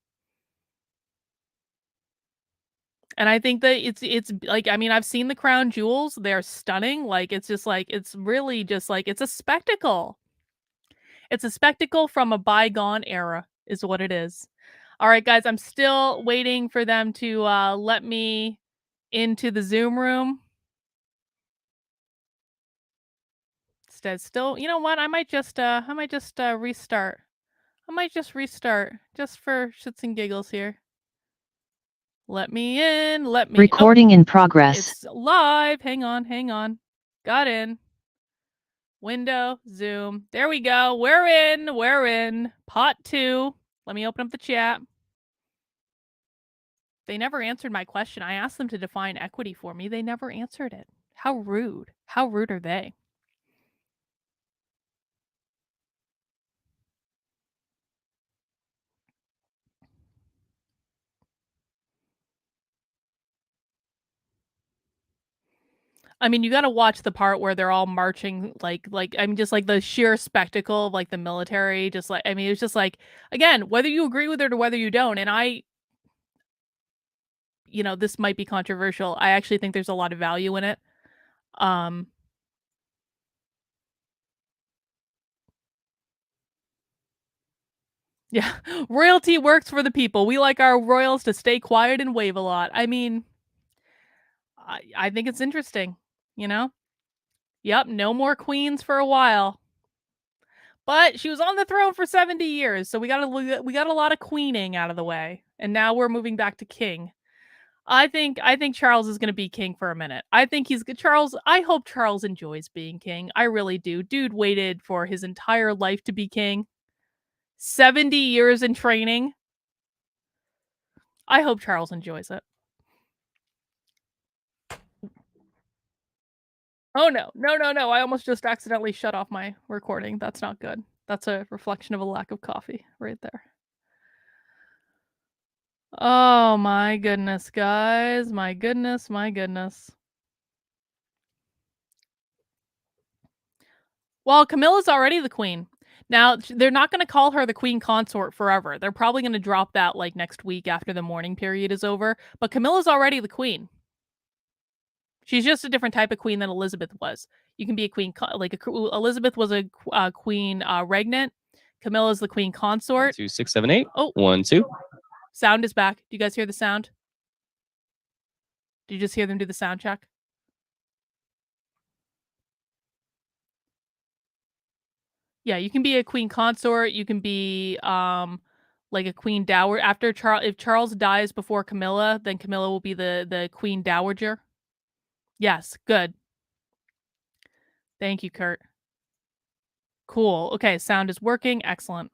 Speaker 1: And I think that it's like, I mean, I've seen the crown jewels. They're stunning. Like, it's just like, it's really just like, it's a spectacle. It's a spectacle from a bygone era is what it is. All right, guys, I'm still waiting for them to let me into the Zoom room. Still, you know what? I might just restart. I might just restart just for shits and giggles here. Let me in. Let me.
Speaker 11: Recording in progress.
Speaker 1: It's live. Hang on. Got in. Window, Zoom. There we go. We're in. Pot 2. Let me open up the chat. They never answered my question. I asked them to define equity for me. They never answered it. How rude. How rude are they? I mean, you got to watch the part where they're all marching, like I mean, just like the sheer spectacle of like the military. Just like, I mean, it's just like, again, whether you agree with it or whether you don't. And I, you know, this might be controversial. I actually think there's a lot of value in it. Yeah, royalty works for the people. We like our royals to stay quiet and wave a lot. I mean, I think it's interesting, you know? Yep, no more queens for a while. But she was on the throne for 70 years, so we got a lot of queening out of the way. And now we're moving back to king. I think Charles is going to be king for a minute. I think he's good. I hope Charles enjoys being king. I really do. Dude waited for his entire life to be king. 70 years in training. I hope Charles enjoys it. Oh, no. I almost just accidentally shut off my recording. That's not good. That's a reflection of a lack of coffee right there. Oh, my goodness, guys. My goodness. Well, Camilla's already the queen. Now, they're not going to call her the queen consort forever. They're probably going to drop that like next week after the mourning period is over. But Camilla's already the queen. She's just a different type of queen than Elizabeth was. You can be a queen, Elizabeth was a queen regnant. Camilla's the queen consort.
Speaker 12: 2, 6, 7, 8.
Speaker 1: Oh,
Speaker 12: 1, 2.
Speaker 1: Sound is back. Do you guys hear the sound? Did you just hear them do the sound check? Yeah, you can be a queen consort. You can be like a queen dower. After if Charles dies before Camilla, then Camilla will be the queen dowager. Yes, good. Thank you, Kurt. Cool. Okay, sound is working. Excellent.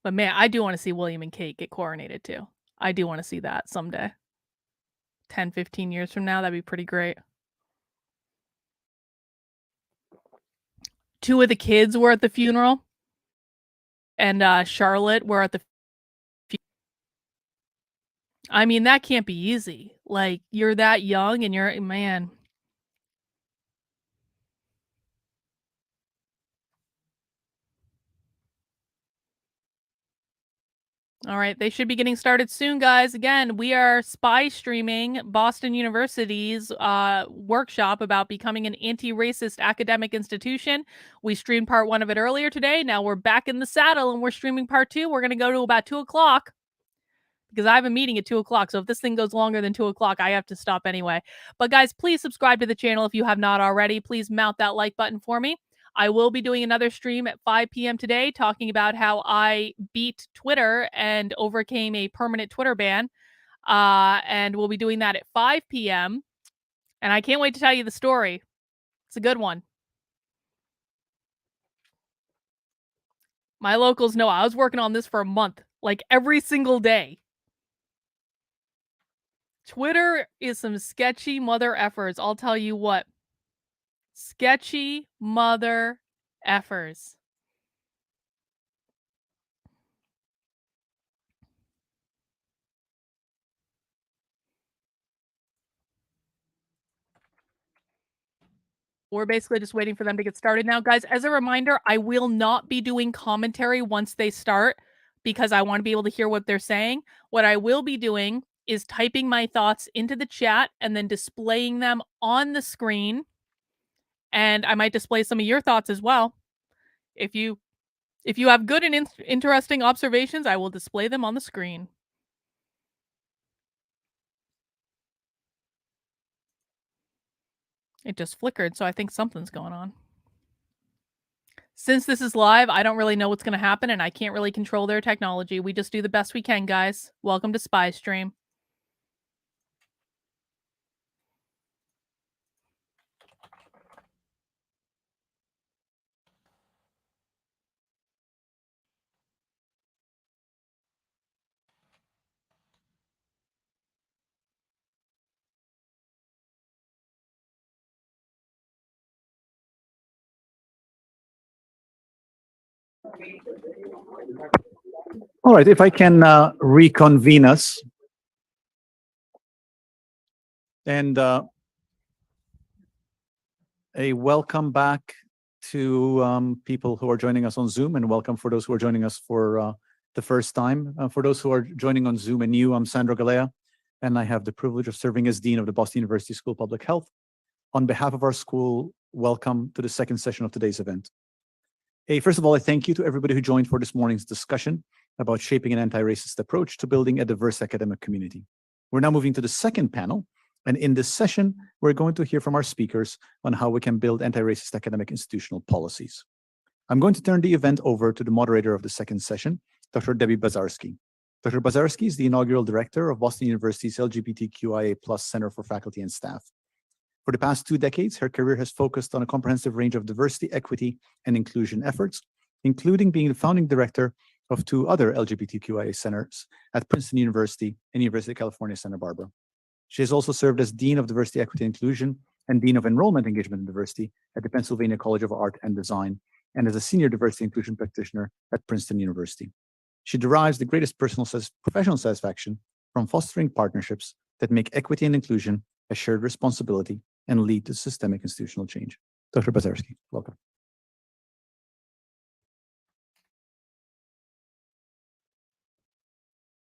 Speaker 1: But man, I do want to see William and Kate get coronated too. I do want to see that someday. 10, 15 years from now, that'd be pretty great. 2 of the kids were at the funeral. And Charlotte were at the I mean, that can't be easy. Like, you're that young and you're man. All right, they should be getting started soon, guys. Again, we are spy streaming Boston University's workshop about becoming an anti-racist academic institution. We streamed part 1 of it earlier today. Now we're back in the saddle and we're streaming part 2. We're going to go to about 2 o'clock because I have a meeting at 2 o'clock. So if this thing goes longer than 2 o'clock, I have to stop anyway. But guys, please subscribe to the channel if you have not already. Please mount that like button for me. I will be doing another stream at 5 p.m. today talking about how I beat Twitter and overcame a permanent Twitter ban. And we'll be doing that at 5 p.m. And I can't wait to tell you the story. It's a good one. My locals know I was working on this for a month, like every single day. Twitter is some sketchy mother effers. I'll tell you what. Sketchy mother effers. We're basically just waiting for them to get started now. Guys, as a reminder, I will not be doing commentary once they start because I want to be able to hear what they're saying. What I will be doing is typing my thoughts into the chat and then displaying them on the screen. And I might display some of your thoughts as well. If you have good and interesting observations, I will display them on the screen. It just flickered, so I think something's going on. Since this is live, I don't really know what's going to happen, and I can't really control their technology. We just do the best we can, guys. Welcome to Spy Stream.
Speaker 2: All right, if I can reconvene us. And a welcome back to people who are joining us on Zoom, and welcome for those who are joining us for the first time. For those who are joining on Zoom and new, I'm Sandro Galea, and I have the privilege of serving as Dean of the Boston University School of Public Health. On behalf of our school, welcome to the second session of today's event. Hey, first of all, I thank you to everybody who joined for this morning's discussion about shaping an anti-racist approach to building a diverse academic community. We're now moving to the second panel, and in this session, we're going to hear from our speakers on how we can build anti-racist academic institutional policies. I'm going to turn the event over to the moderator of the second session, Dr. Debbie Bazarski. Dr. Bazarski is the inaugural director of Boston University's LGBTQIA+ Center for Faculty and Staff. For the past 2 decades, her career has focused on a comprehensive range of diversity, equity, and inclusion efforts, including being the founding director of 2 other LGBTQIA centers at Princeton University and University of California, Santa Barbara. She has also served as Dean of Diversity, Equity, and Inclusion and Dean of Enrollment, Engagement, and Diversity at the Pennsylvania College of Art and Design, and as a Senior Diversity Inclusion Practitioner at Princeton University. She derives the greatest professional satisfaction from fostering partnerships that make equity and inclusion a shared responsibility and lead to systemic institutional change. Dr. Bazarski, welcome.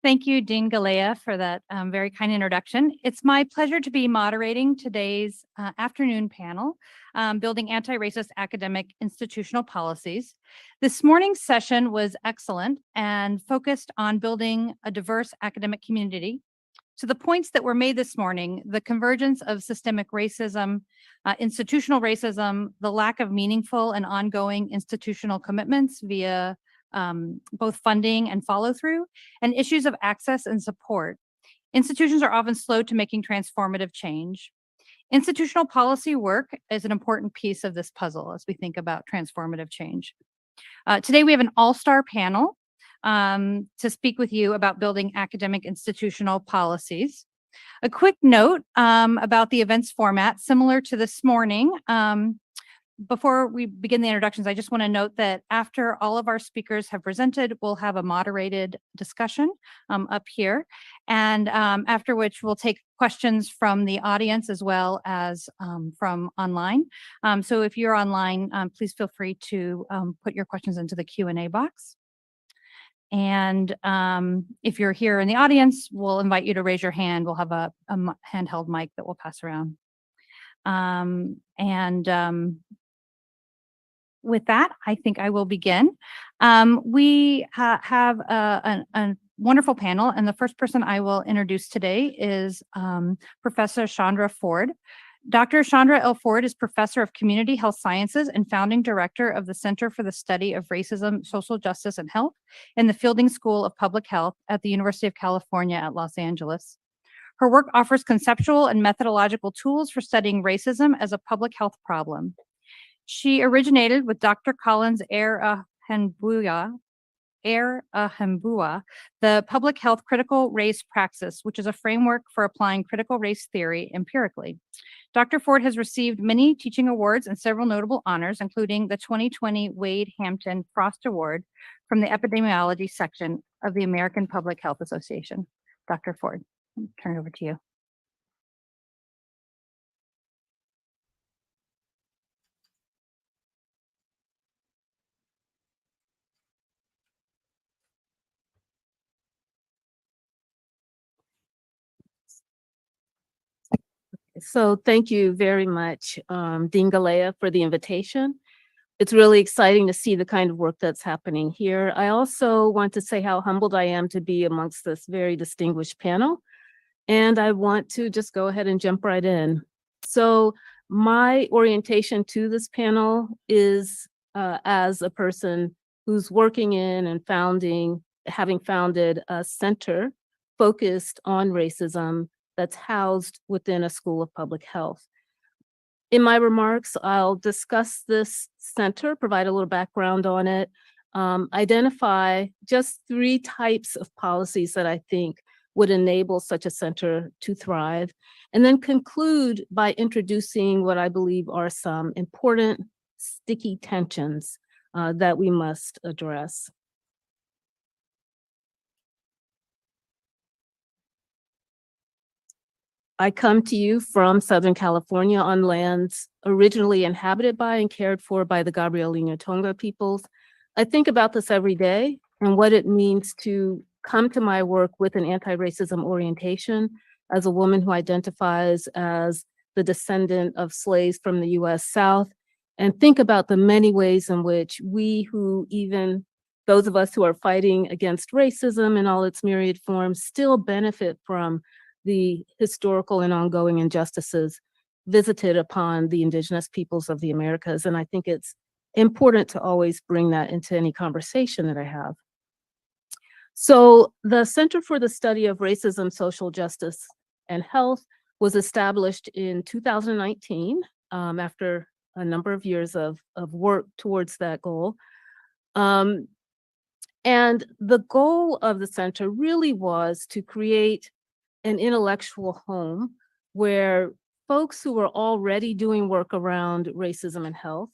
Speaker 11: Thank you, Dean Galea, for that very kind introduction. It's my pleasure to be moderating today's afternoon panel, Building Anti-Racist Academic Institutional Policies. This morning's session was excellent and focused on building a diverse academic community. To the points that were made this morning, the convergence of systemic racism, institutional racism, the lack of meaningful and ongoing institutional commitments via both funding and follow through, and issues of access and support. Institutions are often slow to making transformative change. Institutional policy work is an important piece of this puzzle as we think about transformative change. Today we have an all-star panel to speak with you about building academic institutional policies. A quick note about the event's format, similar to this morning. Before we begin the introductions, I just want to note that after all of our speakers have presented, we'll have a moderated discussion up here, and after which we'll take questions from the audience as well as from online. So if you're online, please feel free to put your questions into the Q&A box. And if you're here in the audience, we'll invite you to raise your hand. We'll have a handheld mic that we'll pass around. With that, I think I will begin. We have a wonderful panel, and the first person I will introduce today is Professor Chandra Ford. Dr. Chandra L. Ford is Professor of Community Health Sciences and Founding Director of the Center for the Study of Racism, Social Justice, and Health in the Fielding School of Public Health at the University of California at Los Angeles. Her work offers conceptual and methodological tools for studying racism as a public health problem. She originated with Dr. Collins Ahenbua, the Public Health Critical Race Praxis, which is a framework for applying critical race theory empirically. Dr. Ford has received many teaching awards and several notable honors, including the 2020 Wade Hampton Frost Award from the Epidemiology section of the American Public Health Association. Dr. Ford, I'll turn it over to you.
Speaker 12: So thank you very much, Dean Galea, for the invitation. It's really exciting to see the kind of work that's happening here. I also want to say how humbled I am to be amongst this very distinguished panel. And I want to just go ahead and jump right in. So my orientation to this panel is as a person who's working in and having founded a center focused on racism that's housed within a school of public health. In my remarks, I'll discuss this center, provide a little background on it, identify just 3 types of policies that I think would enable such a center to thrive, and then conclude by introducing what I believe are some important sticky tensions that we must address. I come to you from Southern California on lands originally inhabited by and cared for by the Gabrielino Tonga peoples. I think about this every day and what it means to come to my work with an anti-racism orientation as a woman who identifies as the descendant of slaves from the US South, and think about the many ways in which even those of us who are fighting against racism in all its myriad forms, still benefit from the historical and ongoing injustices visited upon the indigenous peoples of the Americas. And I think it's important to always bring that into any conversation that I have. So the Center for the Study of Racism, Social Justice, and Health was established in 2019 after a number of years of work towards that goal. And the goal of the center really was to create an intellectual home where folks who were already doing work around racism and health,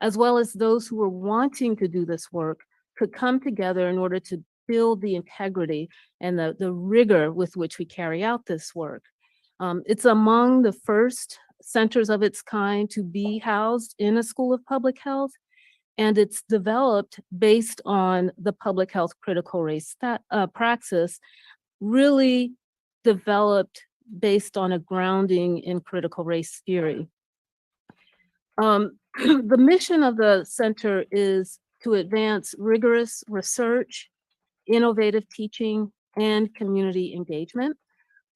Speaker 12: as well as those who were wanting to do this work, could come together in order to build the integrity and the rigor with which we carry out this work. It's among the first centers of its kind to be housed in a school of public health, and it's developed based on the public health critical race praxis, really developed based on a grounding in critical race theory. The mission of the center is to advance rigorous research, innovative teaching, and community engagement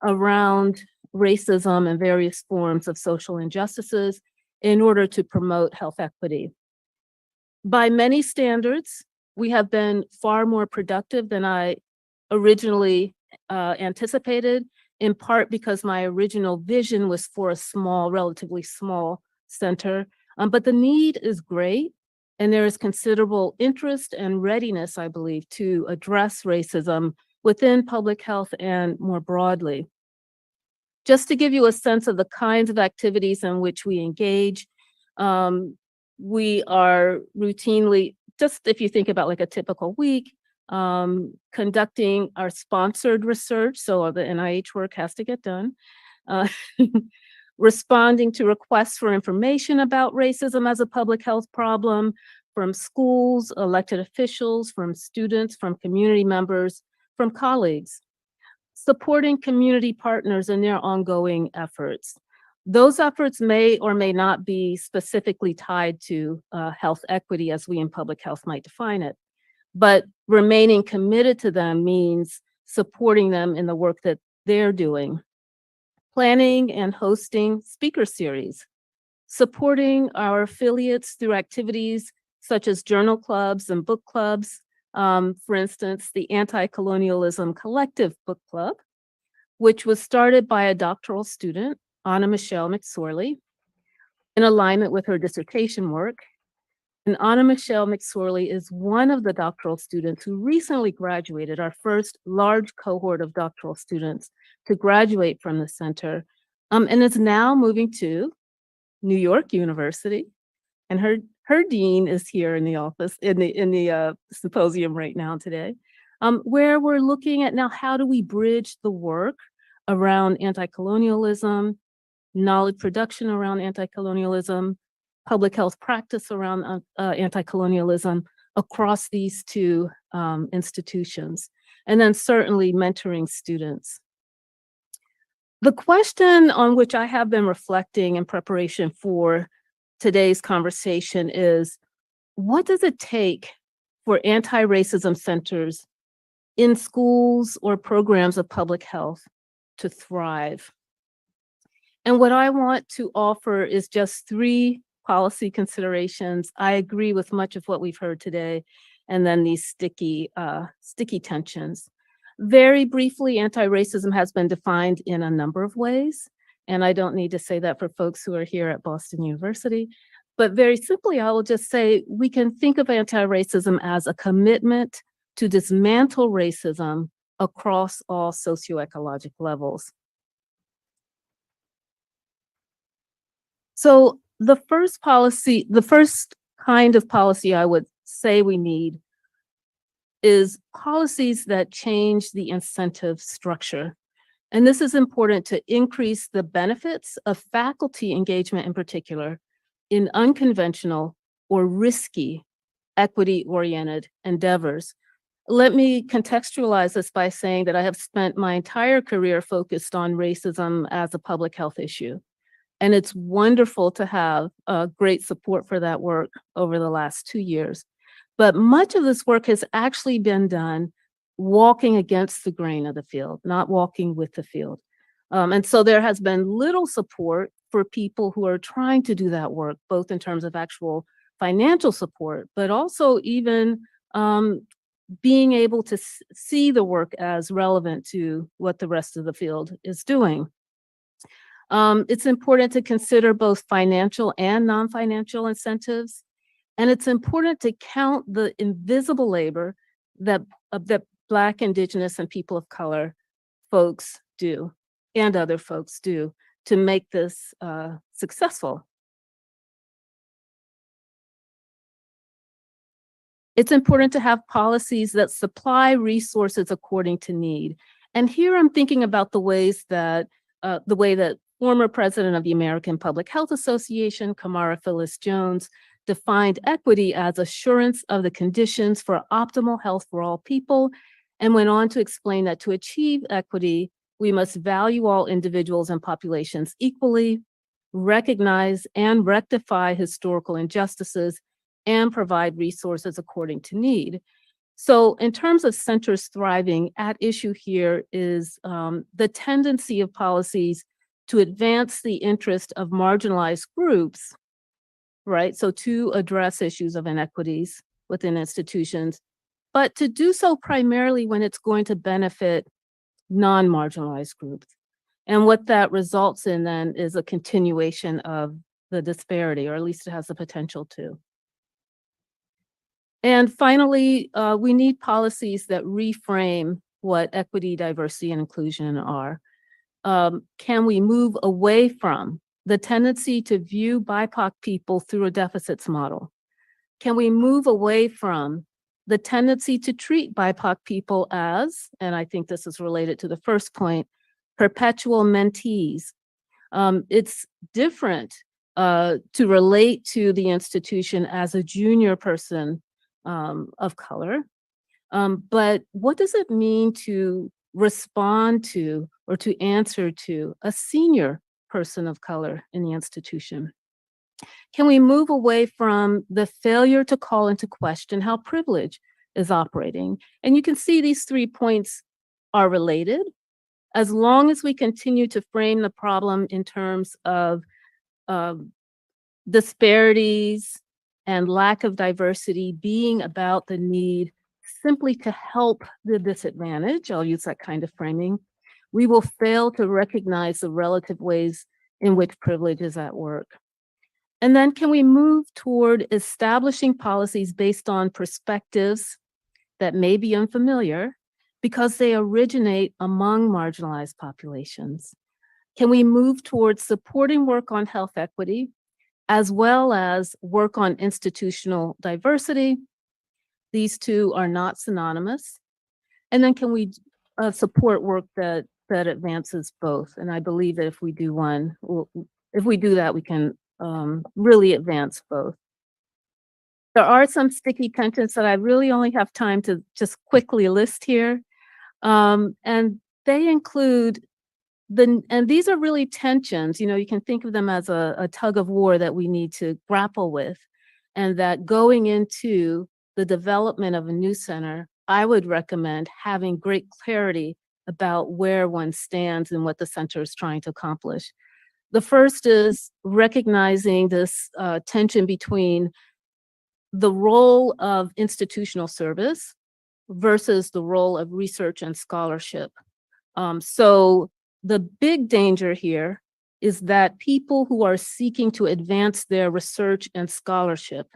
Speaker 12: around racism and various forms of social injustices in order to promote health equity. By many standards, we have been far more productive than I originally anticipated, in part because my original vision was for a small, relatively small center. But the need is great, and there is considerable interest and readiness, I believe, to address racism within public health and more broadly. Just to give you a sense of the kinds of activities in which we engage, we are routinely, just if you think about like a typical week, conducting our sponsored research, so the NIH work has to get done, responding to requests for information about racism as a public health problem from schools, elected officials, from students, from community members, from colleagues, supporting community partners in their ongoing efforts. Those efforts may or may not be specifically tied to health equity as we in public health might define it, but remaining committed to them means supporting them in the work that they're doing. Planning and hosting speaker series, supporting our affiliates through activities such as journal clubs and book clubs. For instance, the Anti-Colonialism Collective Book Club, which was started by a doctoral student, Anna Michelle McSorley, in alignment with her dissertation work. And Anna Michelle McSorley is one of the doctoral students who recently graduated, our first large cohort of doctoral students to graduate from the center, and is now moving to New York University. And her dean is here in the office, in the symposium right now today, where we're looking at now how do we bridge the work around anti-colonialism, knowledge production around anti-colonialism, public health practice around anti-colonialism across these two institutions, and then certainly mentoring students. The question on which I have been reflecting in preparation for today's conversation is, what does it take for anti-racism centers in schools or programs of public health to thrive? And what I want to offer is just 3 policy considerations. I agree with much of what we've heard today. And then these sticky tensions. Very briefly, anti-racism has been defined in a number of ways. And I don't need to say that for folks who are here at Boston University. But very simply, I will just say we can think of anti-racism as a commitment to dismantle racism across all socioecological levels. So the first kind of policy I would say we need is policies that change the incentive structure. And this is important to increase the benefits of faculty engagement in particular in unconventional or risky equity-oriented endeavors. Let me contextualize this by saying that I have spent my entire career focused on racism as a public health issue. And it's wonderful to have great support for that work over the last 2 years. But much of this work has actually been done walking against the grain of the field, not walking with the field. And so there has been little support for people who are trying to do that work, both in terms of actual financial support, but also even being able to see the work as relevant to what the rest of the field is doing. It's important to consider both financial and non-financial incentives. And it's important to count the invisible labor that Black, Indigenous, and people of color folks do, and other folks do, to make this successful. It's important to have policies that supply resources according to need. And here I'm thinking about the way that former president of the American Public Health Association, Kamara Phyllis Jones, defined equity as assurance of the conditions for optimal health for all people, and went on to explain that to achieve equity, we must value all individuals and populations equally, recognize and rectify historical injustices, and provide resources according to need. So in terms of centers thriving, at issue here is the tendency of policies to advance the interest of marginalized groups, right? So to address issues of inequities within institutions, but to do so primarily when it's going to benefit non-marginalized groups. And what that results in then is a continuation of the disparity, or at least it has the potential to. And finally, we need policies that reframe what equity, diversity, and inclusion are. Can we move away from the tendency to view BIPOC people through a deficits model? Can we move away from the tendency to treat BIPOC people as, and I think this is related to the first point, perpetual mentees? It's different to relate to the institution as a junior person of color, but what does it mean to respond to or to answer to a senior person of color in the institution? Can we move away from the failure to call into question how privilege is operating? And you can see these 3 points are related. As long as we continue to frame the problem in terms of disparities and lack of diversity being about the need simply to help the disadvantaged, I'll use that kind of framing, we will fail to recognize the relative ways in which privilege is at work. And then can we move toward establishing policies based on perspectives that may be unfamiliar because they originate among marginalized populations? Can we move towards supporting work on health equity as well as work on institutional diversity? These two are not synonymous. And then can we support work that advances both? And I believe that if we do one, if we do that, we can really advance both. There are some sticky tensions that I really only have time to just quickly list here. And they include and these are really tensions, you know, you can think of them as a tug of war that we need to grapple with, and that going into the development of a new center, I would recommend having great clarity about where one stands and what the center is trying to accomplish. The first is recognizing this tension between the role of institutional service versus the role of research and scholarship. So the big danger here is that people who are seeking to advance their research and scholarship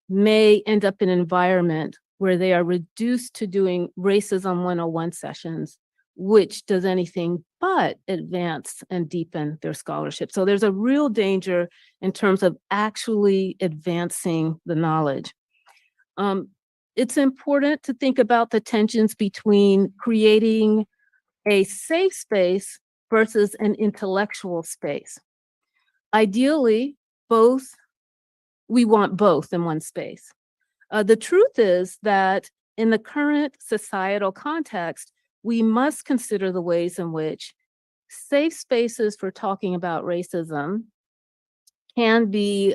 Speaker 12: may end up in an environment where they are reduced to doing racism 101 sessions, which does anything but advance and deepen their scholarship. So there's a real danger in terms of actually advancing the knowledge. It's important to think about the tensions between creating a safe space versus an intellectual space. Ideally, we want both in one space. The truth is that in the current societal context, we must consider the ways in which safe spaces for talking about racism can be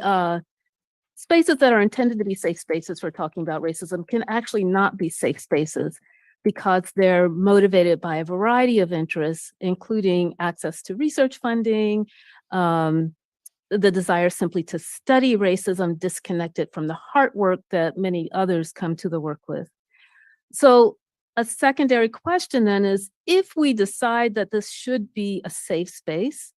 Speaker 12: spaces that are intended to be safe spaces for talking about racism can actually not be safe spaces because they're motivated by a variety of interests, including access to research funding, the desire simply to study racism disconnected from the hard work that many others come to the work with. So a secondary question then is, if we decide that this should be a safe space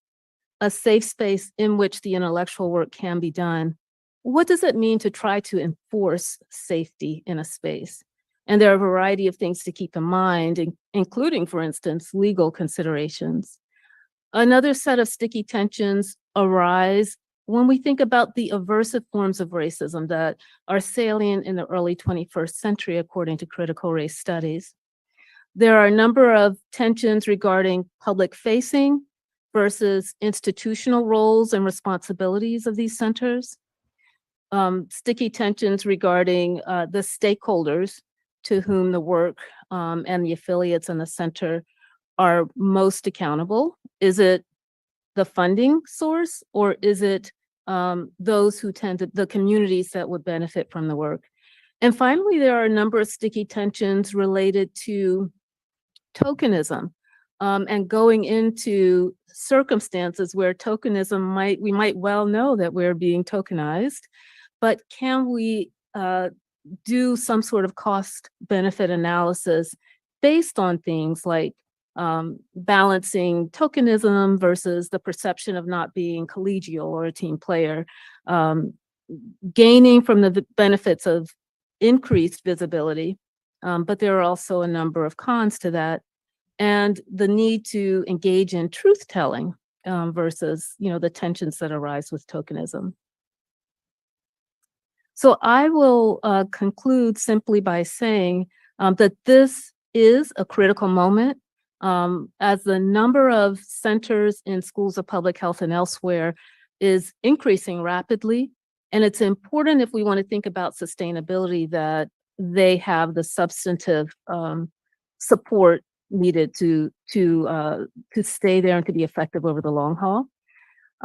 Speaker 12: in which the intellectual work can be done, what does it mean to try to enforce safety in a space? And there are a variety of things to keep in mind, including, for instance, legal considerations. Another set of sticky tensions arise when we think about the aversive forms of racism that are salient in the early 21st century, according to critical race studies. There are a number of tensions regarding public facing versus institutional roles and responsibilities of these centers. Sticky tensions regarding the stakeholders to whom the work and the affiliates in the center are most accountable. Is it the funding source, or is it those who the communities that would benefit from the work? And finally, there are a number of sticky tensions related to tokenism and going into circumstances where tokenism we might well know that we're being tokenized, but can we do some sort of cost benefit analysis based on things like balancing tokenism versus the perception of not being collegial or a team player, gaining from the benefits of increased visibility, but there are also a number of cons to that, and the need to engage in truth-telling versus, the tensions that arise with tokenism. So I will conclude simply by saying that this is a critical moment as the number of centers in schools of public health and elsewhere is increasing rapidly. And it's important, if we want to think about sustainability, that they have the substantive support needed to stay there and to be effective over the long haul.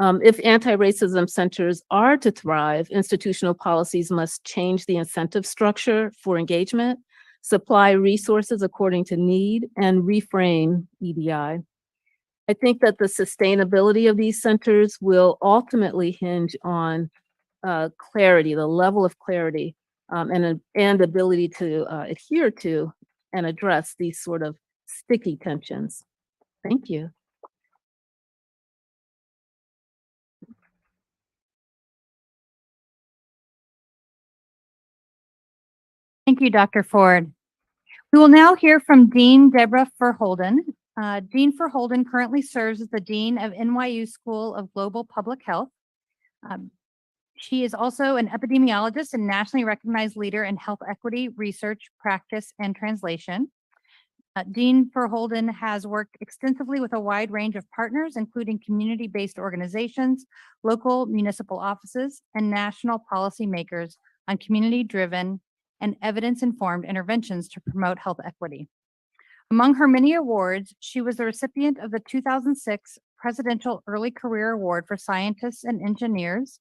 Speaker 12: If anti-racism centers are to thrive, institutional policies must change the incentive structure for engagement, supply resources according to need, and reframe EDI. I think that the sustainability of these centers will ultimately hinge on clarity, the level of clarity, and ability to adhere to and address these sort of sticky tensions. Thank you.
Speaker 11: Thank you, Dr. Ford. We will now hear from Dean Deborah Verholden. Dean Verholden currently serves as the Dean of NYU School of Global Public Health. She is also an epidemiologist and nationally recognized leader in health equity research, practice, and translation. Dean Verholden has worked extensively with a wide range of partners, including community-based organizations, local municipal offices, and national policymakers on community-driven and evidence-informed interventions to promote health equity. Among her many awards, she was the recipient of the 2006 Presidential Early Career Award for Scientists and Engineers,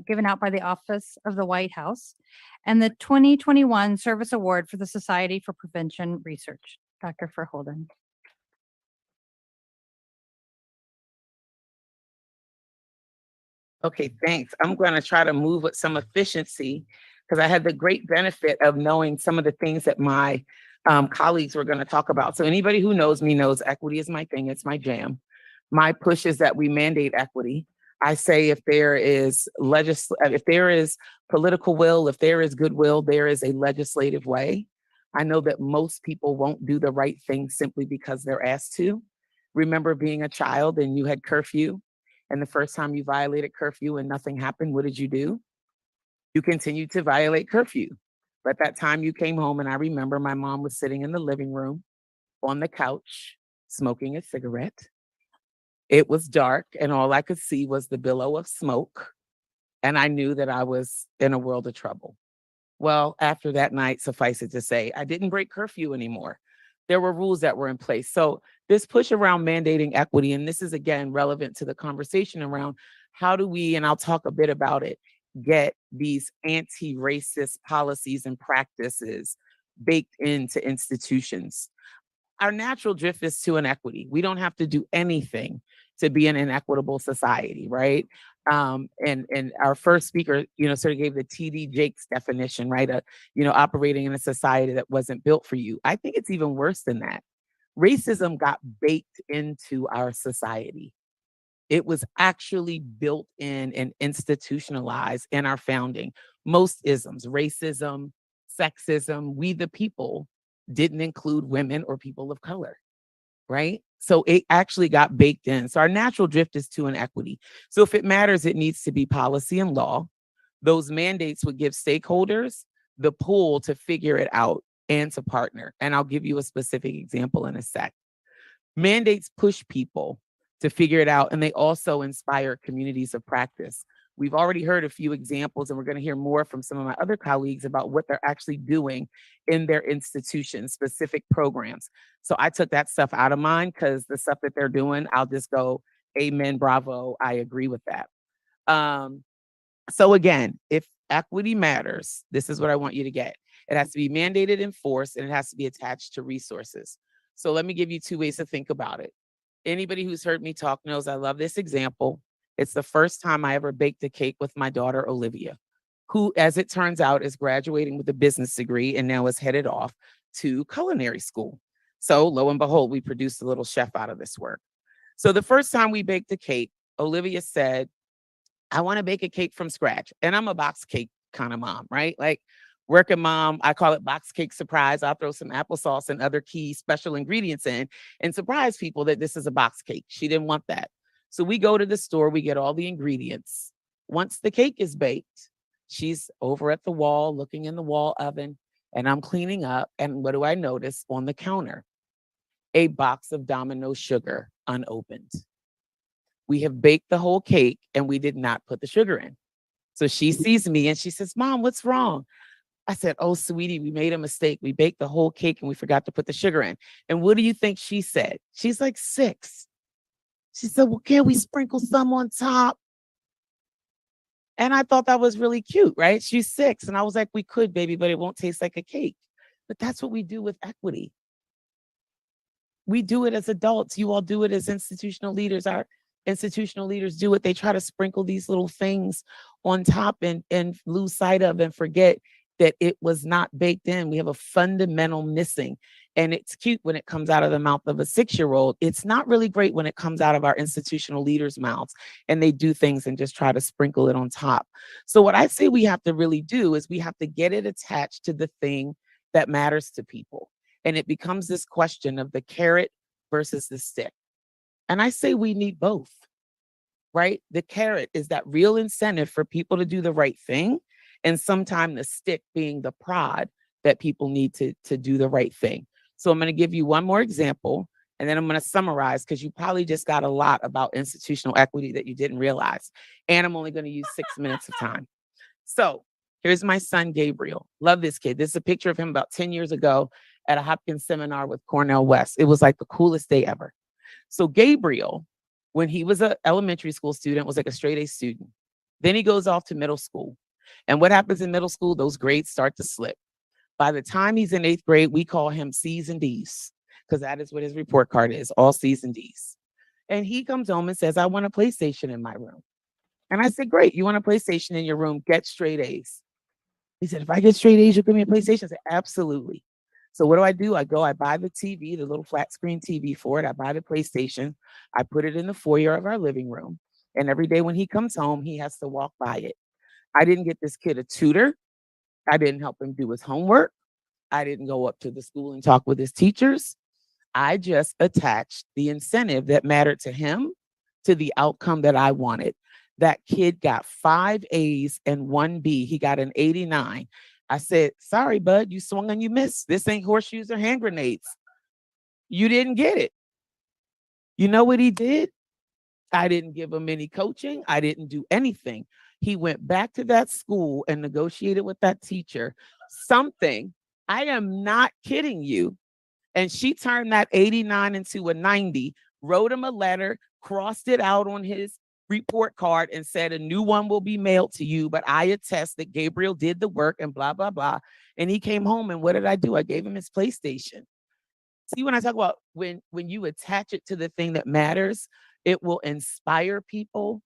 Speaker 11: given out by the Office of the White House, and the 2021 Service Award for the Society for Prevention Research. Dr. Verholden.
Speaker 13: Okay, thanks. I'm going to try to move with some efficiency because I had the great benefit of knowing some of the things that my colleagues were going to talk about. So anybody who knows me knows equity is my thing. It's my jam. My push is that we mandate equity. I say if there is if there is political will, if there is goodwill, there is a legislative way. I know that most people won't do the right thing simply because they're asked to. Remember being a child and you had curfew, and the first time you violated curfew and nothing happened, what did you do? You continued to violate curfew. But that time you came home, and I remember my mom was sitting in the living room on the couch smoking a cigarette. It was dark, and all I could see was the billow of smoke. And I knew that I was in a world of trouble. Well, after that night, suffice it to say, I didn't break curfew anymore. There were rules that were in place. So this push around mandating equity, and this is again relevant to the conversation around how do we, and I'll talk a bit about it, get these anti-racist policies and practices baked into institutions. Our natural drift is to inequity. We don't have to do anything to be an inequitable society, right? And our first speaker, sort of gave the TD Jakes definition, right? Operating in a society that wasn't built for you. I think it's even worse than that. Racism got baked into our society. It was actually built in and institutionalized in our founding. Most isms, racism, sexism, we the people, didn't include women or people of color, right? So it actually got baked in. So our natural drift is to inequity. So if it matters, it needs to be policy and law. Those mandates would give stakeholders the pull to figure it out and to partner. And I'll give you a specific example in a sec. Mandates push people to figure it out, and they also inspire communities of practice. We've already heard a few examples, and we're going to hear more from some of my other colleagues about what they're actually doing in their institutions, specific programs. So I took that stuff out of mine because the stuff that they're doing, I'll just go, amen, bravo, I agree with that. So again, if equity matters, this is what I want you to get. It has to be mandated, enforced, and it has to be attached to resources. So let me give you two ways to think about it. Anybody who's heard me talk knows I love this example. It's the first time I ever baked a cake with my daughter, Olivia, who, as it turns out, is graduating with a business degree and now is headed off to culinary school. So lo and behold, we produced a little chef out of this work. So the first time we baked a cake, Olivia said, I want to bake a cake from scratch. And I'm a box cake kind of mom, right? Like working mom, I call it box cake surprise. I'll throw some applesauce and other key special ingredients in and surprise people that this is a box cake. She didn't want that. So we go to the store, we get all the ingredients. Once the cake is baked, she's over at the wall, looking in the wall oven, and I'm cleaning up. And what do I notice on the counter? A box of Domino sugar unopened. We have baked the whole cake and we did not put the sugar in. So she sees me and she says, Mom, what's wrong? I said, oh, sweetie, we made a mistake. We baked the whole cake and we forgot to put the sugar in. And what do you think she said? She's like 6. She said, well, can't we sprinkle some on top? And I thought that was really cute, right? She's 6. And I was like, we could, baby, but it won't taste like a cake. But that's what we do with equity. We do it as adults. You all do it as institutional leaders. Our institutional leaders do it. They try to sprinkle these little things on top and lose sight of and forget that it was not baked in. We have a fundamental missing. And it's cute when it comes out of the mouth of a 6-year-old. It's not really great when it comes out of our institutional leaders' mouths and they do things and just try to sprinkle it on top. So what I say we have to really do is we have to get it attached to the thing that matters to people. And it becomes this question of the carrot versus the stick. And I say we need both, right? The carrot is that real incentive for people to do the right thing. And sometimes the stick being the prod that people need to do the right thing. So I'm going to give you one more example, and then I'm going to summarize because you probably just got a lot about institutional equity that you didn't realize. And I'm only going to use 6 minutes of time. So here's my son, Gabriel. Love this kid. This is a picture of him about 10 years ago at a Hopkins seminar with Cornell West. It was like the coolest day ever. So Gabriel, when he was an elementary school student, was like a straight A student. Then he goes off to middle school. And what happens in middle school? Those grades start to slip. By the time he's in 8th grade, we call him C's and D's because that is what his report card is, all C's and D's. And he comes home and says, I want a PlayStation in my room. And I said, great, you want a PlayStation in your room, get straight A's. He said, if I get straight A's, you'll give me a PlayStation. I said, absolutely. So what do? I go, I buy the TV, the little flat screen TV for it. I buy the PlayStation. I put it in the foyer of our living room. And every day when he comes home, he has to walk by it. I didn't get this kid a tutor. I didn't help him do his homework. I didn't go up to the school and talk with his teachers. I just attached the incentive that mattered to him to the outcome that I wanted. That kid got 5 A's and 1 B. He got an 89. I said, sorry, bud, you swung and you missed. This ain't horseshoes or hand grenades. You didn't get it. You know what he did? I didn't give him any coaching. I didn't do anything. He went back to that school and negotiated with that teacher something. I am not kidding you. And she turned that 89 into a 90, wrote him a letter, crossed it out on his report card and said, a new one will be mailed to you, but I attest that Gabriel did the work and blah, blah, blah. And he came home and what did I do? I gave him his PlayStation. See, when I talk about when you attach it to the thing that matters, it will inspire people.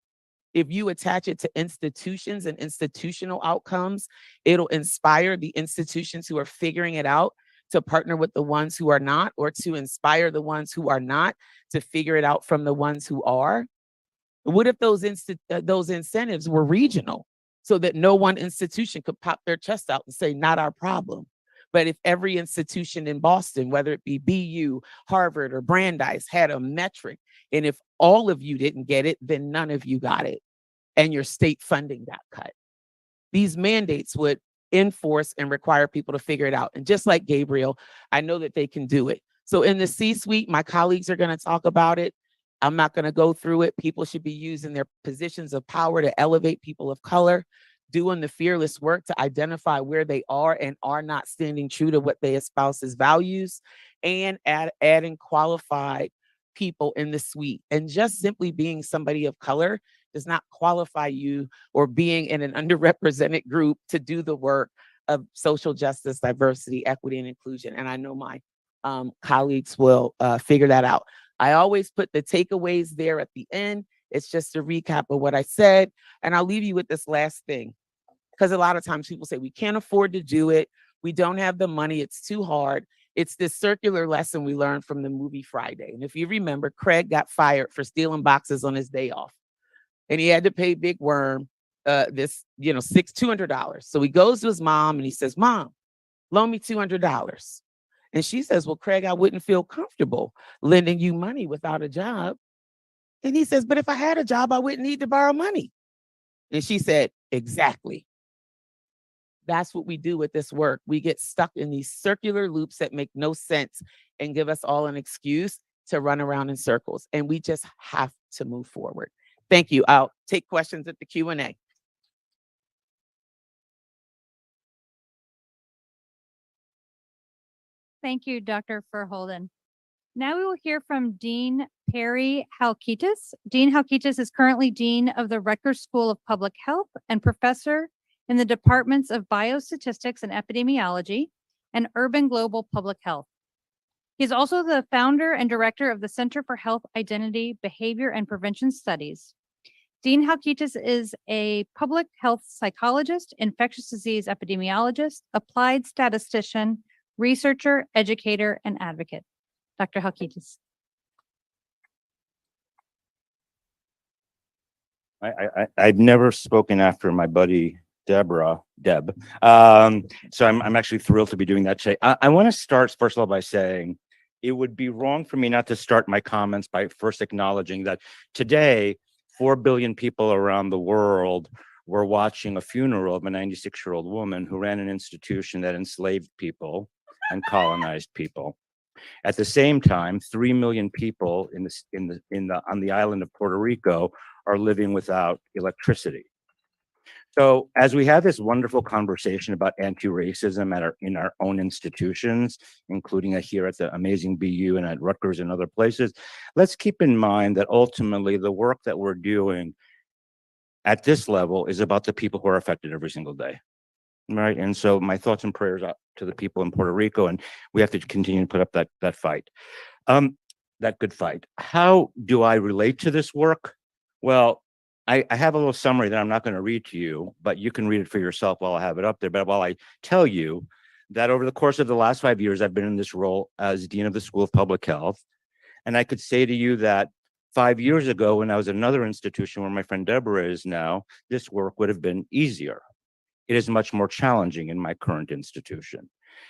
Speaker 13: If you attach it to institutions and institutional outcomes, it'll inspire the institutions who are figuring it out to partner with the ones who are not, or to inspire the ones who are not to figure it out from the ones who are. What if those incentives were regional so that no one institution could pop their chest out and say, not our problem? But if every institution in Boston, whether it be BU, Harvard, or Brandeis, had a metric, and if all of you didn't get it, then none of you got it, and your state funding got cut. These mandates would enforce and require people to figure it out. And just like Gabriel, I know that they can do it. So in the C-suite, my colleagues are going to talk about it. I'm not going to go through it. People should be using their positions of power to elevate people of color, doing the fearless work to identify where they are and are not standing true to what they espouse as values, and adding qualified people in the suite. And just simply being somebody of color does not qualify you, or being in an underrepresented group, to do the work of social justice, diversity, equity, and inclusion. And I know my colleagues will figure that out. I always put the takeaways there at the end. It's just a recap of what I said. And I'll leave you with this last thing, because a lot of times people say, we can't afford to do it. We don't have the money. It's too hard. It's this circular lesson we learned from the movie Friday. And if you remember, Craig got fired for stealing boxes on his day off. And he had to pay Big Worm this, $200. So he goes to his mom and he says, Mom, loan me $200. And she says, well, Craig, I wouldn't feel comfortable lending you money without a job. And he says, but if I had a job, I wouldn't need to borrow money. And she said, exactly. That's what we do with this work. We get stuck in these circular loops that make no sense and give us all an excuse to run around in circles. And we just have to move forward. Thank you. I'll take questions at the Q&A.
Speaker 11: Thank you, Dr. Verholden. Now we will hear from Dean Perry Halkitis. Dean Halkitis is currently Dean of the Rutgers School of Public Health and professor in the departments of Biostatistics and Epidemiology and Urban Global Public Health. He is also the founder and director of the Center for Health Identity, Behavior, and Prevention Studies. Dean Halkitis is a public health psychologist, infectious disease epidemiologist, applied statistician, researcher, educator, and advocate. Dr. Halkitis.
Speaker 14: I've never spoken after my buddy Deb. So I'm actually thrilled to be doing that today. I want to start, first of all, by saying it would be wrong for me not to start my comments by first acknowledging that today, 4 billion people around the world were watching a funeral of a 96-year-old woman who ran an institution that enslaved people and colonized people. At the same time, 3 million people on the island of Puerto Rico are living without electricity. So as we have this wonderful conversation about anti-racism in our own institutions, including here at the amazing BU and at Rutgers and other places, let's keep in mind that ultimately the work that we're doing at this level is about the people who are affected every single day. Right. And so my thoughts and prayers out to the people in Puerto Rico, and we have to continue to put up that fight, that good fight. How do I relate to this work? Well, I have a little summary that I'm not going to read to you, but you can read it for yourself while I have it up there. But while I tell you that over the course of the last 5 years, I've been in this role as Dean of the School of Public Health. And I could say to you that 5 years ago, when I was at another institution where my friend Deborah is now, this work would have been easier. It is much more challenging in my current institution.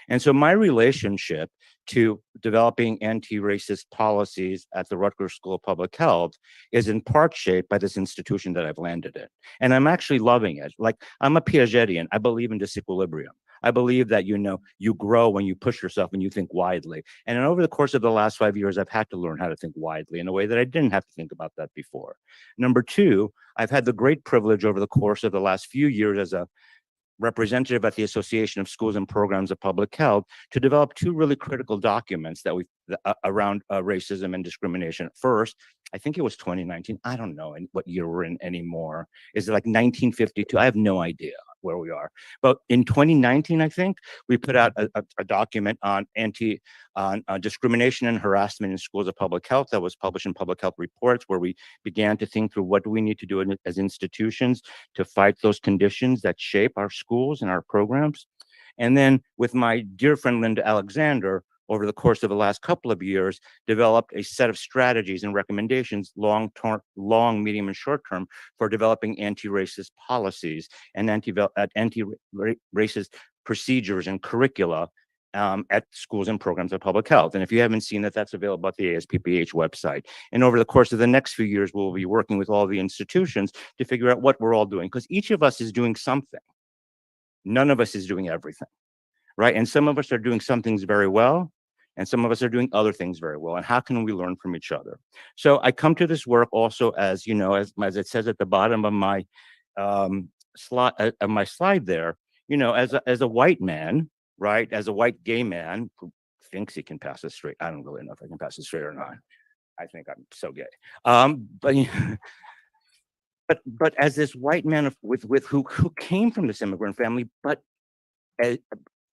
Speaker 14: And so my relationship to developing anti-racist policies at the Rutgers School of Public Health is in part shaped by this institution that I've landed in. And I'm actually loving it. Like, I'm a Piagetian. I believe in disequilibrium. I believe that, you know, you grow when you push yourself and you think widely. And over the course of the last 5 years, I've had to learn how to think widely in a way that I didn't have to think about that before. Number two, I've had the great privilege over the course of the last few years as a representative at the Association of Schools and Programs of Public Health to develop two really critical documents that we around racism and discrimination. First, I think it was 2019. I don't know what year we're in anymore. Is it like 1952? I have no idea where we are. But in 2019, I think we put out a document on discrimination and harassment in schools of public health that was published in Public Health Reports, where we began to think through what do we need to do as institutions to fight those conditions that shape our schools and our programs. And then with my dear friend Linda Alexander, over the course of the last couple of years, developed a set of strategies and recommendations, long, medium, and short term, for developing anti-racist policies and anti-racist procedures and curricula at schools and programs of public health. And if you haven't seen that, that's available at the ASPPH website. And over the course of the next few years, we'll be working with all the institutions to figure out what we're all doing, because each of us is doing something. None of us is doing everything, right? And some of us are doing some things very well, and some of us are doing other things very well. And how can we learn from each other? So I come to this work also as, you know, as it says at the bottom of my slide there, you know, as a white man, right? As a white gay man who thinks he can pass it straight. I don't really know if I can pass it straight or not. I think I'm so gay. But as this white man who came from this immigrant family, but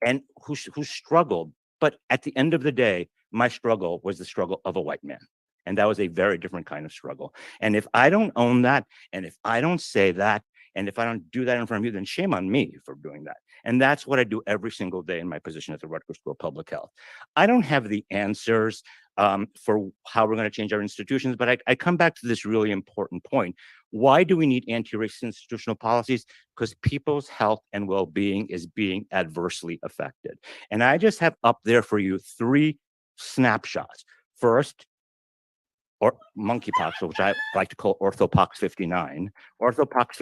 Speaker 14: and who struggled. But at the end of the day, my struggle was the struggle of a white man. And that was a very different kind of struggle. And if I don't own that, and if I don't say that, and if I don't do that in front of you, then shame on me for doing that. And that's what I do every single day in my position at the Rutgers School of Public Health. I don't have the answers for how we're going to change our institutions, but I come back to this really important point. Why do we need anti-racist institutional policies? Because people's health and well-being is being adversely affected. And I just have up there for you 3 snapshots. First, or monkeypox, which I like to call orthopox 59. Orthopox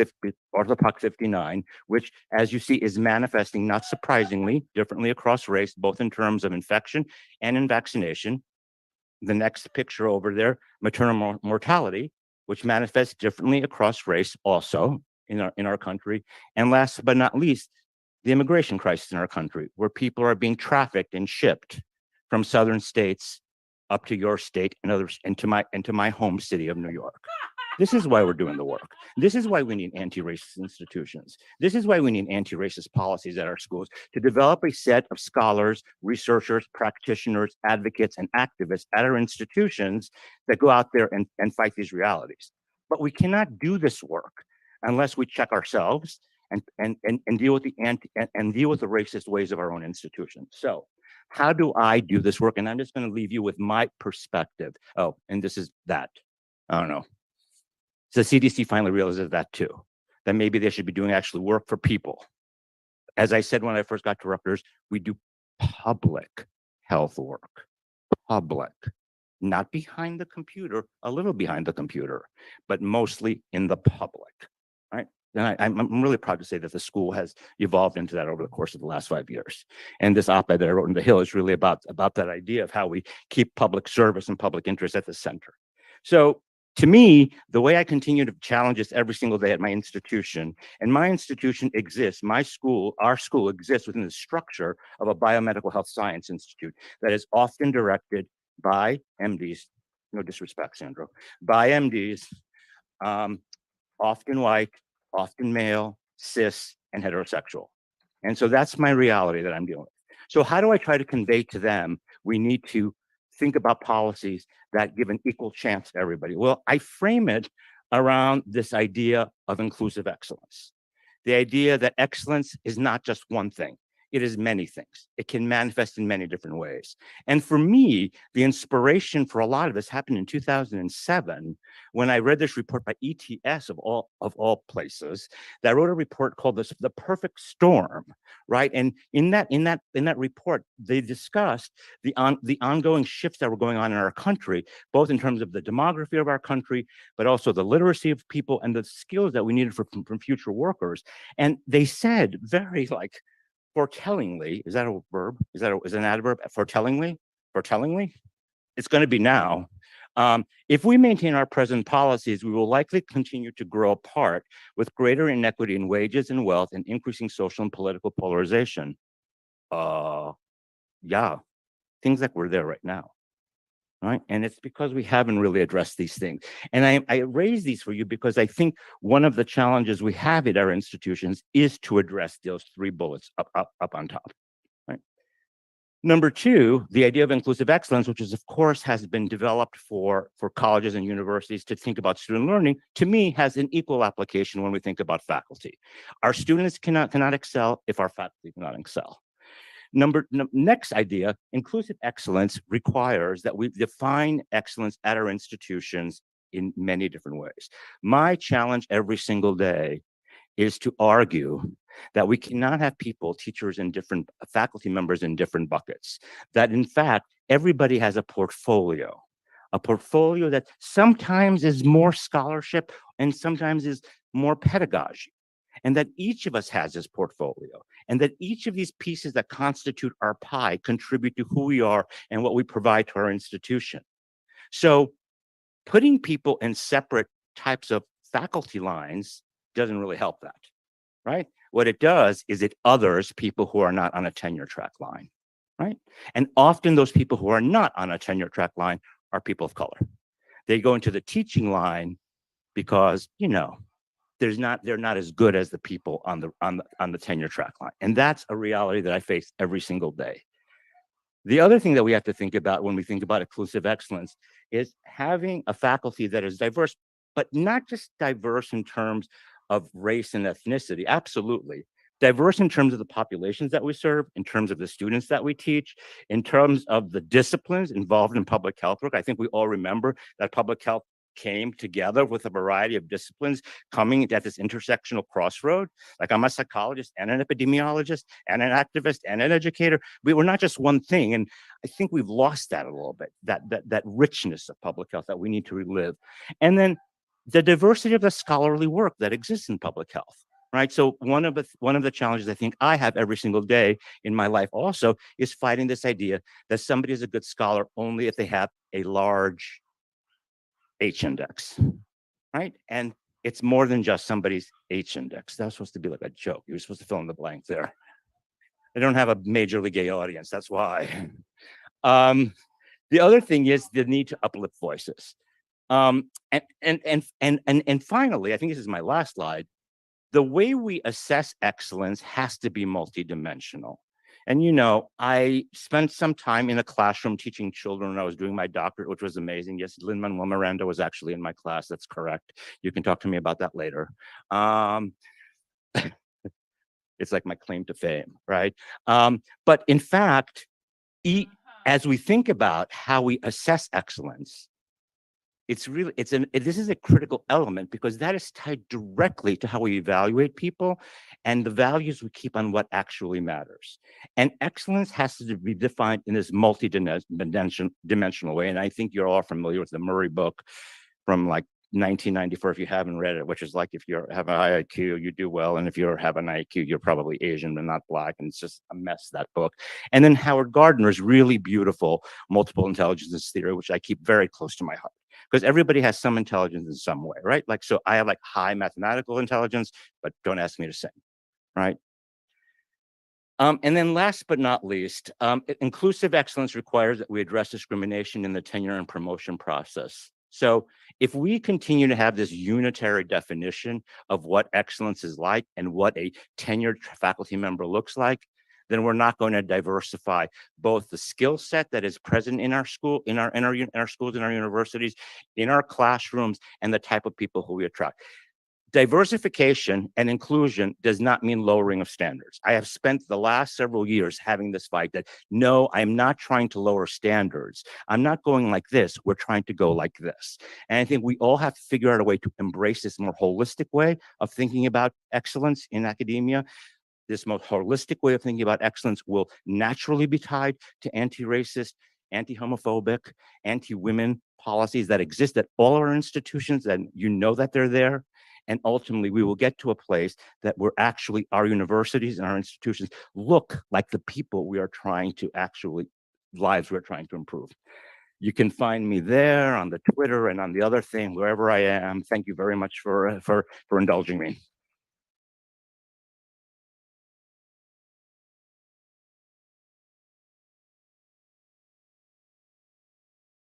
Speaker 14: 59, which, as you see, is manifesting, not surprisingly, differently across race, both in terms of infection and in vaccination. The next picture over there, maternal mortality, which manifests differently across race also in our country. And last but not least, the immigration crisis in our country, where people are being trafficked and shipped from southern states up to your state and others, into my home city of New York. This is why we're doing the work. This is why we need anti-racist institutions. This is why we need anti-racist policies at our schools, to develop a set of scholars, researchers, practitioners, advocates, and activists at our institutions that go out there and fight these realities. But we cannot do this work unless we check ourselves and deal with the racist ways of our own institutions. So how do I do this work? And I'm just going to leave you with my perspective. Oh, and this is that. I don't know. So the CDC finally realizes that too, that maybe they should be doing actually work for people. As I said when I first got to Rutgers, we do public health work. Public. Not behind the computer, a little behind the computer, but mostly in the public. Right? And I'm really proud to say that the school has evolved into that over the course of the last 5 years. And this op-ed that I wrote in The Hill is really about that idea of how we keep public service and public interest at the center. So to me, the way I continue to challenge this every single day at my institution, and my institution exists, our school exists within the structure of a biomedical health science institute that is often directed by MDs, no disrespect, Sandro, by MDs, often white, often male, cis, and heterosexual. And so that's my reality that I'm dealing with. So how do I try to convey to them we need to think about policies that give an equal chance to everybody? Well, I frame it around this idea of inclusive excellence. The idea that excellence is not just one thing. It is many things. It can manifest in many different ways. And for me, the inspiration for a lot of this happened in 2007 when I read this report by ETS of all places that wrote a report called The Perfect Storm, right? And in that report, they discussed the ongoing shifts that were going on in our country, both in terms of the demography of our country, but also the literacy of people and the skills that we needed from future workers. And they said very foretellingly, is that a verb? Is an adverb? Foretellingly? It's going to be now. If we maintain our present policies, we will likely continue to grow apart with greater inequity in wages and wealth and increasing social and political polarization. Yeah, things like we're there right now. Right. And it's because we haven't really addressed these things. And I raise these for you because I think one of the challenges we have at our institutions is to address those three bullets up on top. Right. Number two, the idea of inclusive excellence, which is, of course, has been developed for colleges and universities to think about student learning, to me, has an equal application when we think about faculty. Our students cannot excel if our faculty cannot excel. Next idea, inclusive excellence requires that we define excellence at our institutions in many different ways. My challenge every single day is to argue that we cannot have people, teachers and different faculty members in different buckets, that in fact, everybody has a portfolio that sometimes is more scholarship and sometimes is more pedagogy. And that each of us has this portfolio, and that each of these pieces that constitute our pie contribute to who we are and what we provide to our institution. So putting people in separate types of faculty lines doesn't really help that, right? What it does is it others people who are not on a tenure track line, right? And often those people who are not on a tenure track line are people of color. They go into the teaching line because, they're not as good as the people on the tenure track line. And that's a reality that I face every single day. The other thing that we have to think about when we think about inclusive excellence is having a faculty that is diverse, but not just diverse in terms of race and ethnicity, absolutely. Diverse in terms of the populations that we serve, in terms of the students that we teach, in terms of the disciplines involved in public health work. I think we all remember that public health came together with a variety of disciplines coming at this intersectional crossroad. Like I'm a psychologist and an epidemiologist and an activist and an educator. We were not just one thing. And I think we've lost that a little bit, that richness of public health that we need to relive. And then the diversity of the scholarly work that exists in public health. Right. So one of the challenges I think I have every single day in my life also is fighting this idea that somebody is a good scholar only if they have a large H index, right? And it's more than just somebody's H index. That was supposed to be like a joke. You were supposed to fill in the blank there. I don't have a majorly gay audience. That's why. The other thing is the need to uplift voices. And finally, I think this is my last slide. The way we assess excellence has to be multidimensional. And I spent some time in a classroom teaching children when I was doing my doctorate, which was amazing. Yes, Lin-Manuel Miranda was actually in my class. That's correct. You can talk to me about that later. It's like my claim to fame, right? But in fact, as we think about how we assess excellence, this is a critical element because that is tied directly to how we evaluate people and the values we keep on what actually matters. And excellence has to be defined in this multi-dimensional way. And I think you're all familiar with the Murray book from like 1994, if you haven't read it, which is like if you have a high IQ, you do well. And if you have an IQ, you're probably Asian but not Black. And it's just a mess, that book. And then Howard Gardner's really beautiful multiple intelligences theory, which I keep very close to my heart. Because everybody has some intelligence in some way, right? Like, so I have like high mathematical intelligence, but don't ask me to sing, right? And then last but not least, inclusive excellence requires that we address discrimination in the tenure and promotion process. So if we continue to have this unitary definition of what excellence is like and what a tenured faculty member looks like, then we're not going to diversify both the skill set that is present in our school, in our schools, in our universities, in our classrooms, and the type of people who we attract. Diversification and inclusion does not mean lowering of standards. I have spent the last several years having this fight that, no, I'm not trying to lower standards. I'm not going like this. We're trying to go like this. And I think we all have to figure out a way to embrace this more holistic way of thinking about excellence in academia. This most holistic way of thinking about excellence will naturally be tied to anti-racist, anti-homophobic, anti-women policies that exist at all our institutions, and you know that they're there. And ultimately, we will get to a place that we're actually, our universities and our institutions look like the people we are trying to actually, lives we're trying to improve. You can find me there on the Twitter and on the other thing, wherever I am. Thank you very much for indulging me.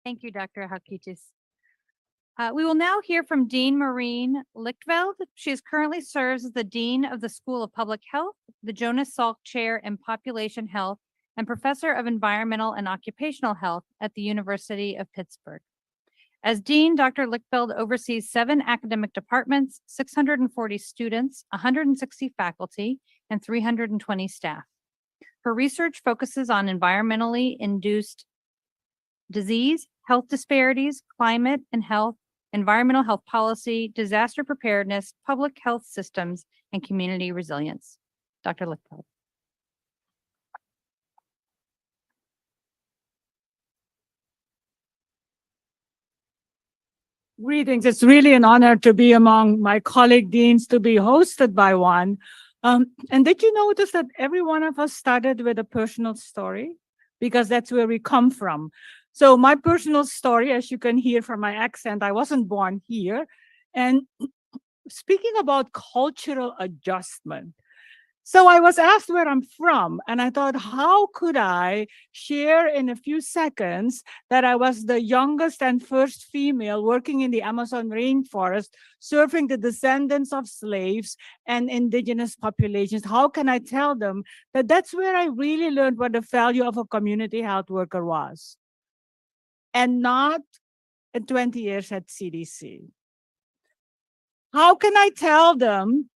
Speaker 11: Thank you, Dr. Hakitis. We will now hear from Dean Maureen Lichtveld. She currently serves as the Dean of the School of Public Health, the Jonas Salk Chair in Population Health, and Professor of Environmental and Occupational Health at the University of Pittsburgh. As Dean, Dr. Lichtveld oversees 7 academic departments, 640 students, 160 faculty, and 320 staff. Her research focuses on environmentally induced disease, health disparities, climate and health, environmental health policy, disaster preparedness, public health systems, and community resilience. Dr. Lichtveld.
Speaker 15: Greetings. It's really an honor to be among my colleague deans, to be hosted by one. And did you notice that every one of us started with a personal story? Because that's where we come from. So my personal story, as you can hear from my accent, I wasn't born here. And speaking about cultural adjustment, so I was asked where I'm from, and I thought, how could I share in a few seconds that I was the youngest and first female working in the Amazon rainforest, serving the descendants of slaves and indigenous populations? How can I tell them that that's where I really learned what the value of a community health worker was? And not in 20 years at CDC. How can I tell them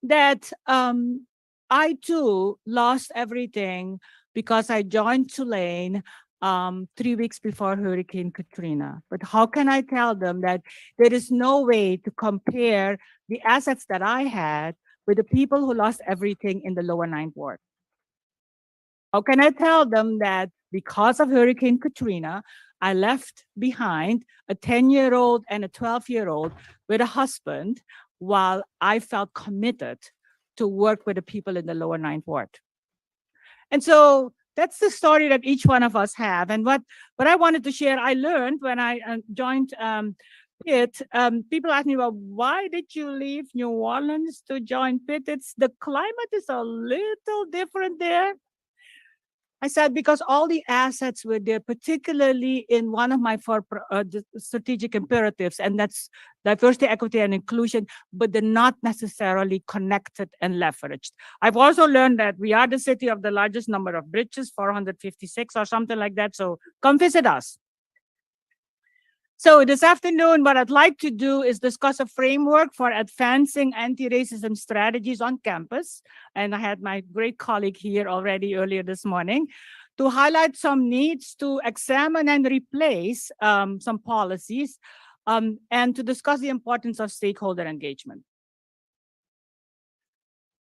Speaker 15: that I too lost everything because I joined Tulane 3 weeks before Hurricane Katrina? But how can I tell them that there is no way to compare the assets that I had with the people who lost everything in the lower Ninth Ward? How can I tell them that because of Hurricane Katrina, I left behind a 10-year-old and a 12-year-old with a husband while I felt committed to work with the people in the lower Ninth Ward? And so that's the story that each one of us have. And what I wanted to share, I learned when I joined Pitt. People ask me, well, why did you leave New Orleans to join Pitt? The climate is a little different there. I said, because all the assets were there, particularly in one of my 4 strategic imperatives, and that's diversity, equity, and inclusion, but they're not necessarily connected and leveraged. I've also learned that we are the city of the largest number of bridges, 456 or something like that, so come visit us. So this afternoon, what I'd like to do is discuss a framework for advancing anti-racism strategies on campus. And I had my great colleague here already earlier this morning to highlight some needs to examine and replace some policies and to discuss the importance of stakeholder engagement.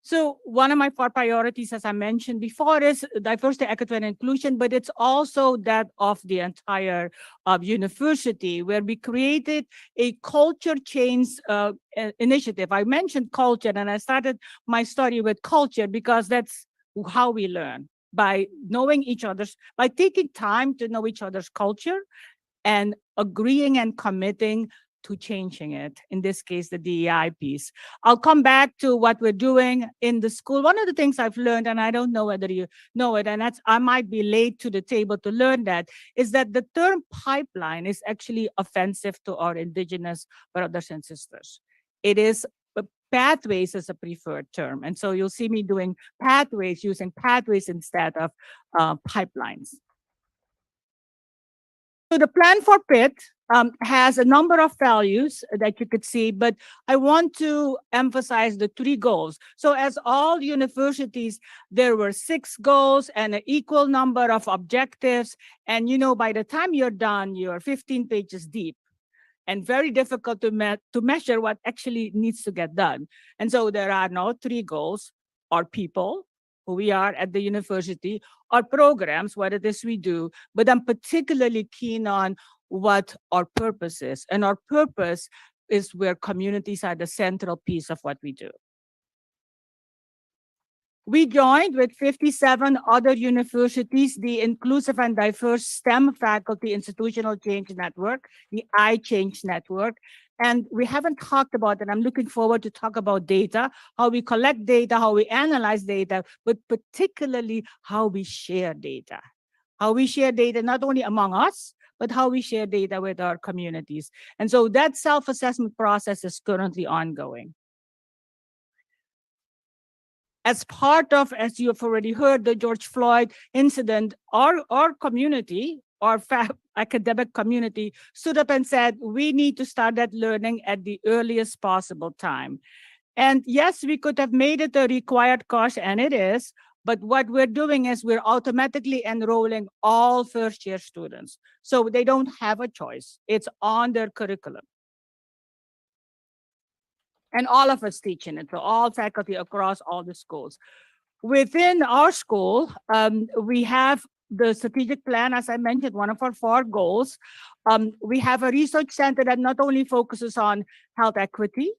Speaker 15: So one of my 4 priorities, as I mentioned before, is diversity, equity, and inclusion, but it's also that of the entire university, where we created a culture change initiative. I mentioned culture, and I started my story with culture because that's how we learn, by knowing each other's, by taking time to know each other's culture and agreeing and committing to changing it, in this case, the DEI piece. I'll come back to what we're doing in the school. One of the things I've learned, and I don't know whether you know it, and I might be late to the table to learn that, is that the term pipeline is actually offensive to our indigenous brothers and sisters. It is pathways as a preferred term. And so you'll see me doing pathways, using pathways instead of pipelines. So the plan for PIT has a number of values that you could see, but I want to emphasize the 3 goals. So as all universities, there were 6 goals and an equal number of objectives. And by the time you're done, you're 15 pages deep and very difficult to measure what actually needs to get done. And so there are now 3 goals: our people, who we are at the university, our programs, what it is we do, but I'm particularly keen on what our purpose is. And our purpose is where communities are the central piece of what we do. We joined with 57 other universities, the Inclusive and Diverse STEM Faculty Institutional Change Network, the iChange Network. And we haven't talked about it. I'm looking forward to talk about data, how we collect data, how we analyze data, but particularly how we share data. How we share data not only among us, but how we share data with our communities. And so that self-assessment process is currently ongoing. As part of, as you have already heard, the George Floyd incident, our community, our academic community stood up and said, we need to start that learning at the earliest possible time. And yes, we could have made it a required course, and it is, but what we're doing is we're automatically enrolling all first-year students. So they don't have a choice. It's on their curriculum. And all of us teach in it, so all faculty across all the schools. Within our school, we have the strategic plan, as I mentioned, one of our 4 goals. We have a research center that not only focuses on health equity,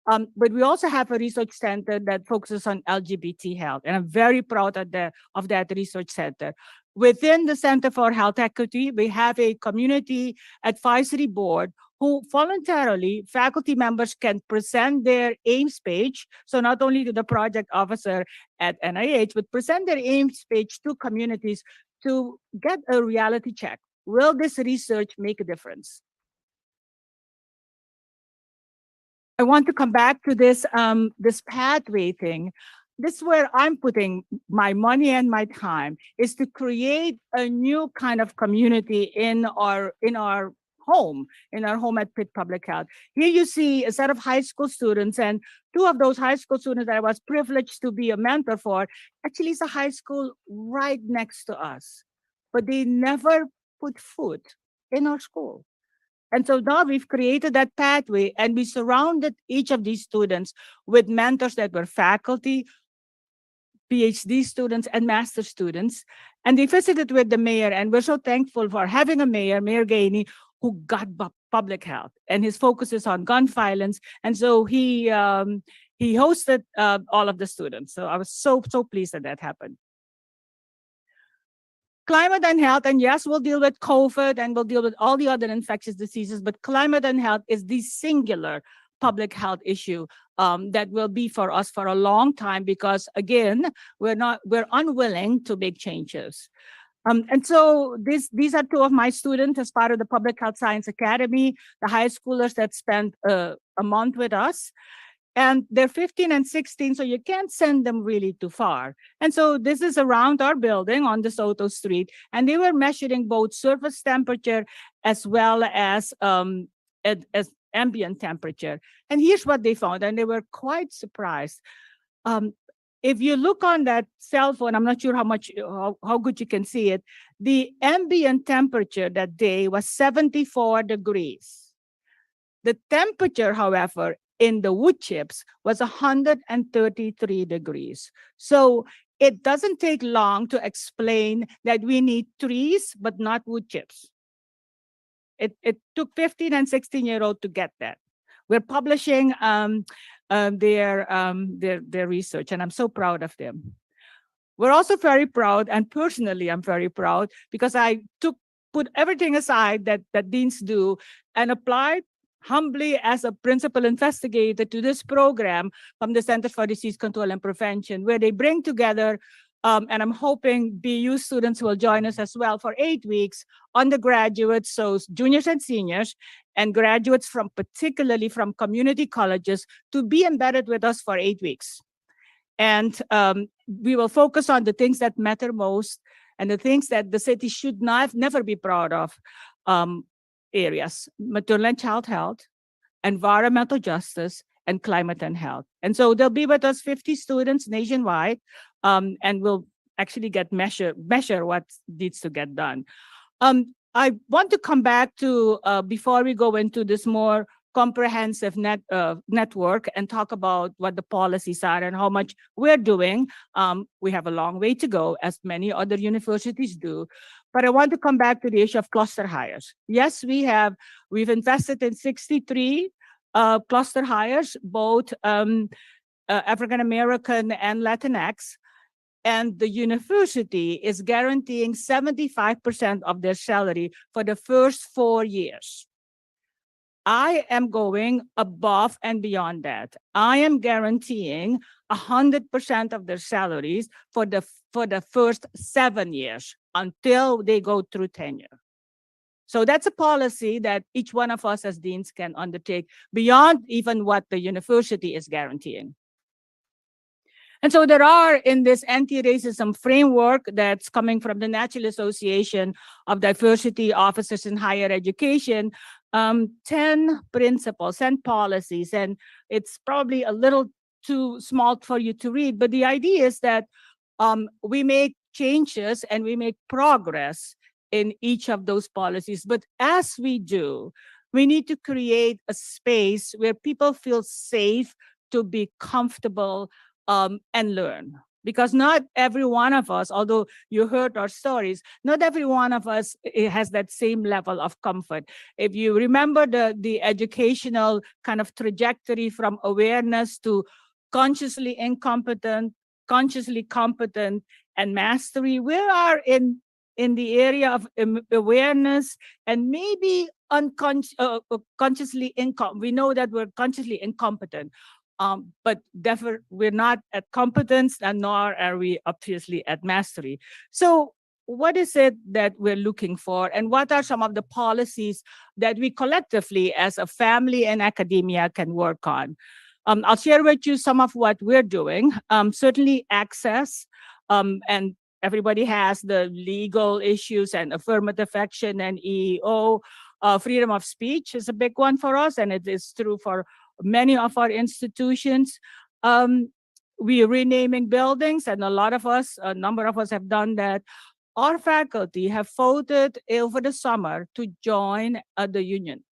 Speaker 15: but we also have a research center that focuses on LGBT health. And I'm very proud of that research center. Within the Center for Health Equity, we have a community advisory board who voluntarily, faculty members can present their aims page. So not only to the project officer at NIH, but present their aims page to communities to get a reality check. Will this research make a difference? I want to come back to this, this pathway thing. This is where I'm putting my money and my time, is to create a new kind of community in our home at Pitt Public Health. Here you see a set of high school students, and 2 of those high school students that I was privileged to be a mentor for, actually is a high school right next to us, but they never put foot in our school. And so now we've created that pathway, and we surrounded each of these students with mentors that were faculty, PhD students, and master students. And they visited with the mayor, and we're so thankful for having a mayor, Mayor Gainey, who got public health, and his focus is on gun violence. And so he hosted all of the students. So I was so pleased that happened. Climate and health, and yes, we'll deal with COVID and we'll deal with all the other infectious diseases, but climate and health is the singular public health issue that will be for us for a long time, because again, we're unwilling to make changes. And so these are 2 of my students as part of the Public Health Science Academy, the high schoolers that spent a month with us. And they're 15 and 16, so you can't send them really too far. And so this is around our building on De Soto Street, and they were measuring both surface temperature as well as ambient temperature. And here's what they found, and they were quite surprised. If you look on that cell phone, I'm not sure how good you can see it, the ambient temperature that day was 74 degrees. The temperature, however, in the wood chips was 133 degrees. So it doesn't take long to explain that we need trees, but not wood chips. It took 15 and 16-year-old to get that. We're publishing their research, and I'm so proud of them. We're also very proud, and personally, I'm very proud, because I put everything aside that deans do and applied humbly as a principal investigator to this program from the Center for Disease Control and Prevention, where they bring together and I'm hoping BU students will join us as well for 8 weeks, undergraduates, so juniors and seniors, and graduates from particularly from community colleges to be embedded with us for 8 weeks. And we will focus on the things that matter most and the things that the city should never be proud of areas: maternal and child health, environmental justice, and climate and health. And so there'll be with us 50 students nationwide, and we'll actually measure what needs to get done. I want to come back to, before we go into this more comprehensive network and talk about what the policies are and how much we're doing. We have a long way to go, as many other universities do. But I want to come back to the issue of cluster hires. Yes, we've invested in 63 cluster hires, both African American and Latinx. And the university is guaranteeing 75% of their salary for the first 4 years. I am going above and beyond that. I am guaranteeing 100% of their salaries for the first 7 years until they go through tenure. So that's a policy that each one of us as deans can undertake beyond even what the university is guaranteeing. And so there are, in this anti-racism framework that's coming from the National Association of Diversity Officers in Higher Education, 10 principles and policies, and it's probably a little too small for you to read, but the idea is that we make changes and we make progress in each of those policies. But as we do, we need to create a space where people feel safe to be comfortable and learn. Because not every one of us, although you heard our stories, not every one of us has that same level of comfort. If you remember the educational kind of trajectory from awareness to consciously incompetent, consciously competent, and mastery, we are in the area of awareness and maybe consciously incompetent. We know that we're consciously incompetent. But we're not at competence, and nor are we obviously at mastery. So what is it that we're looking for, and what are some of the policies that we collectively as a family and academia can work on? I'll share with you some of what we're doing. Certainly access, and everybody has the legal issues and affirmative action and EEO. Freedom of speech is a big one for us, and it is true for many of our institutions. We're renaming buildings, and a number of us have done that. Our faculty have voted over the summer to join the union.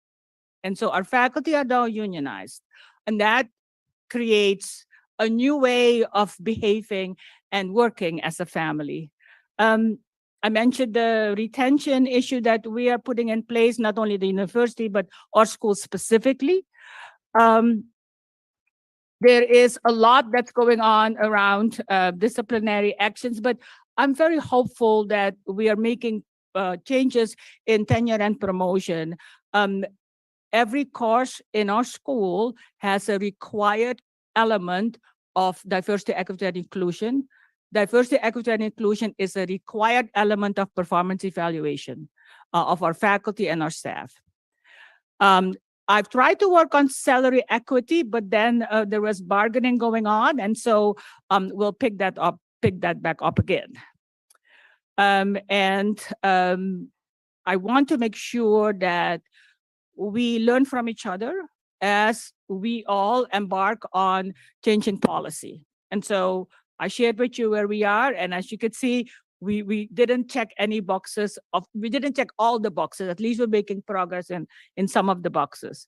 Speaker 15: And so our faculty are now unionized, and that creates a new way of behaving and working as a family. I mentioned the retention issue that we are putting in place, not only the university, but our school specifically. There is a lot that's going on around disciplinary actions, but I'm very hopeful that we are making changes in tenure and promotion. Every course in our school has a required element of diversity, equity, and inclusion. Diversity, equity, and inclusion is a required element of performance evaluation of our faculty and our staff. I've tried to work on salary equity, but then there was bargaining going on, and so we'll pick that back up again. I want to make sure that we learn from each other as we all embark on changing policy. And so I shared with you where we are, and as you could see, we didn't check any boxes we didn't check all the boxes. At least we're making progress in some of the boxes.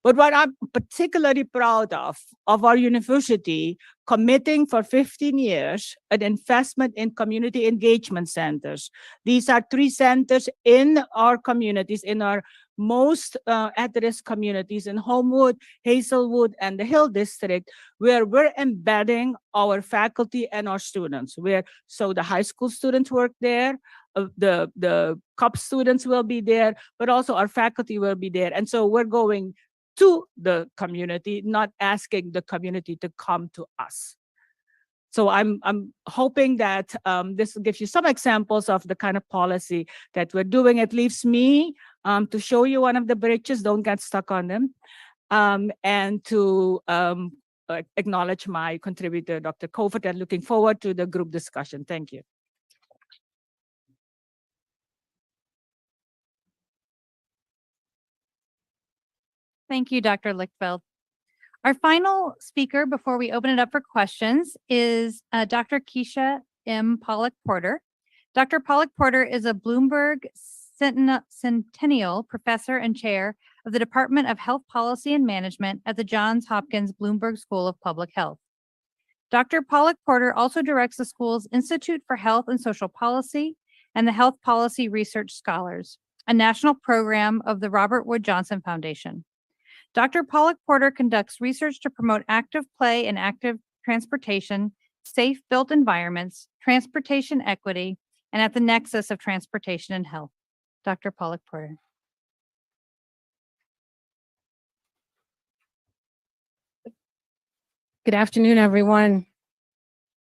Speaker 15: But what I'm particularly proud of our university committing for 15 years an investment in community engagement centers. These are 3 centers in our communities, in our most at-risk communities in Homewood, Hazelwood, and the Hill District, where we're embedding our faculty and our students. So the high school students work there, the CUP students will be there, but also our faculty will be there. And so we're going to the community, not asking the community to come to us. So I'm hoping that this gives you some examples of the kind of policy that we're doing. It leaves me to show you one of the bridges. Don't get stuck on them. And to acknowledge my contributor, Dr. Kofod, and looking forward to the group discussion. Thank you.
Speaker 11: Thank you, Dr. Lichtfeld. Our final speaker before we open it up for questions is Dr. Keisha M. Pollock-Porter. Dr. Pollock-Porter is a Bloomberg Centennial Professor and Chair of the Department of Health Policy and Management at the Johns Hopkins Bloomberg School of Public Health. Dr. Pollock-Porter also directs the school's Institute for Health and Social Policy and the Health Policy Research Scholars, a national program of the Robert Wood Johnson Foundation. Dr. Pollock-Porter conducts research to promote active play and active transportation, safe built environments, transportation equity, and at the nexus of transportation and health. Dr. Pollock-Porter.
Speaker 16: Good afternoon, everyone.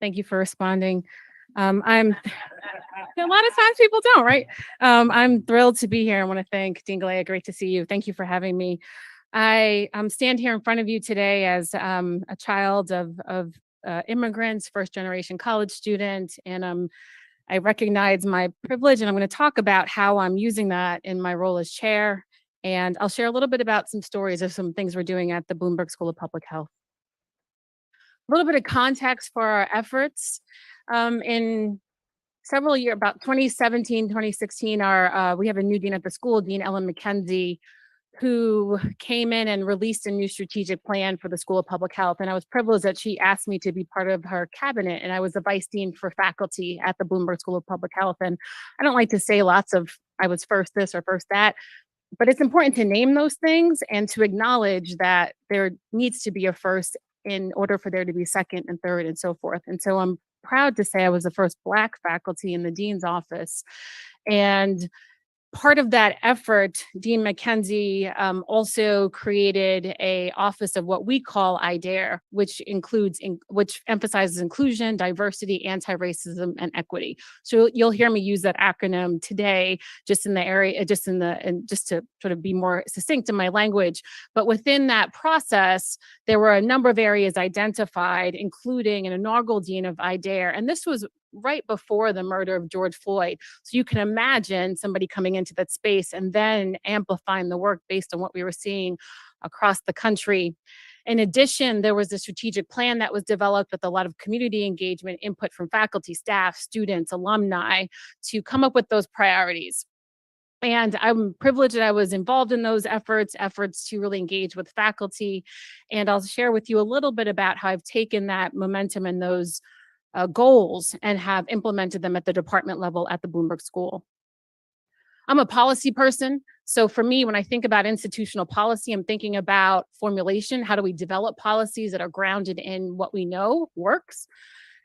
Speaker 16: Thank you for responding. A lot of times people don't, right? I'm thrilled to be here. I want to thank Dean Galea. Great to see you. Thank you for having me. I stand here in front of you today as a child of immigrants, first generation college student, and I recognize my privilege, and I'm going to talk about how I'm using that in my role as chair, and I'll share a little bit about some stories of some things we're doing at the Bloomberg School of Public Health. A little bit of context for our efforts. In several years, about 2017, 2016, we have a new dean at the school, Dean Ellen McKenzie, who came in and released a new strategic plan for the School of Public Health. And I was privileged that she asked me to be part of her cabinet. And I was the vice dean for faculty at the Bloomberg School of Public Health. And I don't like to say lots of, I was first this or first that, but it's important to name those things and to acknowledge that there needs to be a first in order for there to be second and third and so forth. And so I'm proud to say I was the first Black faculty in the dean's office. And part of that effort, Dean McKenzie also created a office of what we call IDARE, which emphasizes inclusion, diversity, anti-racism, and equity. So you'll hear me use that acronym today, just to sort of be more succinct in my language. But within that process, there were a number of areas identified, including an inaugural dean of IDARE, and this was right before the murder of George Floyd. So you can imagine somebody coming into that space and then amplifying the work based on what we were seeing across the country. In addition, there was a strategic plan that was developed with a lot of community engagement, input from faculty, staff, students, alumni to come up with those priorities. And I'm privileged that I was involved in those efforts to really engage with faculty. And I'll share with you a little bit about how I've taken that momentum and those goals and have implemented them at the department level at the Bloomberg School. I'm a policy person. So for me, when I think about institutional policy, I'm thinking about formulation. How do we develop policies that are grounded in what we know works?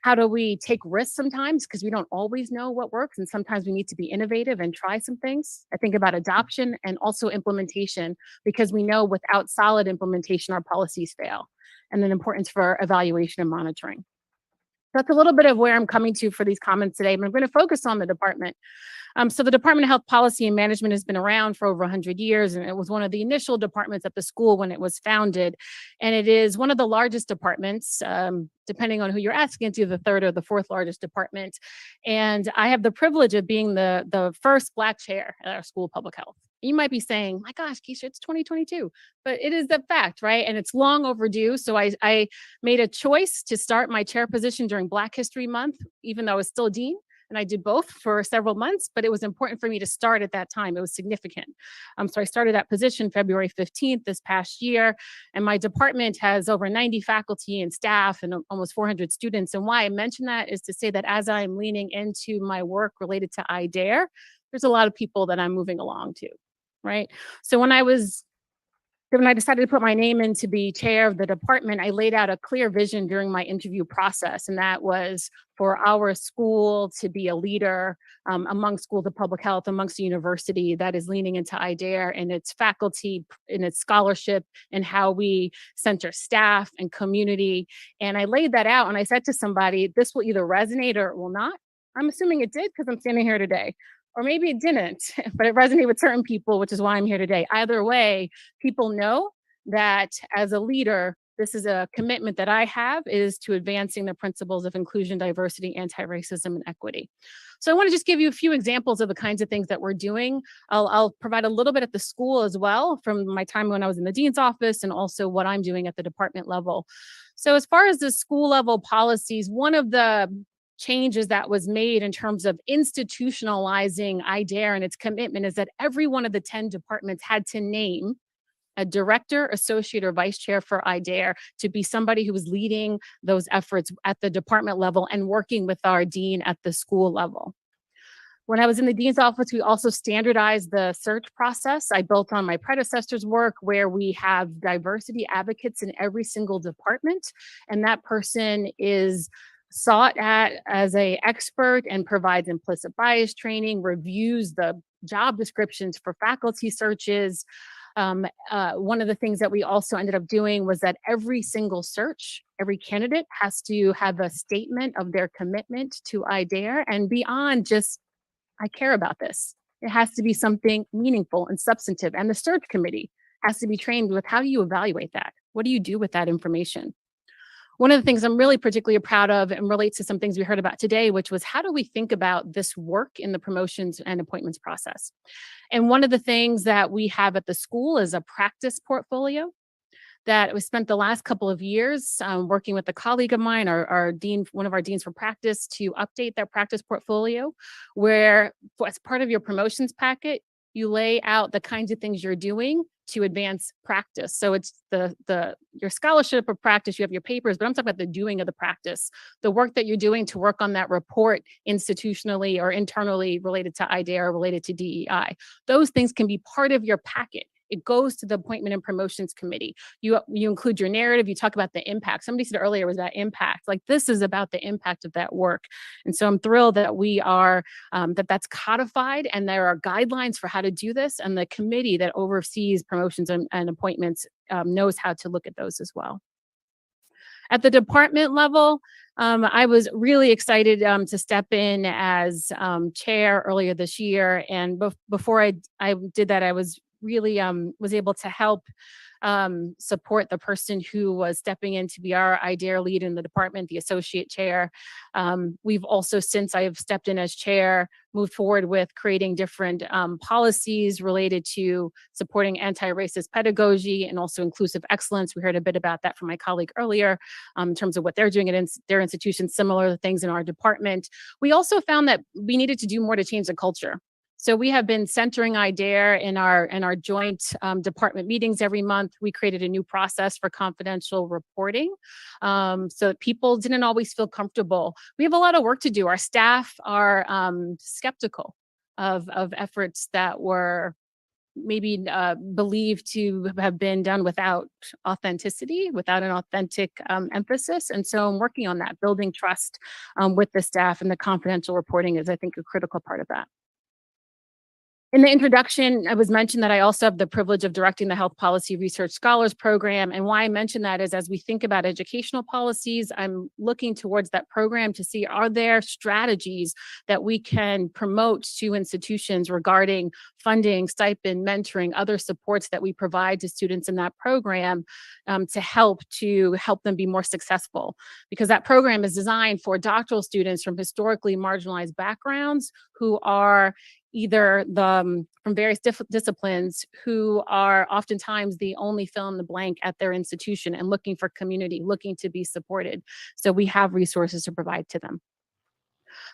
Speaker 16: How do we take risks sometimes? Because we don't always know what works. And sometimes we need to be innovative and try some things. I think about adoption and also implementation, because we know without solid implementation, our policies fail. And then importance for evaluation and monitoring. That's a little bit of where I'm coming to for these comments today, but I'm going to focus on the department. So the Department of Health Policy and Management has been around for over 100 years, and it was one of the initial departments at the school when it was founded. And it is one of the largest departments, depending on who you're asking, it's either the third or the fourth largest department. And I have the privilege of being the first Black chair at our School of Public Health. You might be saying, my gosh, Keisha, it's 2022, but it is the fact, right? And it's long overdue. So I made a choice to start my chair position during Black History Month, even though I was still dean. And I did both for several months, but it was important for me to start at that time. It was significant. So I started that position February 15th this past year. And my department has over 90 faculty and staff and almost 400 students. And why I mention that is to say that as I'm leaning into my work related to IDARE, there's a lot of people that I'm moving along to, right? So when I was So when I decided to put my name in to be chair of the department, I laid out a clear vision during my interview process, and that was for our school to be a leader among schools of public health, amongst the university that is leaning into IDARE and its faculty, in its scholarship, and how we center staff and community. And I laid that out and I said to somebody, this will either resonate or it will not. I'm assuming it did because I'm standing here today. Or maybe it didn't, but it resonated with certain people, which is why I'm here today. Either way, people know that as a leader, this is a commitment that I have, is to advancing the principles of inclusion, diversity, anti-racism, and equity. So I want to just give you a few examples of the kinds of things that we're doing. I'll provide a little bit at the school as well from my time when I was in the dean's office, and also what I'm doing at the department level. So as far as the school level policies, one of the changes that was made in terms of institutionalizing IDARE and its commitment is that every one of the 10 departments had to name a director, associate, or vice chair for IDARE to be somebody who was leading those efforts at the department level and working with our dean at the school level. When I was in the dean's office, we also standardized the search process. I built on my predecessor's work where we have diversity advocates in every single department, and that person is sought at as an expert and provides implicit bias training, reviews the job descriptions for faculty searches. One of the things that we also ended up doing was that every single search, every candidate has to have a statement of their commitment to IDARE, and beyond just, I care about this. It has to be something meaningful and substantive. And the search committee has to be trained with, how do you evaluate that? What do you do with that information? One of the things I'm really particularly proud of and relates to some things we heard about today, which was, how do we think about this work in the promotions and appointments process? And one of the things that we have at the school is a practice portfolio that we spent the last couple of years working with a colleague of mine, our dean, one of our deans for practice, to update that practice portfolio, where as part of your promotions packet, you lay out the kinds of things you're doing to advance practice. So it's your scholarship of practice, you have your papers, but I'm talking about the doing of the practice, the work that you're doing to work on that report institutionally or internally related to IDARE, related to DEI. Those things can be part of your packet. It goes to the appointment and promotions committee. You include your narrative, you talk about the impact. Somebody said earlier was that impact. Like, this is about the impact of that work. And so I'm thrilled that we are, that's codified, and there are guidelines for how to do this. And the committee that oversees promotions and appointments knows how to look at those as well. At the department level, I was really excited to step in as chair earlier this year. And before I did that, I was really was able to help support the person who was stepping in to be our IDARE lead in the department, the associate chair. We've also, since I have stepped in as chair, moved forward with creating different policies related to supporting anti-racist pedagogy and also inclusive excellence. We heard a bit about that from my colleague earlier in terms of what they're doing at their institution, similar things in our department. We also found that we needed to do more to change the culture. So we have been centering IDARE in our joint department meetings every month. We created a new process for confidential reporting so that people didn't always feel comfortable. We have a lot of work to do. Our staff are skeptical of efforts that were maybe believed to have been done without authenticity, without an authentic emphasis. And so I'm working on that, building trust with the staff, and the confidential reporting is, I think, a critical part of that. In the introduction, I was mentioned that I also have the privilege of directing the Health Policy Research Scholars Program. And why I mention that is, as we think about educational policies, I'm looking towards that program to see, are there strategies that we can promote to institutions regarding funding, stipend, mentoring, other supports that we provide to students in that program to help them be more successful. Because that program is designed for doctoral students from historically marginalized backgrounds who are either from various disciplines, who are oftentimes the only fill in the blank at their institution and looking for community, looking to be supported. So we have resources to provide to them.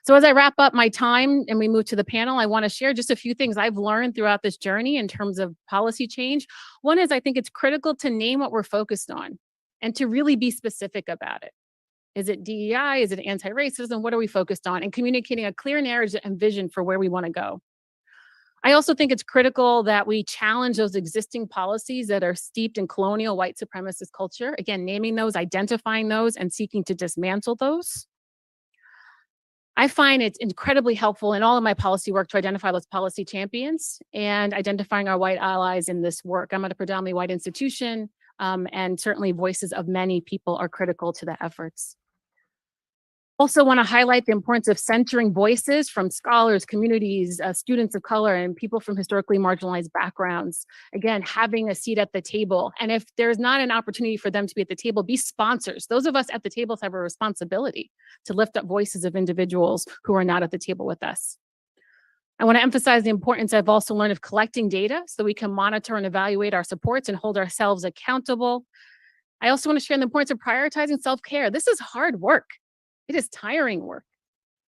Speaker 16: So as I wrap up my time and we move to the panel, I want to share just a few things I've learned throughout this journey in terms of policy change. One is, I think it's critical to name what we're focused on and to really be specific about it. Is it DEI? Is it anti-racism? What are we focused on? And communicating a clear narrative and vision for where we want to go. I also think it's critical that we challenge those existing policies that are steeped in colonial white supremacist culture. Again, naming those, identifying those, and seeking to dismantle those. I find it's incredibly helpful in all of my policy work to identify those policy champions and identifying our white allies in this work. I'm at a predominantly white institution, and certainly voices of many people are critical to the efforts. Also want to highlight the importance of centering voices from scholars, communities, students of color, and people from historically marginalized backgrounds. Again, having a seat at the table. And if there's not an opportunity for them to be at the table, be sponsors. Those of us at the tables have a responsibility to lift up voices of individuals who are not at the table with us. I want to emphasize the importance I've also learned of collecting data so we can monitor and evaluate our supports and hold ourselves accountable. I also want to share the importance of prioritizing self-care. This is hard work. It is tiring work.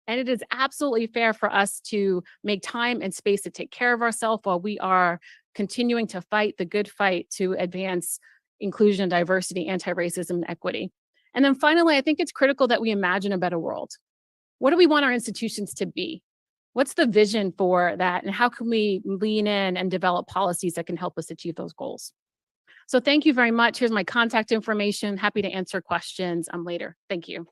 Speaker 16: And it is absolutely fair for us to make time and space to take care of ourselves while we are continuing to fight the good fight to advance inclusion, diversity, anti-racism, and equity. And then finally, I think it's critical that we imagine a better world. What do we want our institutions to be? What's the vision for that? And how can we lean in and develop policies that can help us achieve those goals? So thank you very much. Here's my contact information. Happy to answer questions later. Thank you.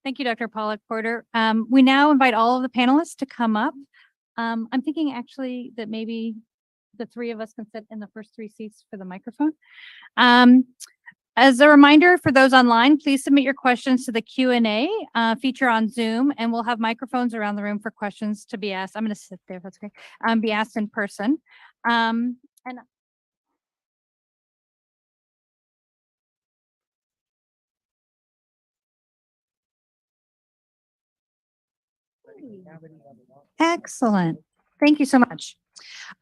Speaker 11: Thank you, Dr. Pollock-Porter. We now invite all of the panelists to come up. I'm thinking actually that maybe the three of us can sit in the first three seats for the microphone. As a reminder for those online, please submit your questions to the Q&A feature on Zoom, and we'll have microphones around the room for questions to be asked. I'm going to sit there if that's okay. Be asked in person. And excellent. Thank you so much.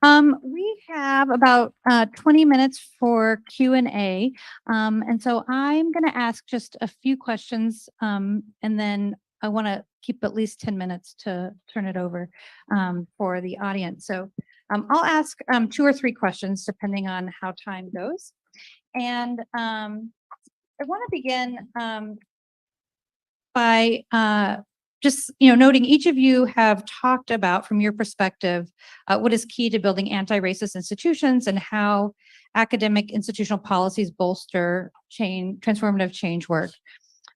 Speaker 11: We have about 20 minutes for Q&A. And so I'm going to ask just a few questions, and then I want to keep at least 10 minutes to turn it over for the audience. So I'll ask 2 or 3 questions depending on how time goes. And I want to begin by just noting each of you have talked about, from your perspective, what is key to building anti-racist institutions and how academic institutional policies bolster transformative change work.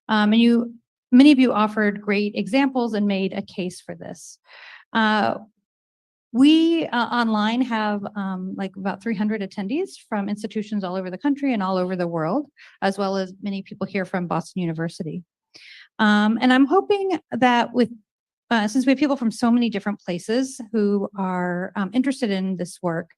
Speaker 11: And many of you offered great examples and made a case for this. We online have like about 300 attendees from institutions all over the country and all over the world, as well as many people here from Boston University. And I'm hoping that since we have people from so many different places who are interested in this work,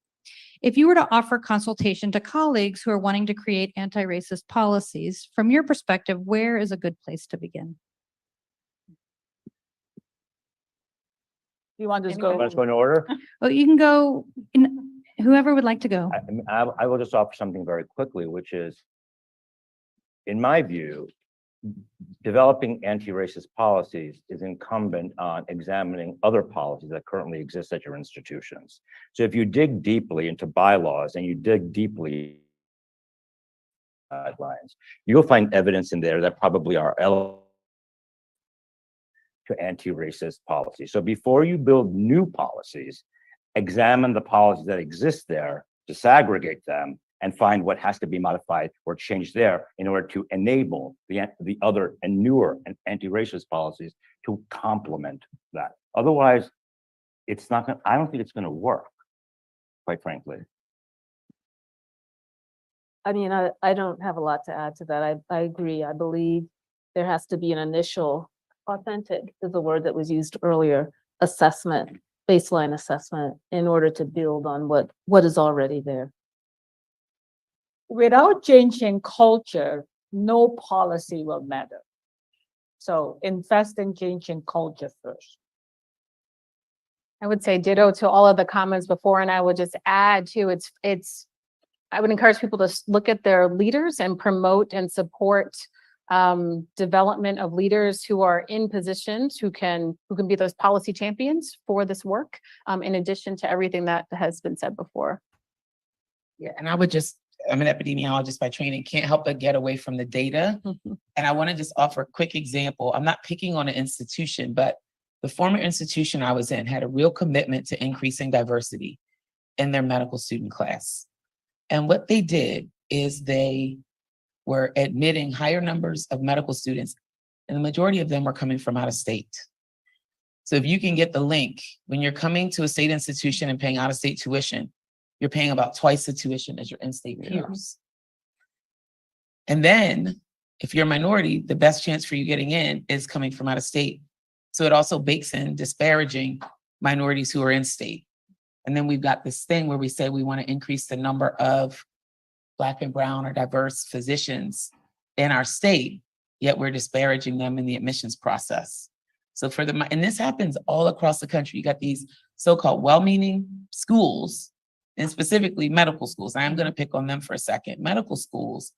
Speaker 11: if you were to offer consultation to colleagues who are wanting to create anti-racist policies, from your perspective, where is a good place to begin?
Speaker 15: You want to go?
Speaker 14: Let's go in order.
Speaker 11: Oh, you can go, whoever would like to go.
Speaker 14: I will just offer something very quickly, which is, in my view, developing anti-racist policies is incumbent on examining other policies that currently exist at your institutions. So if you dig deeply into bylaws and you dig deeply guidelines, you'll find evidence in there that probably are to anti-racist policies. So before you build new policies, examine the policies that exist there, disaggregate them, and find what has to be modified or changed there in order to enable the other and newer and anti-racist policies to complement that. Otherwise, it's not gonna, I don't think it's gonna work, quite frankly.
Speaker 12: I mean, I don't have a lot to add to that. I agree. I believe there has to be an initial, authentic is the word that was used earlier, assessment, baseline assessment, in order to build on what is already there.
Speaker 15: Without changing culture, no policy will matter. So invest in changing culture first.
Speaker 16: I would say ditto to all of the comments before, and I would just add to I would encourage people to look at their leaders and promote and support development of leaders who are in positions who can be those policy champions for this work, in addition to everything that has been said before.
Speaker 13: Yeah, and I would just I'm an epidemiologist by training, can't help but get away from the data. And I want to just offer a quick example. I'm not picking on an institution, but the former institution I was in had a real commitment to increasing diversity in their medical student class. And what they did is they were admitting higher numbers of medical students, and the majority of them were coming from out of state. So if you can get the link, when you're coming to a state institution and paying out of state tuition, you're paying about twice the tuition as your in-state peers. And then if you're a minority, the best chance for you getting in is coming from out of state. So it also bakes in disparaging minorities who are in state. And then we've got this thing where we say we want to increase the number of Black and brown or diverse physicians in our state, yet we're disparaging them in the admissions process. So and this happens all across the country. You got these so-called well-meaning schools, and specifically medical schools. I am going to pick on them for a second. Medical schools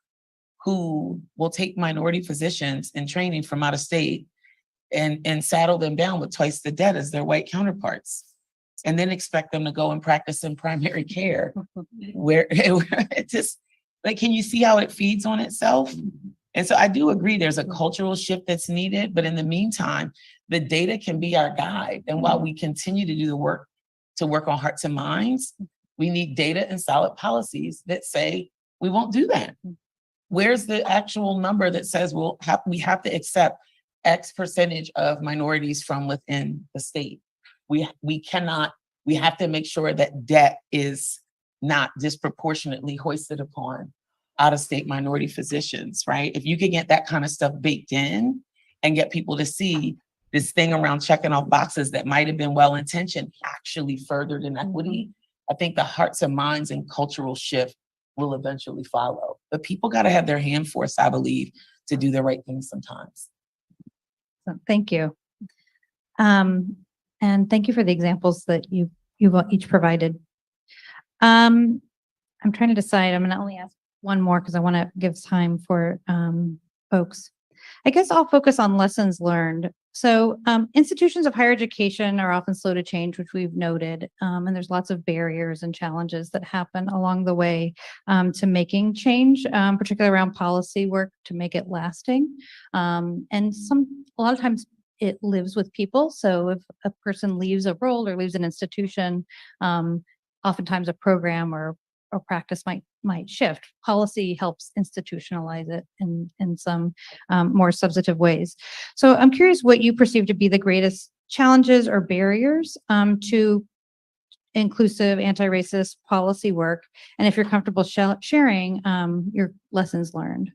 Speaker 13: who will take minority physicians in training from out of state and saddle them down with twice the debt as their white counterparts, and then expect them to go and practice in primary care, where it just, like, can you see how it feeds on itself? And so I do agree there's a cultural shift that's needed, but in the meantime, the data can be our guide. And while we continue to do the work to work on hearts and minds, we need data and solid policies that say we won't do that. Where's the actual number that says we have to accept X percentage of minorities from within the state? We have to make sure that debt is not disproportionately hoisted upon out-of-state minority physicians, right? If you can get that kind of stuff baked in and get people to see this thing around checking off boxes that might have been well-intentioned actually furthered inequity, I think the hearts and minds and cultural shift will eventually follow. But people got to have their hand forced, I believe, to do the right thing sometimes.
Speaker 11: So, thank you. And thank you for the examples that you've each provided. I'm trying to decide, I'm gonna only ask one more because I want to give time for folks. I guess I'll focus on lessons learned. So institutions of higher education are often slow to change, which we've noted, and there's lots of barriers and challenges that happen along the way to making change, particularly around policy work to make it lasting. And a lot of times it lives with people. So if a person leaves a role or leaves an institution, oftentimes a program or practice might shift. Policy helps institutionalize it in some more substantive ways. So I'm curious what you perceive to be the greatest challenges or barriers to inclusive anti-racist policy work, and if you're comfortable sharing your lessons learned.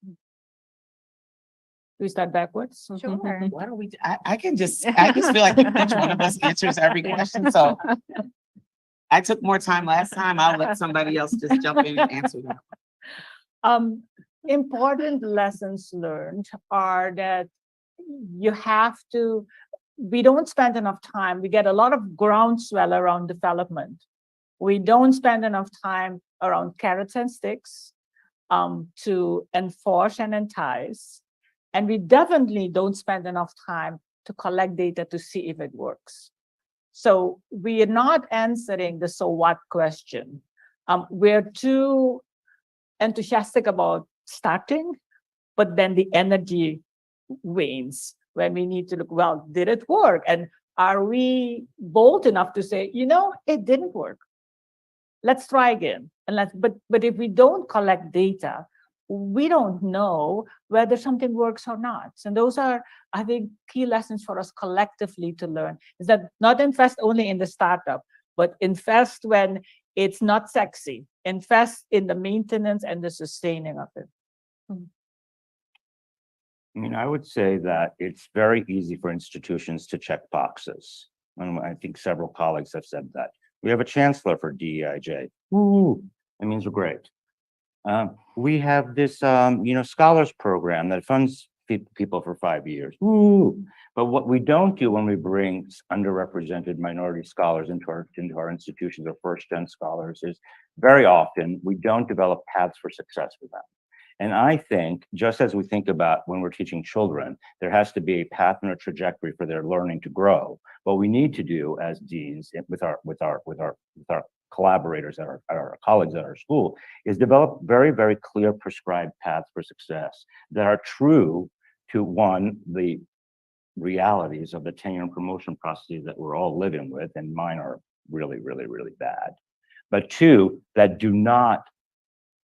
Speaker 15: Do we start backwards?
Speaker 11: Sure.
Speaker 13: Why don't we? I just feel like each one of us answers every question. So I took more time last time. I'll let somebody else just jump in and answer that.
Speaker 15: Important lessons learned are that we don't spend enough time. We get a lot of groundswell around development. We don't spend enough time around carrots and sticks to enforce and entice. And we definitely don't spend enough time to collect data to see if it works. So we are not answering the so what question. We're too enthusiastic about starting, but then the energy wanes when we need to look, well, did it work? And are we bold enough to say, it didn't work. Let's try again. But if we don't collect data, we don't know whether something works or not. And those are, I think, key lessons for us collectively to learn, is that not invest only in the startup, but invest when it's not sexy. Invest in the maintenance and the sustaining of it.
Speaker 14: I mean, I would say that it's very easy for institutions to check boxes. And I think several colleagues have said that. We have a chancellor for DEIJ. Ooh, that means we're great. We have this, scholars program that funds people for 5 years. Ooh. But what we don't do when we bring underrepresented minority scholars into our institutions, or first-gen scholars, is very often we don't develop paths for success for them. And I think, just as we think about when we're teaching children, there has to be a path and a trajectory for their learning to grow. What we need to do as deans with our collaborators, our colleagues at our school, is develop very, very clear prescribed paths for success that are true to, one, the realities of the tenure and promotion processes that we're all living with, and mine are really, really, really bad. But two, that do not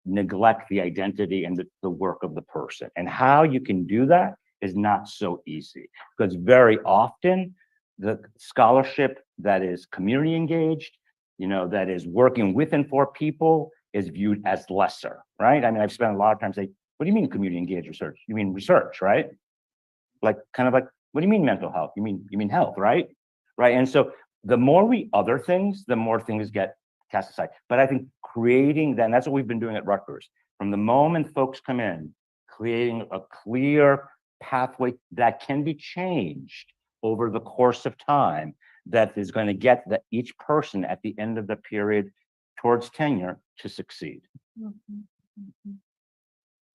Speaker 14: neglect the identity and the work of the person. And how you can do that is not so easy, because very often the scholarship that is community engaged, that is working with and for people, is viewed as lesser, right? I mean, I've spent a lot of time saying, what do you mean community engaged research? You mean research, right? Like, kind of like, what do you mean mental health? You mean health, right? Right. And so the more we other things, the more things get cast aside. But I think creating that, and that's what we've been doing at Rutgers, from the moment folks come in, creating a clear pathway that can be changed over the course of time, that is going to get each person at the end of the period towards tenure to succeed.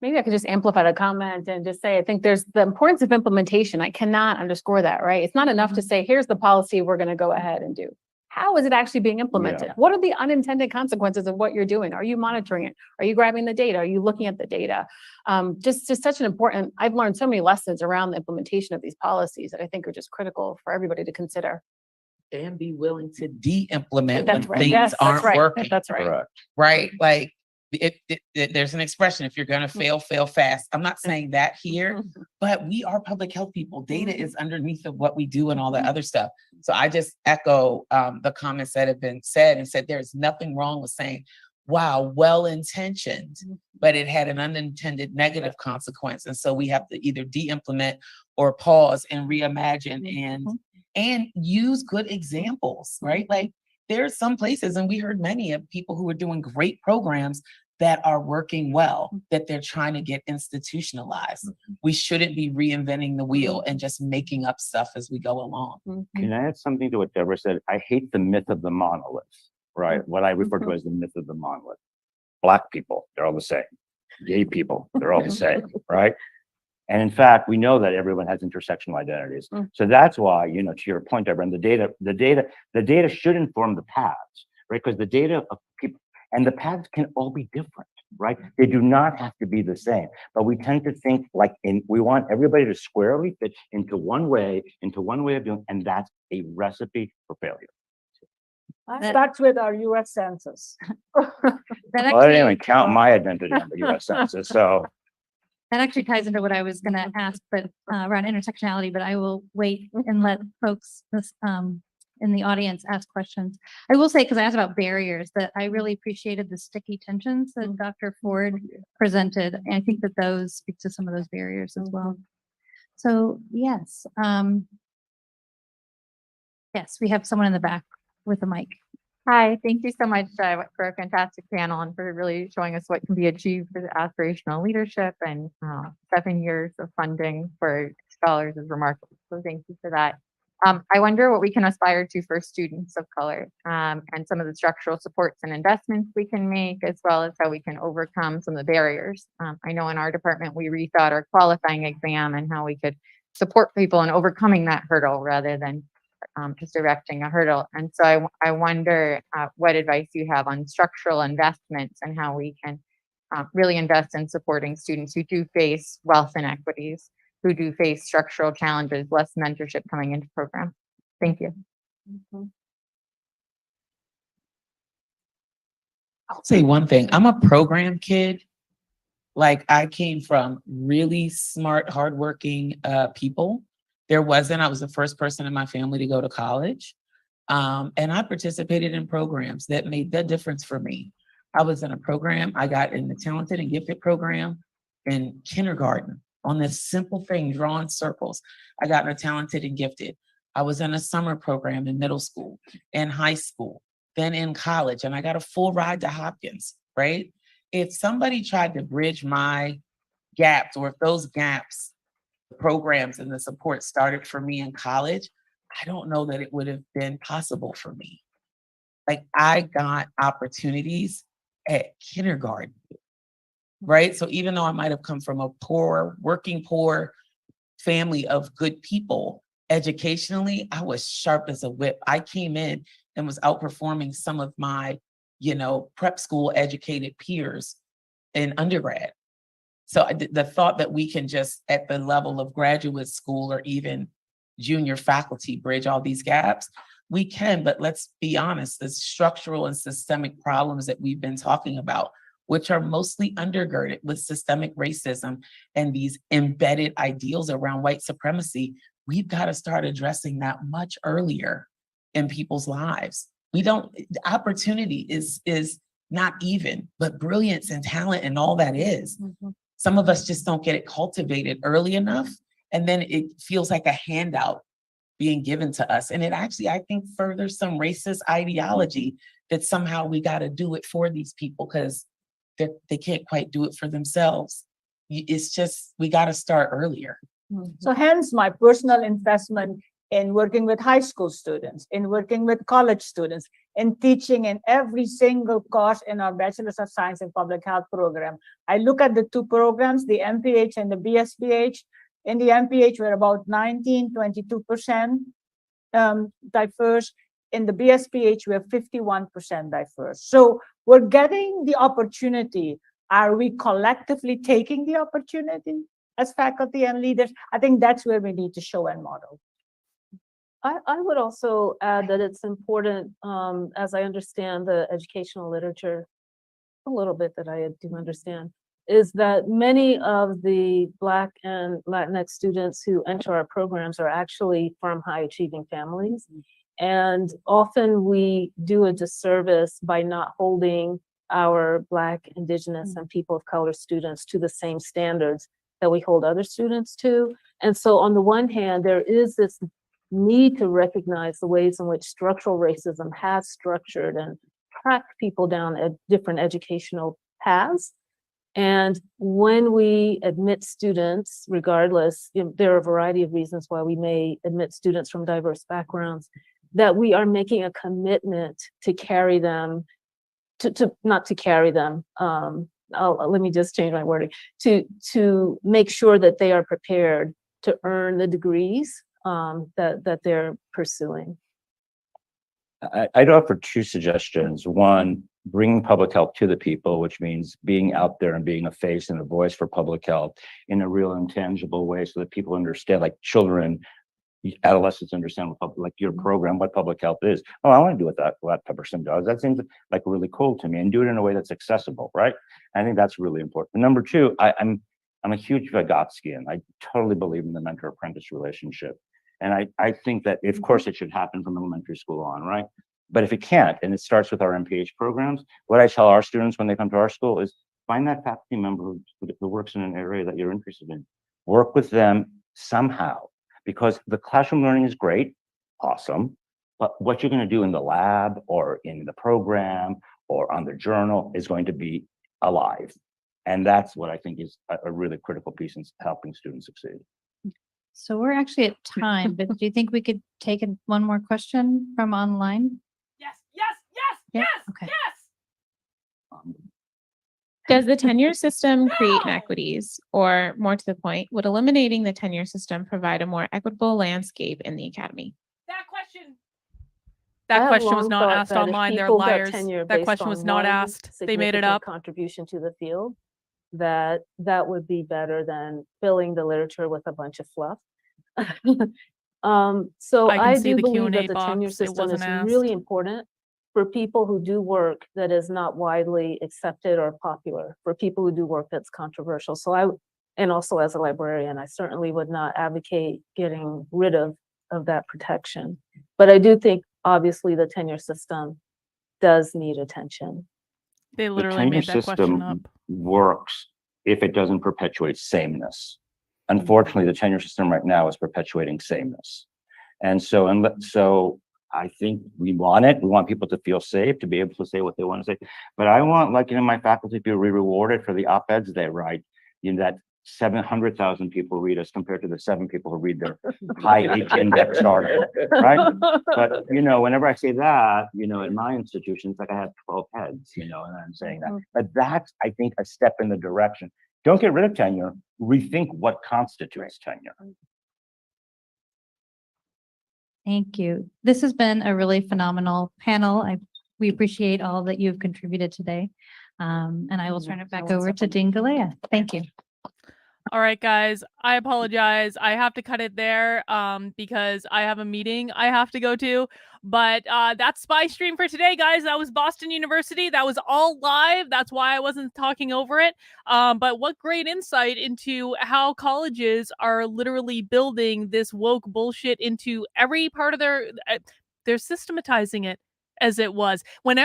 Speaker 16: Maybe I could just amplify the comment and just say, I think there's the importance of implementation. I cannot underscore that, right? It's not enough to say, here's the policy we're going to go ahead and do. How is it actually being implemented?
Speaker 14: Yeah.
Speaker 16: What are the unintended consequences of what you're doing? Are you monitoring it? Are you grabbing the data? Are you looking at the data? Just such an important, I've learned so many lessons around the implementation of these policies that I think are just critical for everybody to consider.
Speaker 13: And be willing to de-implement
Speaker 16: That's
Speaker 13: when
Speaker 16: right.
Speaker 13: things
Speaker 16: Yes, that's
Speaker 13: aren't
Speaker 16: right.
Speaker 13: working.
Speaker 16: That's right.
Speaker 14: Correct.
Speaker 13: Right? Like, there's an expression, if you're gonna fail, fail fast. I'm not saying that here, but we are public health people. Data is underneath of what we do and all that other stuff. So I just echo the comments that have been said, and said there's nothing wrong with saying, wow, well-intentioned, but it had an unintended negative consequence. And so we have to either de-implement or pause and reimagine and use good examples, right? Like, there's some places, and we heard many of people who are doing great programs that are working well, that they're trying to get institutionalized. We shouldn't be reinventing the wheel and just making up stuff as we go along.
Speaker 14: Can I add something to what Deborah said? I hate the myth of the monolith, right? What I refer to as the myth of the monolith. Black people, they're all the same. Gay people, they're all the same, right? And in fact, we know that everyone has intersectional identities. So that's why, to your point, Deborah, and the data should inform the paths, right? Because the data of people and the paths can all be different, right? They do not have to be the same, but we tend to think like we want everybody to squarely fit into one way of doing, and that's a recipe for failure.
Speaker 15: Starts with our US Census.
Speaker 14: Well, I didn't even count my identity on the US Census, so.
Speaker 11: That actually ties into what I was going to ask, but around intersectionality, but I will wait and let folks in the audience ask questions. I will say, because I asked about barriers, that I really appreciated the sticky tensions that Dr. Ford presented. And I think that those speak to some of those barriers as well. So yes, yes, we have someone in the back with a mic.
Speaker 17: Hi, thank you so much for a fantastic panel and for really showing us what can be achieved for the aspirational leadership, and 7 years of funding for scholars is remarkable. So thank you for that. I wonder what we can aspire to for students of color, and some of the structural supports and investments we can make, as well as how we can overcome some of the barriers. I know in our department, we rethought our qualifying exam and how we could support people in overcoming that hurdle rather than just erecting a hurdle. And so I wonder what advice you have on structural investments and how we can really invest in supporting students who do face wealth inequities, who do face structural challenges, less mentorship coming into program. Thank you.
Speaker 13: I'll say one thing. I'm a program kid. Like, I came from really smart, hardworking people. I was the first person in my family to go to college. And I participated in programs that made the difference for me. I was in a program, I got in the talented and gifted program in kindergarten on this simple thing, drawing circles. I got in a talented and gifted. I was in a summer program in middle school, in high school, then in college, and I got a full ride to Hopkins, right? If somebody tried to bridge my gaps, or if those gaps, the programs and the support started for me in college, I don't know that it would have been possible for me. Like, I got opportunities at kindergarten. right? So even though I might have come from a poor, working poor family of good people, educationally, I was sharp as a whip. I came in and was outperforming some of my, prep school educated peers in undergrad. So the thought that we can just at the level of graduate school or even junior faculty bridge all these gaps, we can, but let's be honest, the structural and systemic problems that we've been talking about, which are mostly undergirded with systemic racism and these embedded ideals around white supremacy, we've got to start addressing that much earlier in people's lives. Opportunity is not even, but brilliance and talent and all that is. Some of us just don't get it cultivated early enough. And then it feels like a handout being given to us. And it actually, I think, furthers some racist ideology that somehow we got to do it for these people because they can't quite do it for themselves. It's just, we got to start earlier.
Speaker 15: So hence my personal investment in working with high school students, in working with college students, in teaching in every single course in our Bachelor's of Science in Public Health program. I look at the two programs, the MPH and the BSPH. In the MPH, we're about 22% diverse. In the BSPH, we're 51% diverse. So we're getting the opportunity. Are we collectively taking the opportunity as faculty and leaders? I think that's where we need to show and model.
Speaker 12: I would also add that it's important, as I understand the educational literature, a little bit that I do understand, is that many of the Black and Latinx students who enter our programs are actually from high achieving families. And often we do a disservice by not holding our Black, Indigenous, and people of color students to the same standards that we hold other students to. And so on the one hand, there is this need to recognize the ways in which structural racism has structured and tracked people down at different educational paths. And when we admit students, regardless, there are a variety of reasons why we may admit students from diverse backgrounds, that we are making a commitment to carry them, not to carry them, let me just change my wording, to make sure that they are prepared to earn the degrees that they're pursuing.
Speaker 14: I'd offer two suggestions. One, bringing public health to the people, which means being out there and being a face and a voice for public health in a real intangible way so that people understand, like children, adolescents understand like your program, what public health is. Oh, I want to do what that person does. That seems like really cool to me, and do it in a way that's accessible, right? I think that's really important. Number two, I'm a huge Vygotskian. I totally believe in the mentor-apprentice relationship. And I think that, of course, it should happen from elementary school on, right? But if it can't, and it starts with our MPH programs, what I tell our students when they come to our school is find that faculty member who works in an area that you're interested in. Work with them somehow, because the classroom learning is great, awesome, but what you're going to do in the lab or in the program or on the journal is going to be alive. And that's what I think is a really critical piece in helping students succeed.
Speaker 11: So we're actually at time, but do you think we could take one more question from online?
Speaker 1: Yes.
Speaker 11: Yeah, okay.
Speaker 18: Does the tenure system create inequities? Or more to the point, would eliminating the tenure system provide a more equitable landscape in the academy?
Speaker 1: That question was not asked online. They're liars. That question was not asked. They made it up.
Speaker 12: Contribution to the field, that would be better than filling the literature with a bunch of fluff. So I do believe that the tenure system is really important for people who do work that is not widely accepted or popular, for people who do work that's controversial. So and also as a librarian, I certainly would not advocate getting rid of that protection. But I do think, obviously, the tenure system does need attention.
Speaker 1: They literally made that question up.
Speaker 14: Works if it doesn't perpetuate sameness. Unfortunately, the tenure system right now is perpetuating sameness. And so I think we want it. We want people to feel safe, to be able to say what they want to say. But I want, my faculty to be rewarded for the op-eds they write, that 700,000 people read us compared to the 7 people who read their high H index article, right? But, whenever I say that, in my institution, it's like I have 12 heads, and I'm saying that. But that's, I think, a step in the direction. Don't get rid of tenure, rethink what constitutes tenure.
Speaker 11: Thank you. This has been a really phenomenal panel. We appreciate all that you've contributed today. And I will turn it back over to Dean Galea. Thank you.
Speaker 1: All right, guys, I apologize. I have to cut it there because I have a meeting I have to go to. But that's Spy Stream for today, guys. That was Boston University. That was all live. That's why I wasn't talking over it. But what great insight into how colleges are literally building this woke bullshit into every part of they're systematizing it as it was. When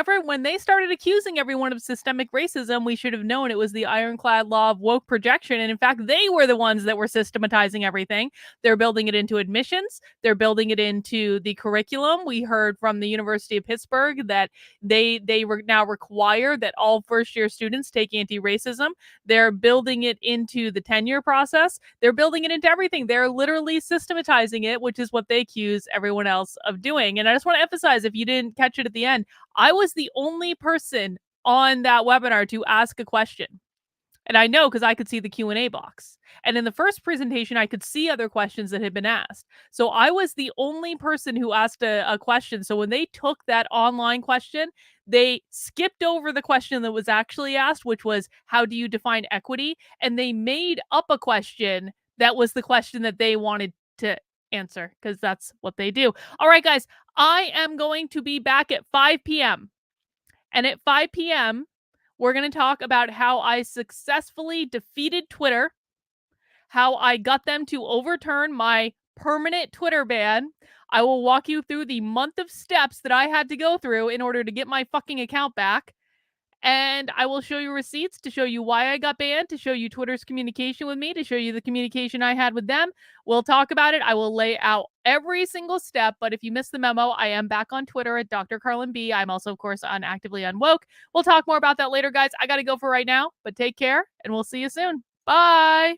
Speaker 1: they started accusing everyone of systemic racism, we should have known it was the ironclad law of woke projection. And in fact, they were the ones that were systematizing everything. They're building it into admissions. They're building it into the curriculum. We heard from the University of Pittsburgh that they now require that all first-year students take anti-racism. They're building it into the tenure process. They're building it into everything. They're literally systematizing it, which is what they accuse everyone else of doing. And I just want to emphasize, if you didn't catch it at the end, I was the only person on that webinar to ask a question. And I know because I could see the Q&A box. And in the first presentation, I could see other questions that had been asked. So I was the only person who asked a question. So when they took that online question, they skipped over the question that was actually asked, which was, how do you define equity? And they made up a question that was the question that they wanted to answer, because that's what they do. All right, guys, I am going to be back at 5 p.m. And at 5 p.m., we're going to talk about how I successfully defeated Twitter, how I got them to overturn my permanent Twitter ban. I will walk you through the month of steps that I had to go through in order to get my fucking account back. And I will show you receipts to show you why I got banned, to show you Twitter's communication with me, to show you the communication I had with them. We'll talk about it. I will lay out every single step. But if you missed the memo, I am back on Twitter at Dr. Carlin B. I'm also, of course, on Actively Unwoke. We'll talk more about that later, guys. I got to go for right now, but take care, and we'll see you soon. Bye.